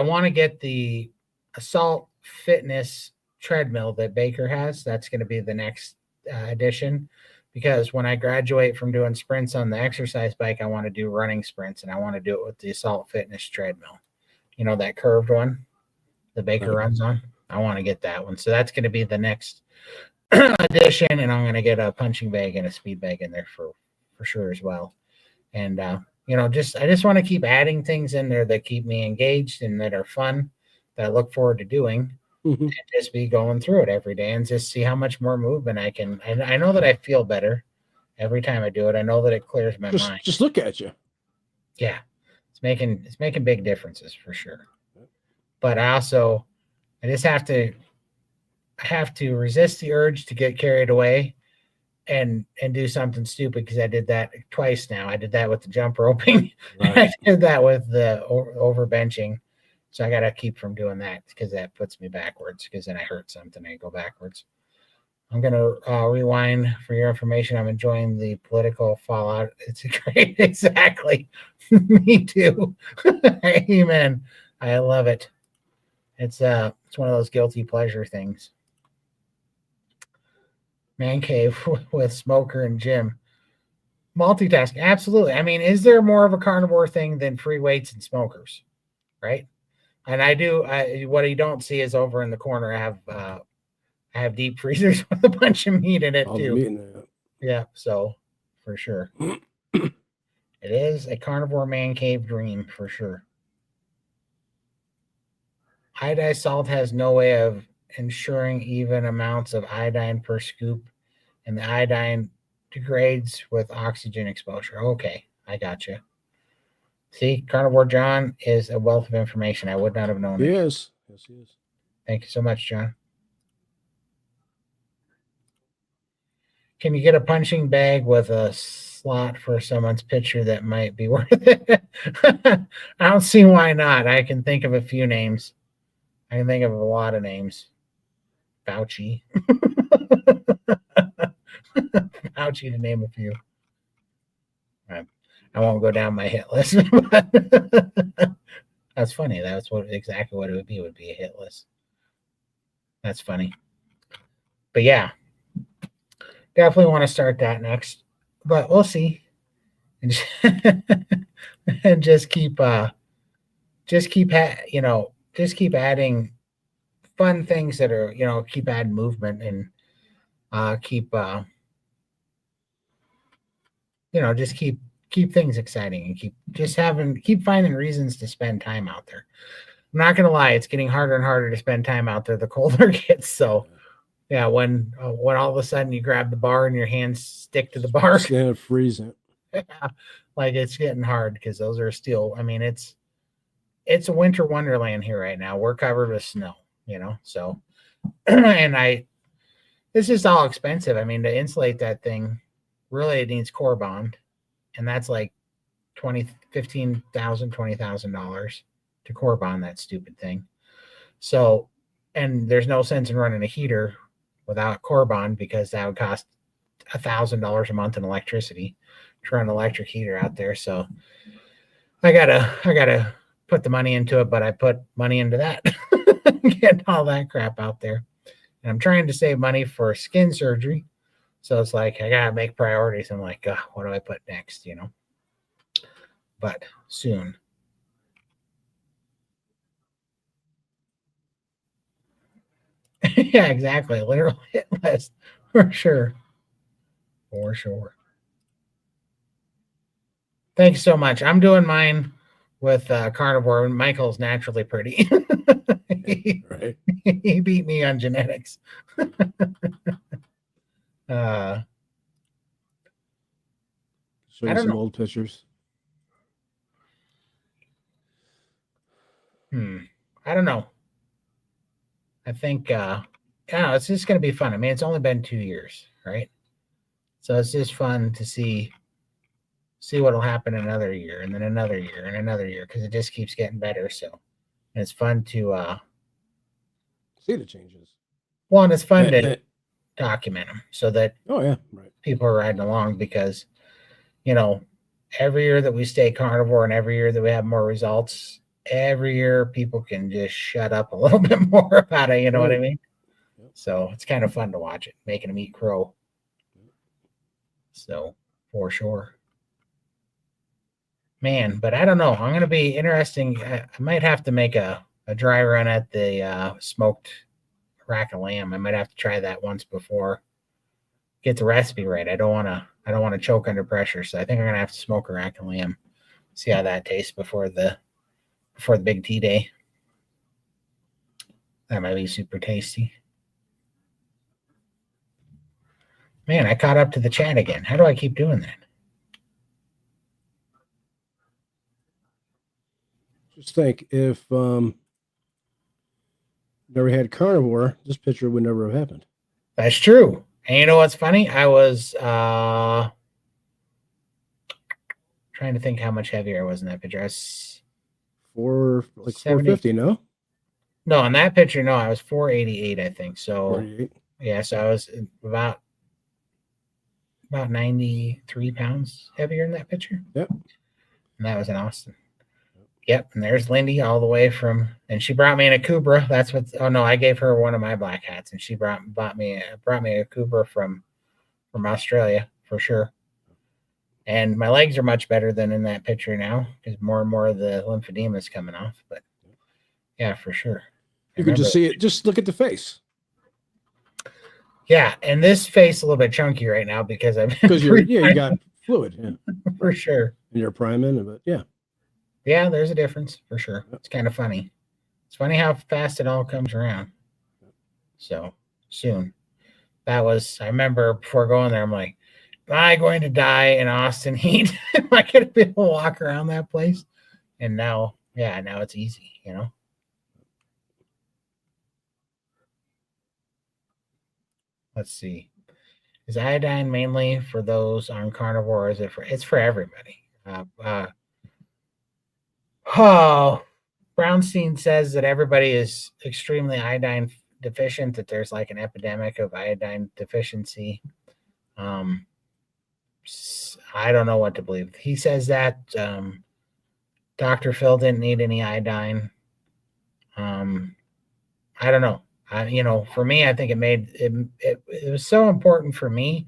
A: want to get the Assault Fitness treadmill that Baker has. That's going to be the next addition, because when I graduate from doing sprints on the exercise bike, I want to do running sprints, and I want to do it with the Assault Fitness treadmill. You know, that curved one the Baker runs on? I want to get that one. So that's going to be the next addition, and I'm going to get a punching bag and a speed bag in there for sure as well. And you know, I just want to keep adding things in there that keep me engaged and that are fun, that I look forward to doing, and just be going through it every day and just see how much more movement I can. And I know that I feel better every time I do it. I know that it clears my mind.
B: Just look at you.
A: Yeah, it's making big differences for sure. But I just have to resist the urge to get carried away and do something stupid, because I did that twice now. I did that with the jump roping.
B: Right.
A: I did that with the over benching. So I got to keep from doing that, because that puts me backwards, because then I hurt something. I go backwards. I'm going to rewind for your information. I'm enjoying the political fallout. It's great. Exactly. Me too. Amen. I love it. It's one of those guilty pleasure things. Man cave with smoker and gym. Multitasking. Absolutely. I mean, is there more of a carnivore thing than free weights and smokers? Right. And what you don't see is over in the corner, I have deep freezers with a bunch of meat in it too. Yeah. So for sure. It is a carnivore man cave dream for sure. Iodized salt has no way of ensuring even amounts of iodine per scoop, and the iodine degrades with oxygen exposure. Okay, I got you. See, Carnivore John is a wealth of information. I would not have known it.
B: Yes, he is.
A: Thank you so much, John. Can you get a punching bag with a slot for someone's picture that might be worth it? I don't see why not. I can think of a few names. I can think of a lot of names. Fauci. Fauci, to name a few. I won't go down my hit list. That's funny. That's exactly what it would be. It would be a hit list. That's funny. But yeah, definitely want to start that next. But we'll see. And just keep adding fun things that are, keep adding movement, and just keep things exciting, and keep finding reasons to spend time out there. I'm not gonna lie, it's getting harder and harder to spend time out there the colder it gets. So yeah, when all of a sudden you grab the bar and your hands stick to the bar,
B: it's freezing.
A: Like it's getting hard, because those are still, I mean, it's a winter wonderland here right now. We're covered with snow, so and this is all expensive. I mean, to insulate that thing, really it needs core bond, and that's like $20,000 to core bond that stupid thing. So, and there's no sense in running a heater without core bond, because that would cost $1,000 a month in electricity to run an electric heater out there. So I gotta put the money into it, but I put money into that, getting all that crap out there. And I'm trying to save money for skin surgery. So it's like, I gotta make priorities. I'm like, what do I put next, But soon. Yeah, exactly. Literal hit list for sure. For sure. Thanks so much. I'm doing mine with Carnivore. Michael's naturally pretty.
B: Right.
A: He beat me on genetics.
B: Show you some old pictures.
A: I don't know. I think it's just going to be fun. I mean, it's only been 2 years, right? So it's just fun to see what'll happen in another year, and then another year, and another year, because it just keeps getting better. So, and it's fun to
B: see the changes.
A: Well, and it's fun to document them, so that
B: right,
A: people are riding along, because every year that we stay carnivore, and every year that we have more results, every year people can just shut up a little bit more about it. You know what I mean? So it's kind of fun to watch it, making them eat crow. So for sure. Man, but I don't know. I'm going to be interesting. I might have to make a dry run at the smoked rack of lamb. I might have to try that once before get the recipe right. I don't want to choke under pressure. So I think I'm going to have to smoke a rack of lamb. See how that tastes before the big tea day. That might be super tasty. Man, I caught up to the chat again. How do I keep doing that?
B: Just think, if never had carnivore, this picture would never have happened.
A: That's true. And you know what's funny? I was trying to think how much heavier I was in that picture. I was
B: 450, no?
A: No, in that picture, no, I was 488, I think. So
B: 48.
A: Yeah, so I was about 93 pounds heavier in that picture.
B: Yep.
A: And that was in Austin. Yep. And there's Lindy all the way from, and she brought me in a Cobra. That's what, oh no, I gave her one of my black hats, and she brought me a Cobra from Australia for sure. And my legs are much better than in that picture now, because more and more of the lymphedema is coming off. But yeah, for sure.
B: You can just see it. Just look at the face.
A: Yeah, and this face a little bit chunky right now because
B: you got fluid, yeah,
A: for sure.
B: And you're priming, but
A: yeah, there's a difference for sure. It's kind of funny. It's funny how fast it all comes around. So soon, I remember before going there, I'm like, am I going to die in Austin heat? Am I going to be able to walk around that place? And now it's easy, you know. Let's see. Is iodine mainly for those on carnivore? Or is it's for everybody? Brownstein says that everybody is extremely iodine deficient, that there's like an epidemic of iodine deficiency. I don't know what to believe. He says that Dr. Phil didn't need any iodine. I don't know. For me, I think it was so important for me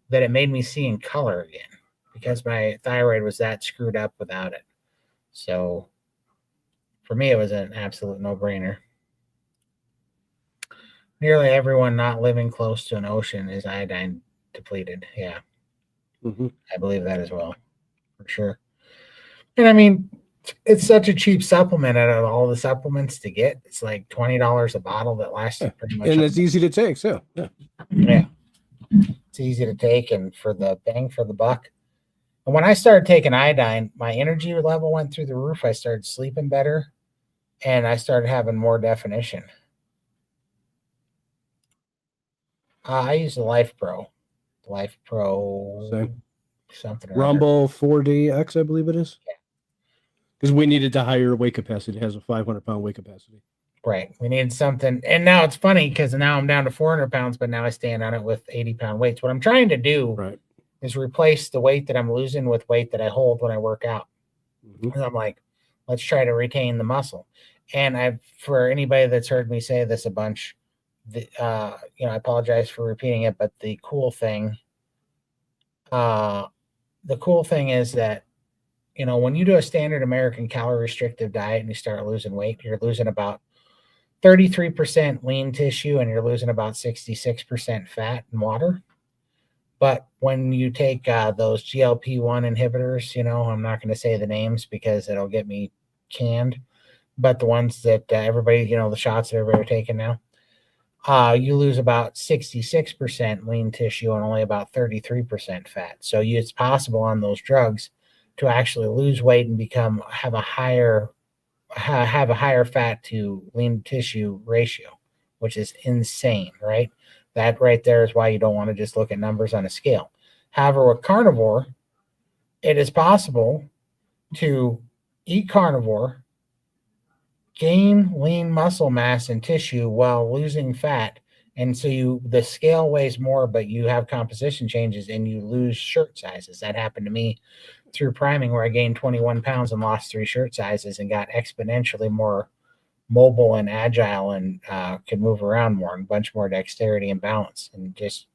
A: that it made me see in color again, because my thyroid was that screwed up without it. So for me, it was an absolute no-brainer. Nearly everyone not living close to an ocean is iodine depleted. Yeah.
B: Mm-hmm.
A: I believe that as well, for sure. And I mean, it's such a cheap supplement out of all the supplements to get. It's like $20 a bottle that lasts pretty much.
B: And it's easy to take, so
A: yeah. It's easy to take, and for the bang for the buck. And when I started taking iodine, my energy level went through the roof. I started sleeping better, and I started having more definition. I use the Life Pro.
B: Same.
A: Something.
B: Rumble 4DX, I believe it is. Yeah. Because we needed to higher weight capacity. It has a 500-pound weight capacity.
A: Right. We needed something. And now it's funny because now I'm down to 400 pounds, but now I stand on it with 80-pound weights. What I'm trying to do is replace the weight that I'm losing with weight that I hold when I work out. Mm-hmm. And I'm like, let's try to retain the muscle. And for anybody that's heard me say this a bunch, I apologize for repeating it, but the cool thing is that, when you do a standard American calorie restrictive diet and you start losing weight, you're losing about 33% lean tissue and you're losing about 66% fat and water. But when you take those GLP-1 inhibitors, I'm not going to say the names because it'll get me canned, but the ones that everybody, the shots that everybody are taking now, you lose about 66% lean tissue and only about 33% fat. So it's possible on those drugs to actually lose weight and have a higher fat to lean tissue ratio, which is insane, right? That right there is why you don't want to just look at numbers on a scale. However, with carnivore, it is possible to eat carnivore, gain lean muscle mass and tissue while losing fat. And so the scale weighs more, but you have composition changes and you lose shirt sizes. That happened to me through priming, where I gained 21 pounds and lost 3 shirt sizes and got exponentially more mobile and agile and can move around more and a bunch more dexterity and balance and just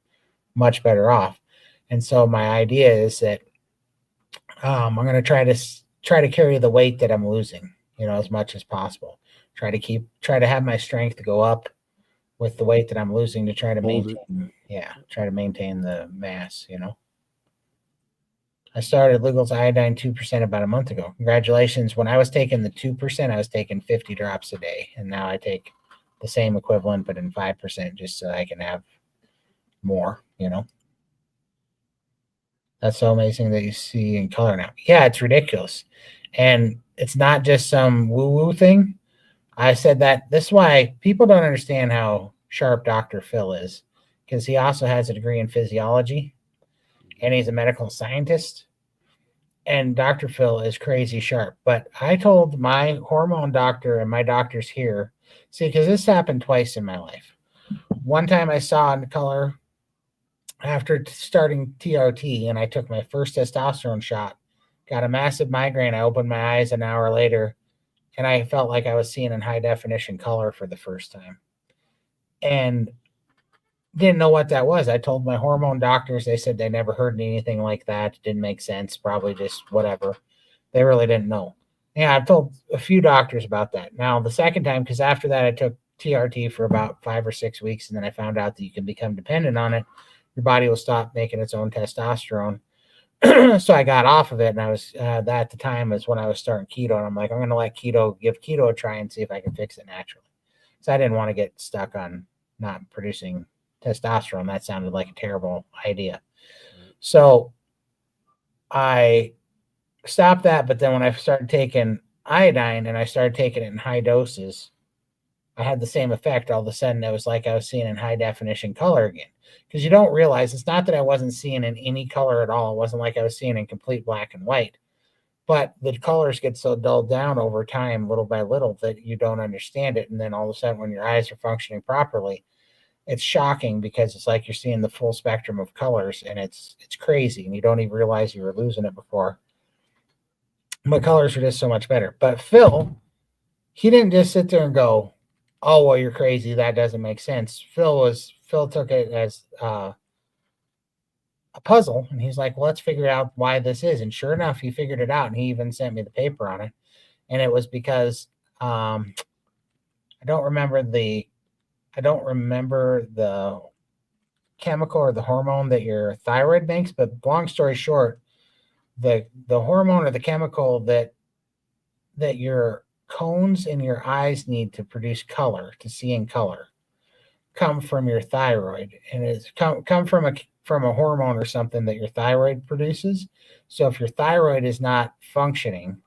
A: much better off. And so my idea is that I'm going to try to carry the weight that I'm losing, as much as possible. Try to have my strength go up with the weight that I'm losing to try to try to maintain the mass. I started Lugol's Iodine 2% about a month ago. Congratulations. When I was taking the 2%, I was taking 50 drops a day. And now I take the same equivalent, but in 5% just so I can have more, That's so amazing that you see in color now. Yeah, it's ridiculous. And it's not just some woo-woo thing. I said that this is why people don't understand how sharp Dr. Phil is, because he also has a degree in physiology and he's a medical scientist. And Dr. Phil is crazy sharp. But I told my hormone doctor and my doctors here, see, because this happened twice in my life. One time I saw in color after starting TRT, and I took my first testosterone shot, got a massive migraine. I opened my eyes an hour later, and I felt like I was seeing in high definition color for the first time. And didn't know what that was. I told my hormone doctors, they said they never heard anything like that. It didn't make sense, probably just whatever. They really didn't know. Yeah, I've told a few doctors about that. Now, the second time, because after that I took TRT for about 5 or 6 weeks, and then I found out that you can become dependent on it. Your body will stop making its own testosterone. So I got off of it, and I was that at the time is when I was starting keto, and I'm like, I'm going to give keto a try and see if I can fix it naturally. So I didn't want to get stuck on not producing testosterone. That sounded like a terrible idea. So I stopped that, but then when I started taking iodine and I started taking it in high doses, I had the same effect. All of a sudden, it was like I was seeing in high definition color again. Because you don't realize it's not that I wasn't seeing in any color at all. It wasn't like I was seeing in complete black and white. But the colors get so dulled down over time, little by little, that you don't understand it. And then all of a sudden, when your eyes are functioning properly, it's shocking because it's like you're seeing the full spectrum of colors, and it's crazy. And you don't even realize you were losing it before. But colors are just so much better. But Phil, he didn't just sit there and go, oh, well, you're crazy. That doesn't make sense. Phil took it as a puzzle, and he's like, well, let's figure out why this is. And sure enough, he figured it out, and he even sent me the paper on it. And it was because I don't remember the chemical or the hormone that your thyroid makes, but long story short, the hormone or the chemical that your cones in your eyes need to produce color, to see in color, come from your thyroid, and it's come from a hormone or something that your thyroid produces. So if your thyroid is not functioning,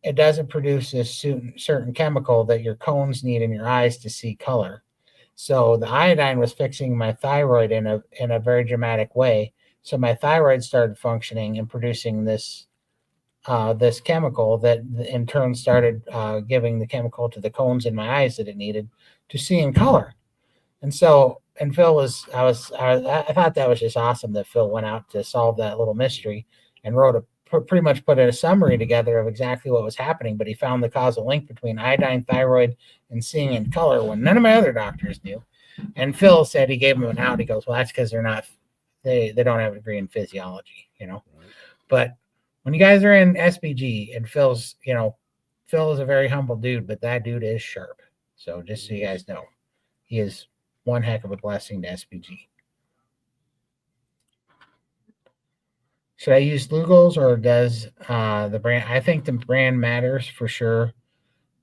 A: it doesn't produce this certain chemical that your cones need in your eyes to see color. So the iodine was fixing my thyroid in a very dramatic way. So my thyroid started functioning and producing this chemical that in turn started giving the chemical to the cones in my eyes that it needed to see in color. And so, and Phil I thought that was just awesome that Phil went out to solve that little mystery and pretty much put a summary together of exactly what was happening. But he found the causal link between iodine, thyroid, and seeing in color when none of my other doctors knew. And Phil said he gave him an out. He goes, well, that's because they don't have a degree in physiology, Right. But when you guys are in SBG and Phil is a very humble dude, but that dude is sharp. So just so you guys know, he is one heck of a blessing to SBG. Should I use Lugol's or does the brand? I think the brand matters for sure.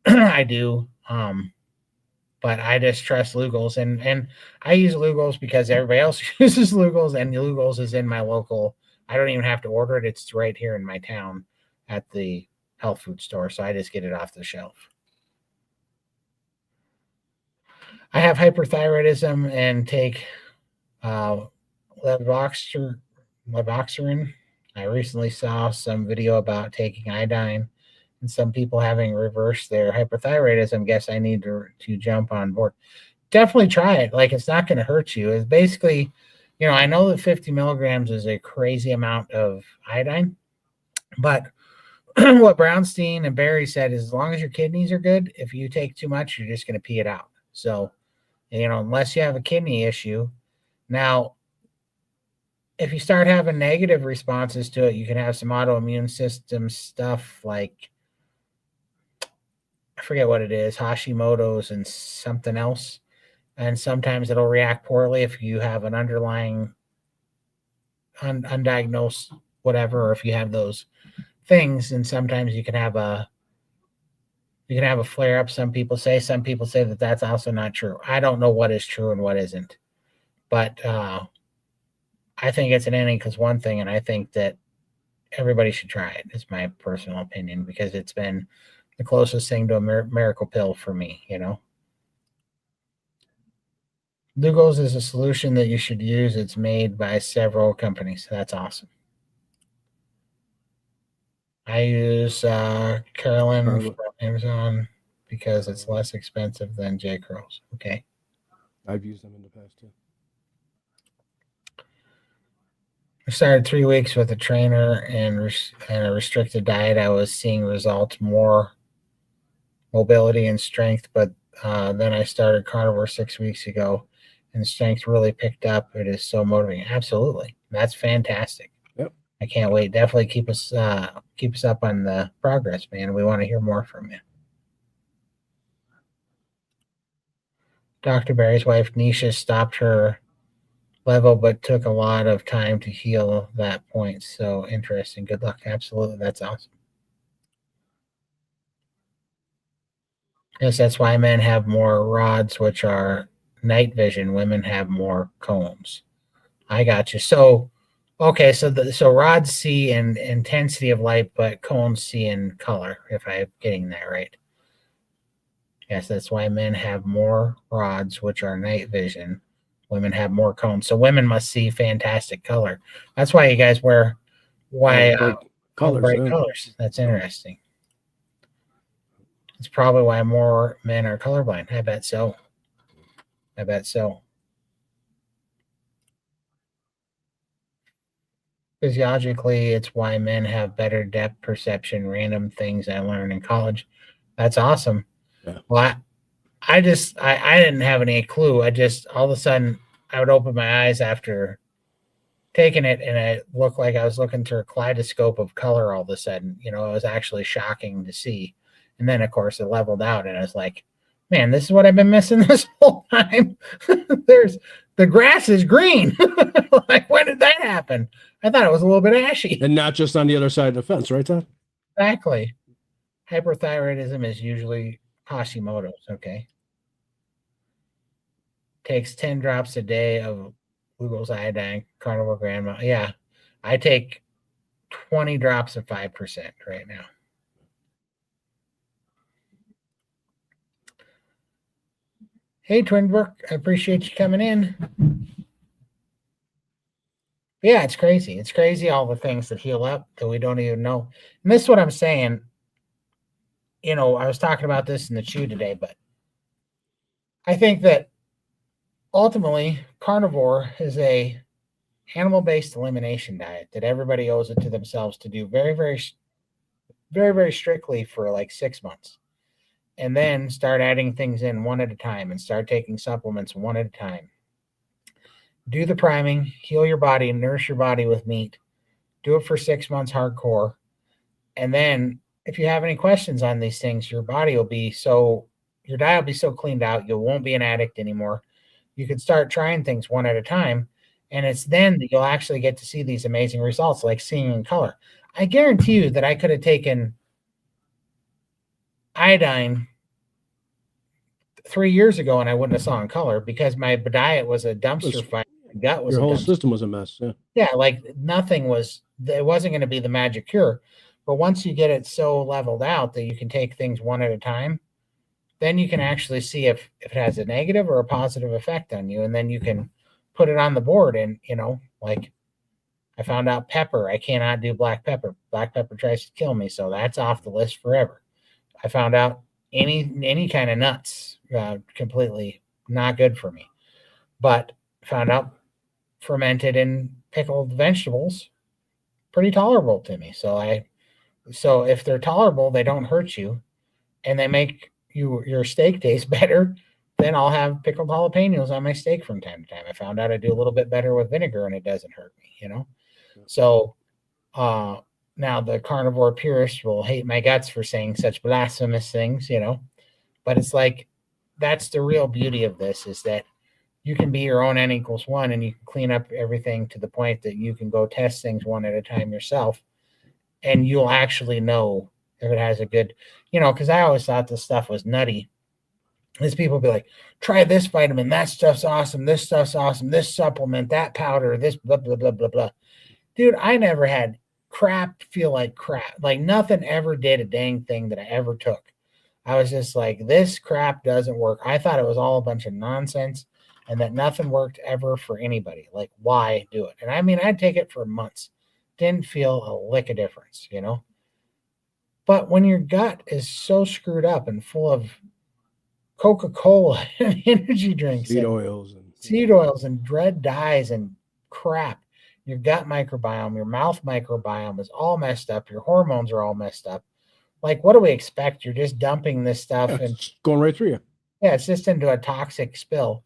A: I do. But I just trust Lugol's, and I use Lugol's because everybody else uses Lugol's, and Lugol's is in my local. I don't even have to order it. It's right here in my town at the health food store. So I just get it off the shelf. I have hyperthyroidism and take levodoxarin. I recently saw some video about taking iodine and some people having reversed their hyperthyroidism. Guess I need to jump on board. Definitely try it. Like, it's not going to hurt you. It's basically, I know that 50 milligrams is a crazy amount of iodine, but what Brownstein and Barry said is as long as your kidneys are good, if you take too much, you're just going to pee it out. So, unless you have a kidney issue. Now, if you start having negative responses to it, you can have some autoimmune system stuff like, I forget what it is, Hashimoto's and something else. And sometimes it'll react poorly if you have an underlying undiagnosed whatever, or if you have those things. And sometimes you can have a flare up. Some people say that that's also not true. I don't know what is true and what isn't, but I think it's an one thing, and I think that everybody should try it. It's my personal opinion because it's been the closest thing to a miracle pill for me. Lugol's is a solution that you should use. It's made by several companies. That's awesome. I use Carolyn from Amazon because it's less expensive than J. Crow's. Okay.
B: I've used them in the past too.
A: I started 3 weeks with a trainer and a restricted diet. I was seeing results, more mobility and strength, but then I started Carnivore 6 weeks ago, and strength really picked up. It is so motivating. Absolutely, that's fantastic.
B: Yep.
A: I can't wait. Definitely keep us up on the progress, man. We want to hear more from you. Dr. Barry's wife, Nisha, stopped her level, but took a lot of time to heal that point. So interesting. Good luck. Absolutely. That's awesome. Yes, that's why men have more rods, which are night vision. Women have more cones. I got you. So, okay. So rods see in intensity of light, but cones see in color, if I'm getting that right. Yes, that's why men have more rods, which are night vision. Women have more cones. So women must see fantastic color. That's why you guys wear bright colors. That's interesting. It's probably why more men are colorblind. I bet so. Physiologically, it's why men have better depth perception, random things I learned in college. That's awesome. Yeah. Well, I didn't have any clue. I just, all of a sudden, I would open my eyes after taking it, and it looked like I was looking through a kaleidoscope of color all of a sudden. It was actually shocking to see. And then, of course, it leveled out, and I was like, man, this is what I've been missing this whole time. The grass is green. Like, when did that happen? I thought it was a little bit ashy.
B: And not just on the other side of the fence, right, Todd?
A: Exactly. Hyperthyroidism is usually Hashimoto's, okay? Takes 10 drops a day of Lugol's iodine, Carnivore grandma. Yeah, I take 20 drops of 5% right now. Hey, Twinbrook, I appreciate you coming in. Yeah, it's crazy. It's crazy all the things that heal up that we don't even know. And this is what I'm saying. I was talking about this in the chew today, but I think that ultimately carnivore is a animal-based elimination diet that everybody owes it to themselves to do very, very, very, very strictly for like 6 months. And then start adding things in one at a time and start taking supplements one at a time. Do the priming, heal your body, nourish your body with meat. Do it for 6 months hardcore. And then if you have any questions on these things, your diet will be so cleaned out, you won't be an addict anymore. You can start trying things one at a time. And it's then that you'll actually get to see these amazing results, like seeing in color. I guarantee you that I could have taken iodine 3 years ago and I wouldn't have saw in color because my diet was a dumpster fire. My gut was
B: your whole system was a mess.
A: Yeah, like nothing was. It wasn't going to be the magic cure. But once you get it so leveled out that you can take things one at a time, then you can actually see if it has a negative or a positive effect on you, and then you can put it on the board. And like I found out pepper, I cannot do black pepper. Black pepper tries to kill me, so that's off the list forever. I found out any kind of nuts, completely not good for me. But found out fermented and pickled vegetables, pretty tolerable to me. So I So if they're tolerable, they don't hurt you, and they make your steak taste better, then I'll have pickled jalapenos on my steak from time to time. I found out I do a little bit better with vinegar and it doesn't hurt me. So uh, now the carnivore purists will hate my guts for saying such blasphemous things. But it's like that's the real beauty of this is that you can be your own N=1 and you can clean up everything to the point that you can go test things one at a time yourself and you'll actually know if it has a good, because I always thought this stuff was nutty. These people be like, try this vitamin, that stuff's awesome, this supplement, that powder, this blah, blah, blah, blah, blah. Dude, I never had crap feel like crap. Like nothing ever did a dang thing that I ever took. I was just like, this crap doesn't work. I thought it was all a bunch of nonsense and that nothing worked ever for anybody. Like, why do it? And I mean, I'd take it for months. Didn't feel a lick of difference. But when your gut is so screwed up and full of Coca-Cola and energy drinks
B: seed
A: and
B: oils
A: and red dyes and crap, your gut microbiome, your mouth microbiome is all messed up. Your hormones are all messed up. Like, what do we expect? You're just dumping this stuff and
B: it's going right through you.
A: Yeah, it's just into a toxic spill,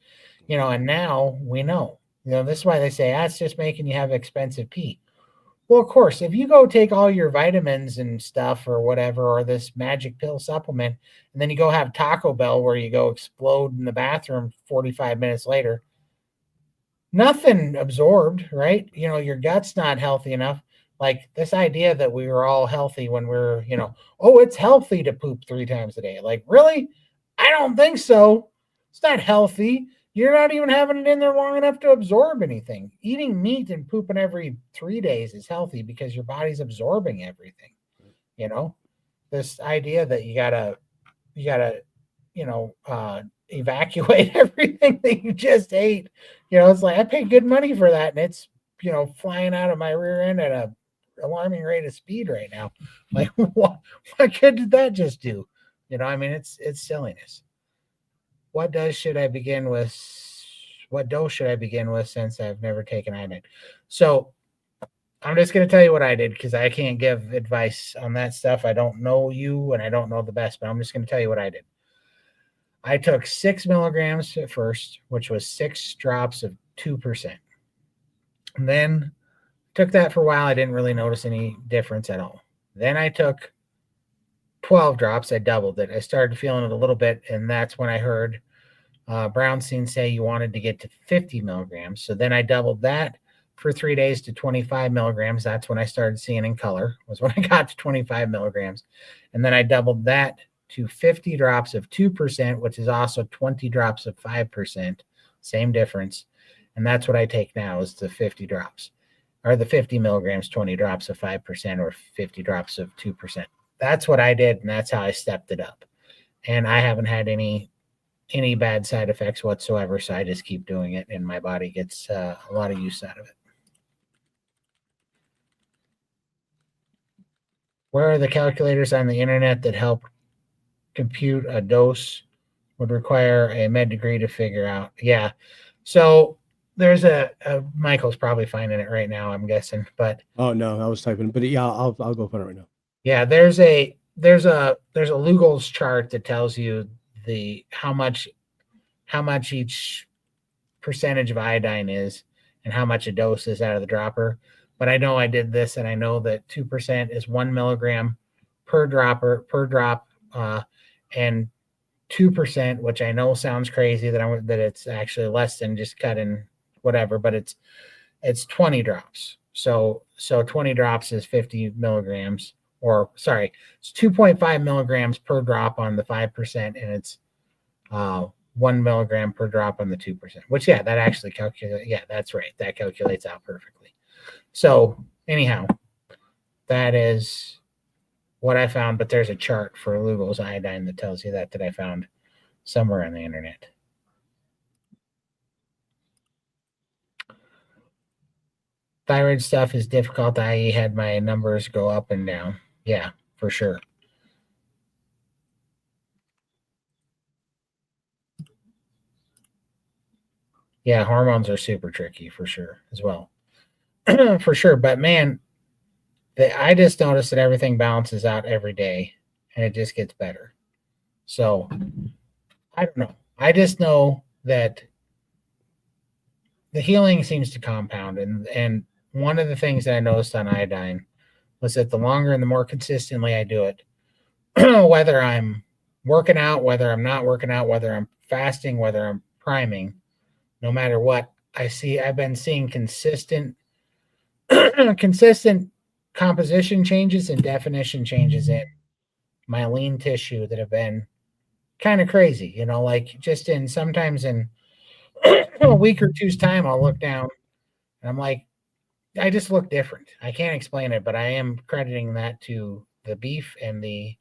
A: and now we know. This is why they say that's just making you have expensive pee. Well, of course, if you go take all your vitamins and stuff or whatever, or this magic pill supplement, and then you go have Taco Bell where you go explode in the bathroom 45 minutes later, nothing absorbed, right? Your gut's not healthy enough. Like this idea that we were all healthy when oh, it's healthy to poop 3 times a day. Like, really? I don't think so. It's not healthy. You're not even having it in there long enough to absorb anything. Eating meat and pooping every 3 days is healthy because your body's absorbing everything. This idea that you gotta, evacuate everything that you just ate. It's like I paid good money for that, and it's flying out of my rear end at a alarming rate of speed right now. Like, what good did that just do? I mean, it's silliness. What dose should I begin with since I've never taken iodine? So I'm just going to tell you what I did because I can't give advice on that stuff. I don't know you and I don't know the best, but I'm just going to tell you what I did. I took 6 milligrams at first, which was 6 drops of 2%. And then took that for a while. I didn't really notice any difference at all. Then I took 12 drops. I doubled it. I started feeling it a little bit, and that's when I heard Brownstein say you wanted to get to 50 milligrams. So then I doubled that for 3 days to 25 milligrams. That's when I started seeing in color, was when I got to 25 milligrams. And then I doubled that to 50 drops of 2%, which is also 20 drops of 5%. Same difference. And that's what I take now is the 50 drops. Or the 50 milligrams, 20 drops of 5%, or 50 drops of 2%. That's what I did, and that's how I stepped it up. And I haven't had any bad side effects whatsoever, so I just keep doing it, and my body gets a lot of use out of it. Where are the calculators on the internet that help compute a dose? Would require a med degree to figure out. Yeah. So there's a Michael's probably finding it right now, I'm guessing. But
B: oh no, I was typing, but yeah, I'll go find it right now.
A: Yeah, there's a Lugol's chart that tells you how much each percentage of iodine is and how much a dose is out of the dropper. But I know I did this, and I know that 2% is 1 milligram per drop, and 2%, which I know sounds crazy that it's actually less than just cutting whatever, but it's 20 drops. So 20 drops is 50 milligrams, or sorry, it's 2.5 milligrams per drop on the 5%, and it's 1 milligram per drop on the 2%, which, yeah, that actually calculates. Yeah, that's right. That calculates out perfectly. So anyhow, that is what I found, but there's a chart for Lugol's iodine that tells you that I found somewhere on the internet. Thyroid stuff is difficult. I had my numbers go up and down. Yeah, for sure. Yeah, hormones are super tricky for sure as well. For sure. But man, I just noticed that everything balances out every day and it just gets better. So I don't know. I just know that the healing seems to compound. And one of the things that I noticed on iodine was that the longer and the more consistently I do it, whether I'm working out, whether I'm not working out, whether I'm fasting, whether I'm priming, no matter what, I've been seeing consistent consistent composition changes and definition changes in my lean tissue that have been kind of crazy, like just in sometimes in a week or two's time, I'll look down and I'm like, I just look different. I can't explain it, but I am crediting that to the beef and the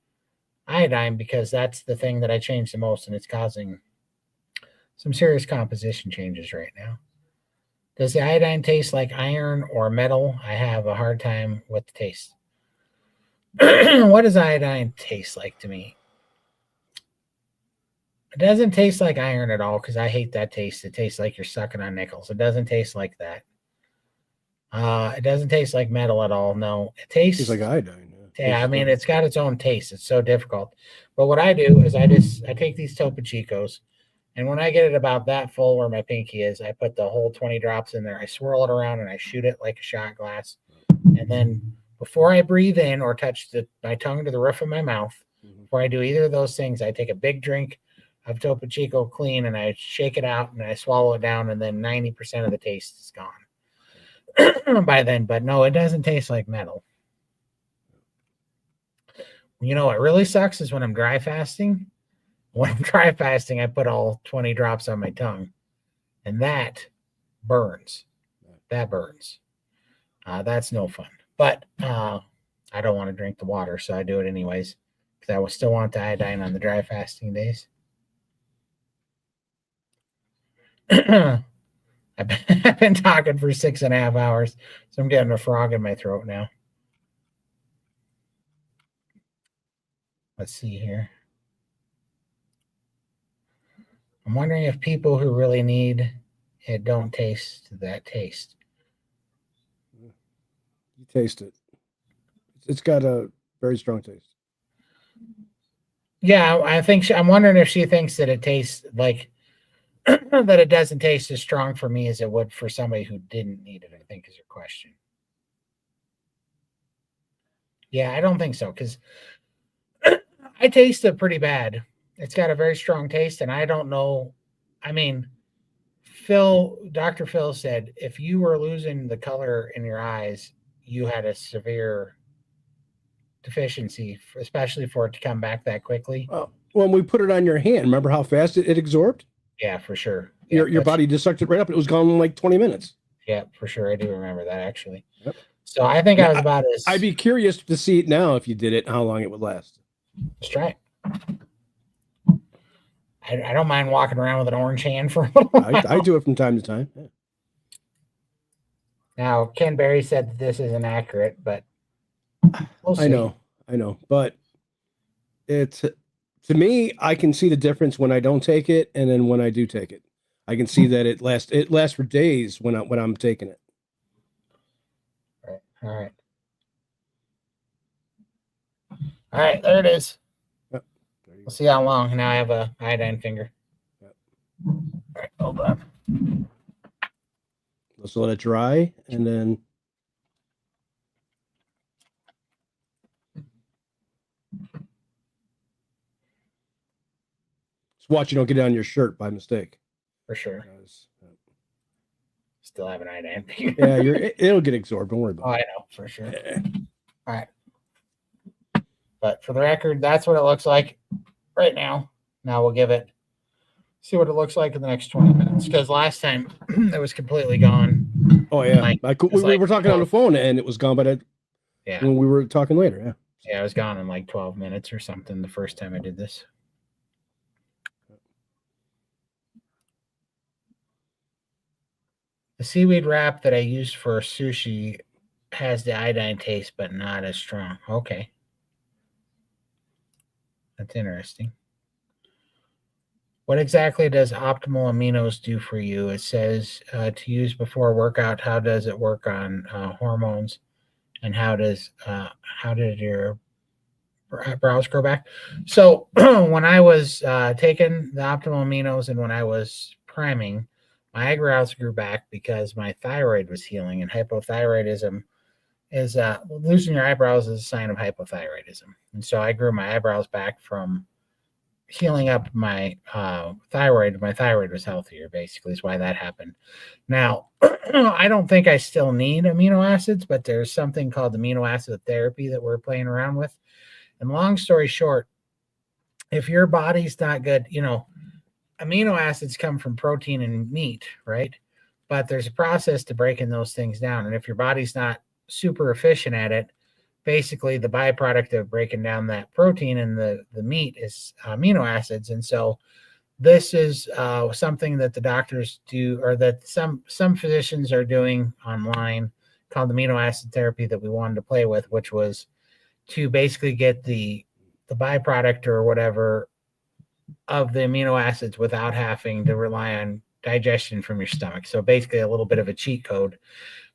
A: iodine because that's the thing that I changed the most, and it's causing some serious composition changes right now. Does the iodine taste like iron or metal? I have a hard time with the taste. What does iodine taste like to me? It doesn't taste like iron at all because I hate that taste. It tastes like you're sucking on nickels. It doesn't taste like that. It doesn't taste like metal at all. No, it tastes
B: like iodine.
A: Yeah, I mean, it's got its own taste. It's so difficult. But what I do is I take these Topo Chicos, and when I get it about that full where my pinky is, I put the whole 20 drops in there. I swirl it around and I shoot it like a shot glass. And then before I breathe in or touch my tongue to the roof of my mouth, before I do either of those things, I take a big drink of Topo Chico clean and I shake it out and I swallow it down, and then 90% of the taste is gone by then. But no, it doesn't taste like metal. What really sucks is when I'm dry fasting. When I'm dry fasting, I put all 20 drops on my tongue, and that burns. That burns. That's no fun. But I don't want to drink the water, so I do it anyways because I will still want the iodine on the dry fasting days. I've been talking for 6.5 hours, so I'm getting a frog in my throat now. Let's see here. I'm wondering if people who really need it don't taste that taste.
B: You taste it. It's got a very strong taste.
A: Yeah, I'm wondering if she thinks that it tastes like that it doesn't taste as strong for me as it would for somebody who didn't need it, I think is her question. Yeah, I don't think so because I taste it pretty bad. It's got a very strong taste, and I don't know. I mean, Dr. Phil said if you were losing the color in your eyes, you had a severe deficiency, especially for it to come back that quickly.
B: Oh, when we put it on your hand, remember how fast it absorbed?
A: Yeah, for sure. Yeah,
B: your body just sucked it right up. It was gone in like 20 minutes.
A: Yeah, for sure. I do remember that actually.
B: Yep.
A: So I think I was about as.
B: I'd be curious to see it now if you did it, how long it would last.
A: Let's try it. I don't mind walking around with an orange hand for a little while.
B: I do it from time to time. Yeah.
A: Now, Ken Berry said that this isn't accurate, but we'll see.
B: I know. But to me, I can see the difference when I don't take it and then when I do take it. I can see that it lasts for days when I'm taking it.
A: All right, there it is.
B: Yep.
A: We'll see how long. Now I have a iodine finger.
B: Yep.
A: All right, hold on.
B: Let's let it dry and then just watch you don't get it on your shirt by mistake.
A: For sure. Still have an iodine finger.
B: Yeah, it'll get absorbed. Don't worry about it.
A: Oh, I know, for sure. Yeah. All right. But for the record, that's what it looks like right now. Now we'll see what it looks like in the next 20 minutes. Because last time it was completely gone.
B: Oh, yeah. We were talking on the phone and it was gone by that.
A: Yeah.
B: When we were talking later. Yeah.
A: Yeah, it was gone in like 12 minutes or something the first time I did this. The seaweed wrap that I used for sushi has the iodine taste, but not as strong. Okay. That's interesting. What exactly does optimal aminos do for you? It says to use before a workout. How does it work on hormones And how did your eyebrows grow back? So when I was taking the optimal aminos and when I was priming, my eyebrows grew back because my thyroid was healing, and hypothyroidism is losing your eyebrows is a sign of hypothyroidism. And so I grew my eyebrows back from healing up my thyroid. My thyroid was healthier, basically, is why that happened. Now, I don't think I still need amino acids, but there's something called amino acid therapy that we're playing around with. And long story short, if your body's not good, amino acids come from protein and meat, right? But there's a process to breaking those things down. And if your body's not super efficient at it, basically the byproduct of breaking down that protein and the meat is amino acids. And so this is something that the doctors do, or that some physicians are doing online, called amino acid therapy, that we wanted to play with, which was to basically get the byproduct or whatever of the amino acids without having to rely on digestion from your stomach. So basically a little bit of a cheat code.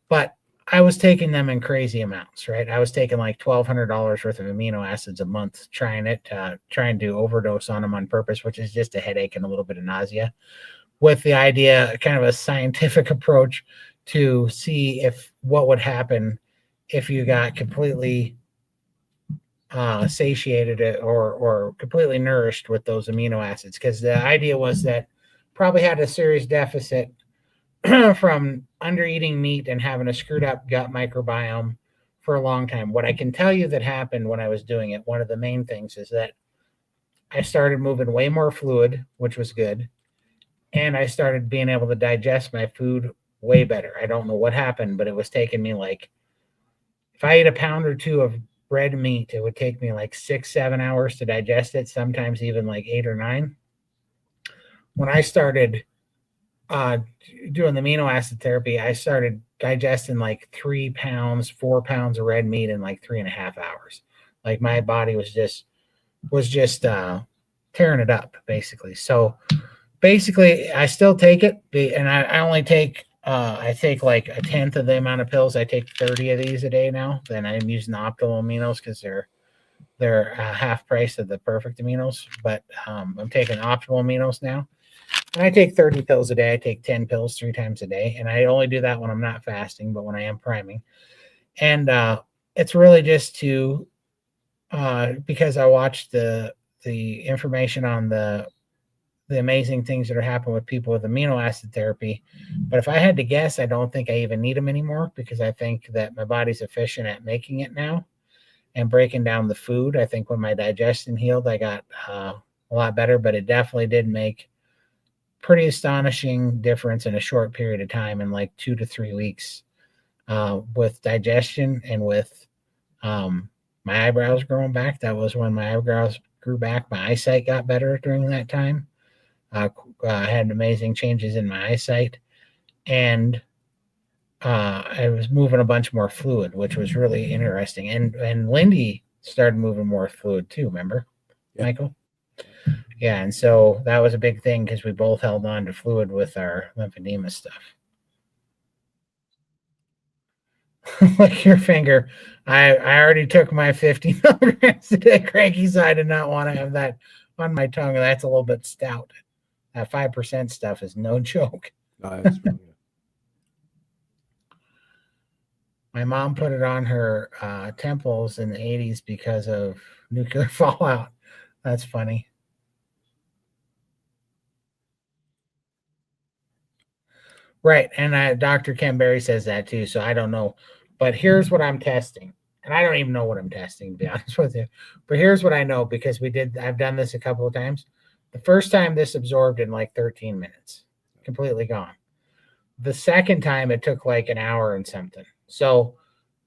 A: But I was taking them in crazy amounts, right? I was taking like $1,200 worth of amino acids a month, trying to overdose on them on purpose, which is just a headache and a little bit of nausea, with the idea, kind of a scientific approach to see what would happen if you got completely satiated or completely nourished with those amino acids. Because the idea was that probably had a serious deficit from under eating meat and having a screwed up gut microbiome for a long time. What I can tell you that happened when I was doing it, one of the main things is that I started moving way more fluid, which was good. And I started being able to digest my food way better. I don't know what happened, but it was taking me like, if I ate a pound or two of red meat, it would take me like 6-7 hours to digest it, sometimes even like 8 or 9. When I started doing the amino acid therapy, I started digesting like 3 pounds, 4 pounds of red meat in like 3.5 hours. Like my body was just tearing it up, basically. So basically, I still take it, and I only take I take like a tenth of the amount of pills. I take 30 of these a day now. Then I'm using the optimal aminos because they're half price of the perfect aminos. But I'm taking optimal aminos now. And I take 30 pills a day. I take 10 pills 3 times a day. And I only do that when I'm not fasting, but when I am priming. And it's really just to, because I watched the information on the amazing things that are happening with people with amino acid therapy. But if I had to guess, I don't think I even need them anymore, because I think that my body's efficient at making it now and breaking down the food. I think when my digestion healed, I got a lot better, but it definitely did make pretty astonishing difference in a short period of time, in like 2 to 3 weeks, with digestion and with my eyebrows growing back. That was when my eyebrows grew back. My eyesight got better during that time. I had amazing changes in my eyesight, and I was moving a bunch more fluid, which was really interesting. And Lindy started moving more fluid too. Remember,
B: Yeah.
A: Michael? Yeah, and so that was a big thing because we both held on to fluid with our lymphedema stuff. Like your finger, I already took my 50 milligrams today, Cranky, so I did not want to have that on my tongue. That's a little bit stout. That 5% stuff is no joke.
B: That's really good.
A: My mom put it on her temples in the 80s because of nuclear fallout. That's funny. Right. And Dr. Ken Berry says that too. So I don't know. But here's what I'm testing. And I don't even know what I'm testing, to be honest with you. But here's what I know, because I've done this a couple of times. The first time, this absorbed in like 13 minutes, completely gone. The second time, it took like an hour and something. So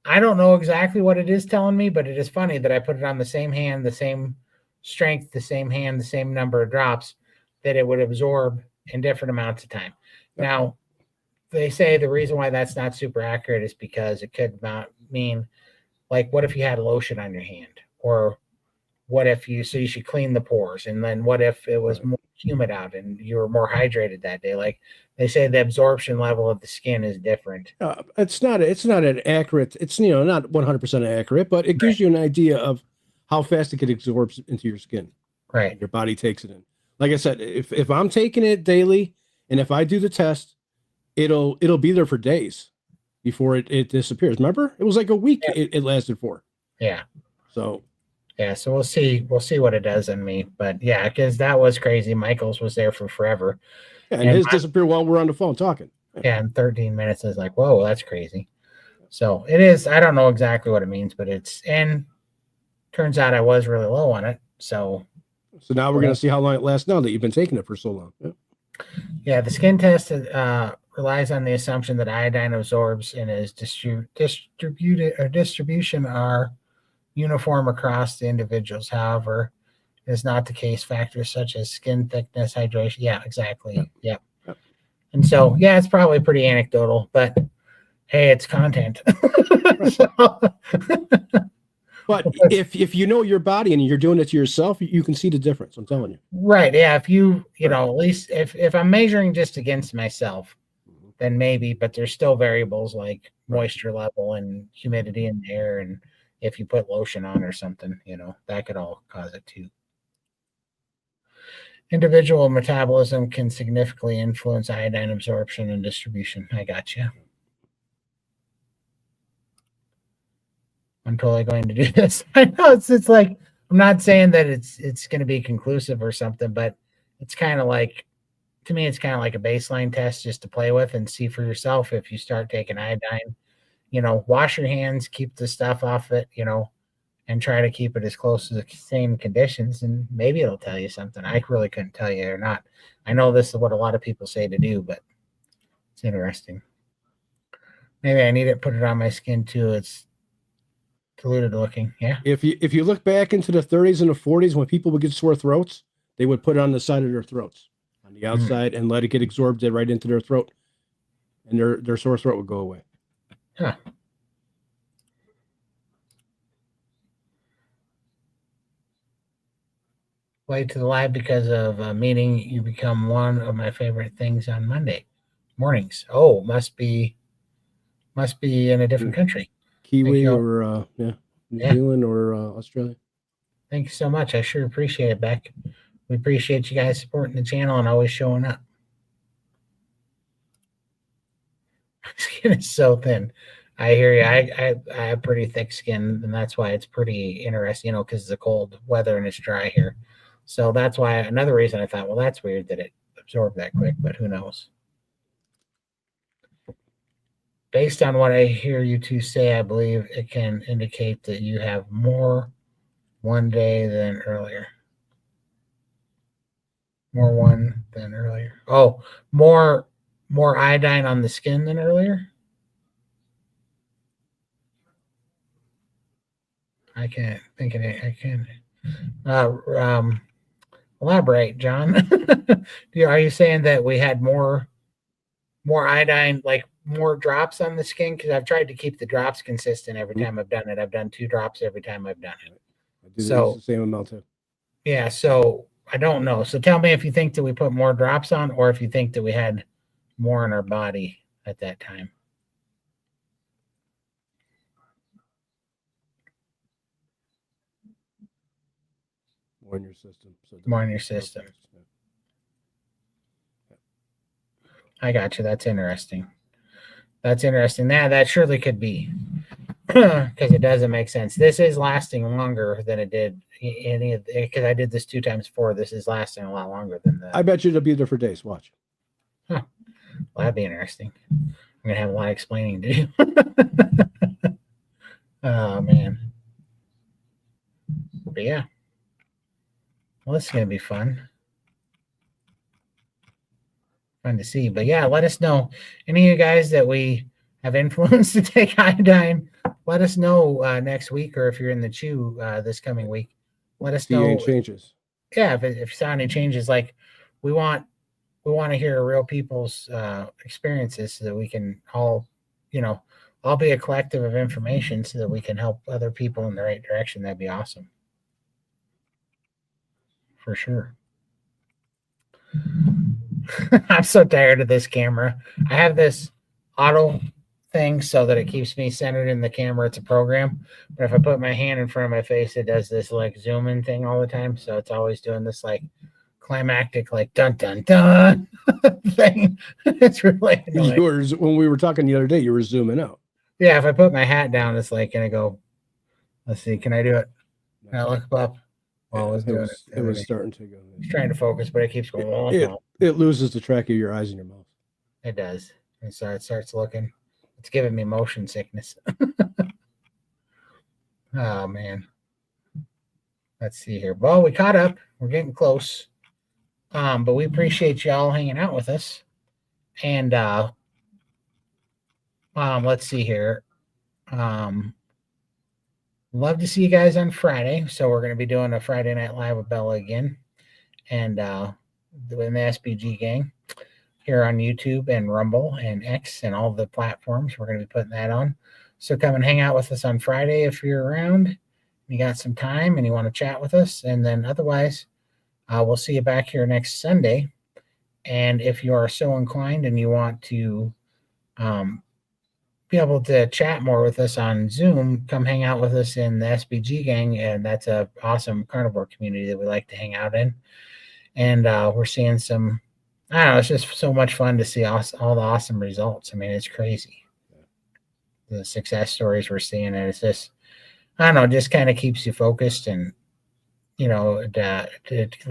A: I don't know exactly what it is telling me, but it is funny that I put it on the same hand, the same strength, the same hand, the same number of drops, that it would absorb in different amounts of time. Now, they say the reason why that's not super accurate is because it could not mean, like, what if you had lotion on your hand, or what if you should clean the pores, and then what if it was
B: Right.
A: more humid out and you were more hydrated that day? Like they say the absorption level of the skin is different.
B: It's not an accurate. It's not 100% accurate, but it
A: Right.
B: gives you an idea of how fast it can absorb into your skin.
A: Right.
B: Your body takes it in. Like I said, if I'm taking it daily, and if I do the test, it'll be there for days before it disappears. Remember, it was like a week
A: Yeah.
B: it lasted for.
A: Yeah.
B: So
A: Yeah. So we'll see. We'll see what it does in me. But yeah, because that was crazy. Michael's was there for forever.
B: yeah, and
A: And
B: his disappeared while we're on the phone talking.
A: yeah, in 13 minutes is like, whoa, that's crazy. So it is. I don't know exactly what it means, but and turns out I was really low on it. So
B: So now we're gonna see how long it lasts now that you've been taking it for so long. Yeah.
A: yeah, the skin test relies on the assumption that iodine absorbs and is distribution are uniform across the individuals. However, it is not the case. Factors such as skin thickness, hydration. Yeah, exactly. Yep.
B: Yep.
A: And so, yeah, it's probably pretty anecdotal, but hey, it's content.
B: Right.
A: So,
B: But if you know your body and you're doing it to yourself, you can see the difference. I'm telling you.
A: right. Yeah. If you
B: Right.
A: know, at least if I'm measuring just against myself,
B: Mhm.
A: then maybe, but there's still variables like
B: Right.
A: moisture level and humidity in the air. And if you put lotion on or something, that could all cause it too. Individual metabolism can significantly influence iodine absorption and distribution. I got you. I'm totally going to do this. I know it's like I'm not saying that it's going to be conclusive or something, but it's kind of like to me it's kind of like a baseline test just to play with and see for yourself if you start taking iodine. Wash your hands, keep the stuff off it, and try to keep it as close to the same conditions, and maybe it'll tell you something. I really couldn't tell you or not. I know this is what a lot of people say to do, but it's interesting. Maybe I need to put it on my skin too. It's diluted looking. Yeah.
B: If you look back into the 30s and the 40s when people would get sore throats, they would put it on the side of their throats, on the outside, and let it get absorbed right into their throat, and their sore throat would go away.
A: Huh. Late to the live because of a meeting. You become one of my favorite things on Monday mornings. Oh, must be in a different country.
B: Kiwi or New
A: Yeah.
B: Zealand or Australia.
A: Thank you so much. I sure appreciate it, Beck. We appreciate you guys supporting the channel and always showing up. My skin is so thin. I hear you. I have pretty thick skin, and that's why it's pretty interesting, because it's the cold weather and it's dry here. So that's why another reason I thought, well, that's weird that it absorbed that quick, but who knows? Based on what I hear you two say, I believe it can indicate that you have more one day than earlier. More one than earlier. Oh, more iodine on the skin than earlier. I can't think of it. I can elaborate, John. Are you saying that we had more iodine, like more drops on the skin? Because I've tried to keep the drops consistent every time I've done it. I've done 2 drops every time I've done it.
B: I do
A: So
B: the same amount too.
A: yeah, so I don't know. So tell me if you think that we put more drops on, or if you think that we had more in our body at that time.
B: More in your system.
A: More in your system. I got you. That's interesting. That's interesting. That surely could be, because it doesn't make sense. This is lasting longer than it did any of, because I did this 2 times 4. This is lasting a lot longer than that.
B: I bet you it'll be there for days. Watch.
A: Huh. Well, that'd be interesting. I'm gonna have a lot of explaining to do. Oh man. But yeah. Well, this is gonna be fun. Fun to see. But yeah, let us know. Any of you guys that we have influenced to take iodine, let us know next week, or if you're in the chew this coming week, let us know.
B: Changes.
A: Yeah, if you saw any changes, like we want to hear real people's experiences so that we can all be a collective of information so that we can help other people in the right direction. That'd be awesome. for sure. I'm so tired of this camera. I have this auto thing so that it keeps me centered in the camera. It's a program. But if I put my hand in front of my face, it does this like zoom in thing all the time. So it's always doing this like climactic, like dun dun dun thing. It's really annoying.
B: When we were talking the other day, you were zooming out.
A: Yeah, if I put my hat down, it's like, can I go? Let's see, can I do it? Can I look up? Well,
B: it was starting to go.
A: It's trying to focus, but it keeps going.
B: It loses the track of your eyes and your mouth.
A: It does. And so it starts looking. It's giving me motion sickness. Oh man. Let's see here. Well, we caught up. We're getting close. But we appreciate y'all hanging out with us. And let's see here. Love to see you guys on Friday. So we're going to be doing a Friday Night Live with Bella again. And doing the SBG gang here on YouTube and Rumble and X and all the platforms. We're going to be putting that on. So come and hang out with us on Friday if you're around. You got some time and you want to chat with us. And then otherwise, we'll see you back here next Sunday. And if you are so inclined and you want to be able to chat more with us on Zoom, come hang out with us in the SBG gang. And that's a awesome carnivore community that we like to hang out in. And we're seeing some, I don't know, it's just so much fun to see all the awesome results. I mean, it's crazy. The success stories we're seeing, and it's just, I don't know, just kind of keeps you focused and, you know, it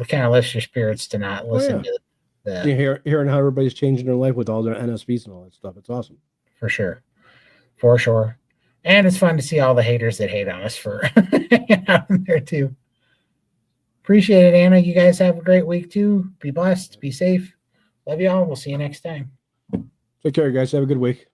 A: kind of lifts your spirits to not listen to
B: the hearing how everybody's changing their life with all their NSVs and all that stuff. It's awesome.
A: For sure. For sure. And it's fun to see all the haters that hate on us for hanging out in there too. Appreciate it, Anna. You guys have a great week too. Be blessed. Be safe. Love you all. We'll see you next time.
B: Take care, guys. Have a good week.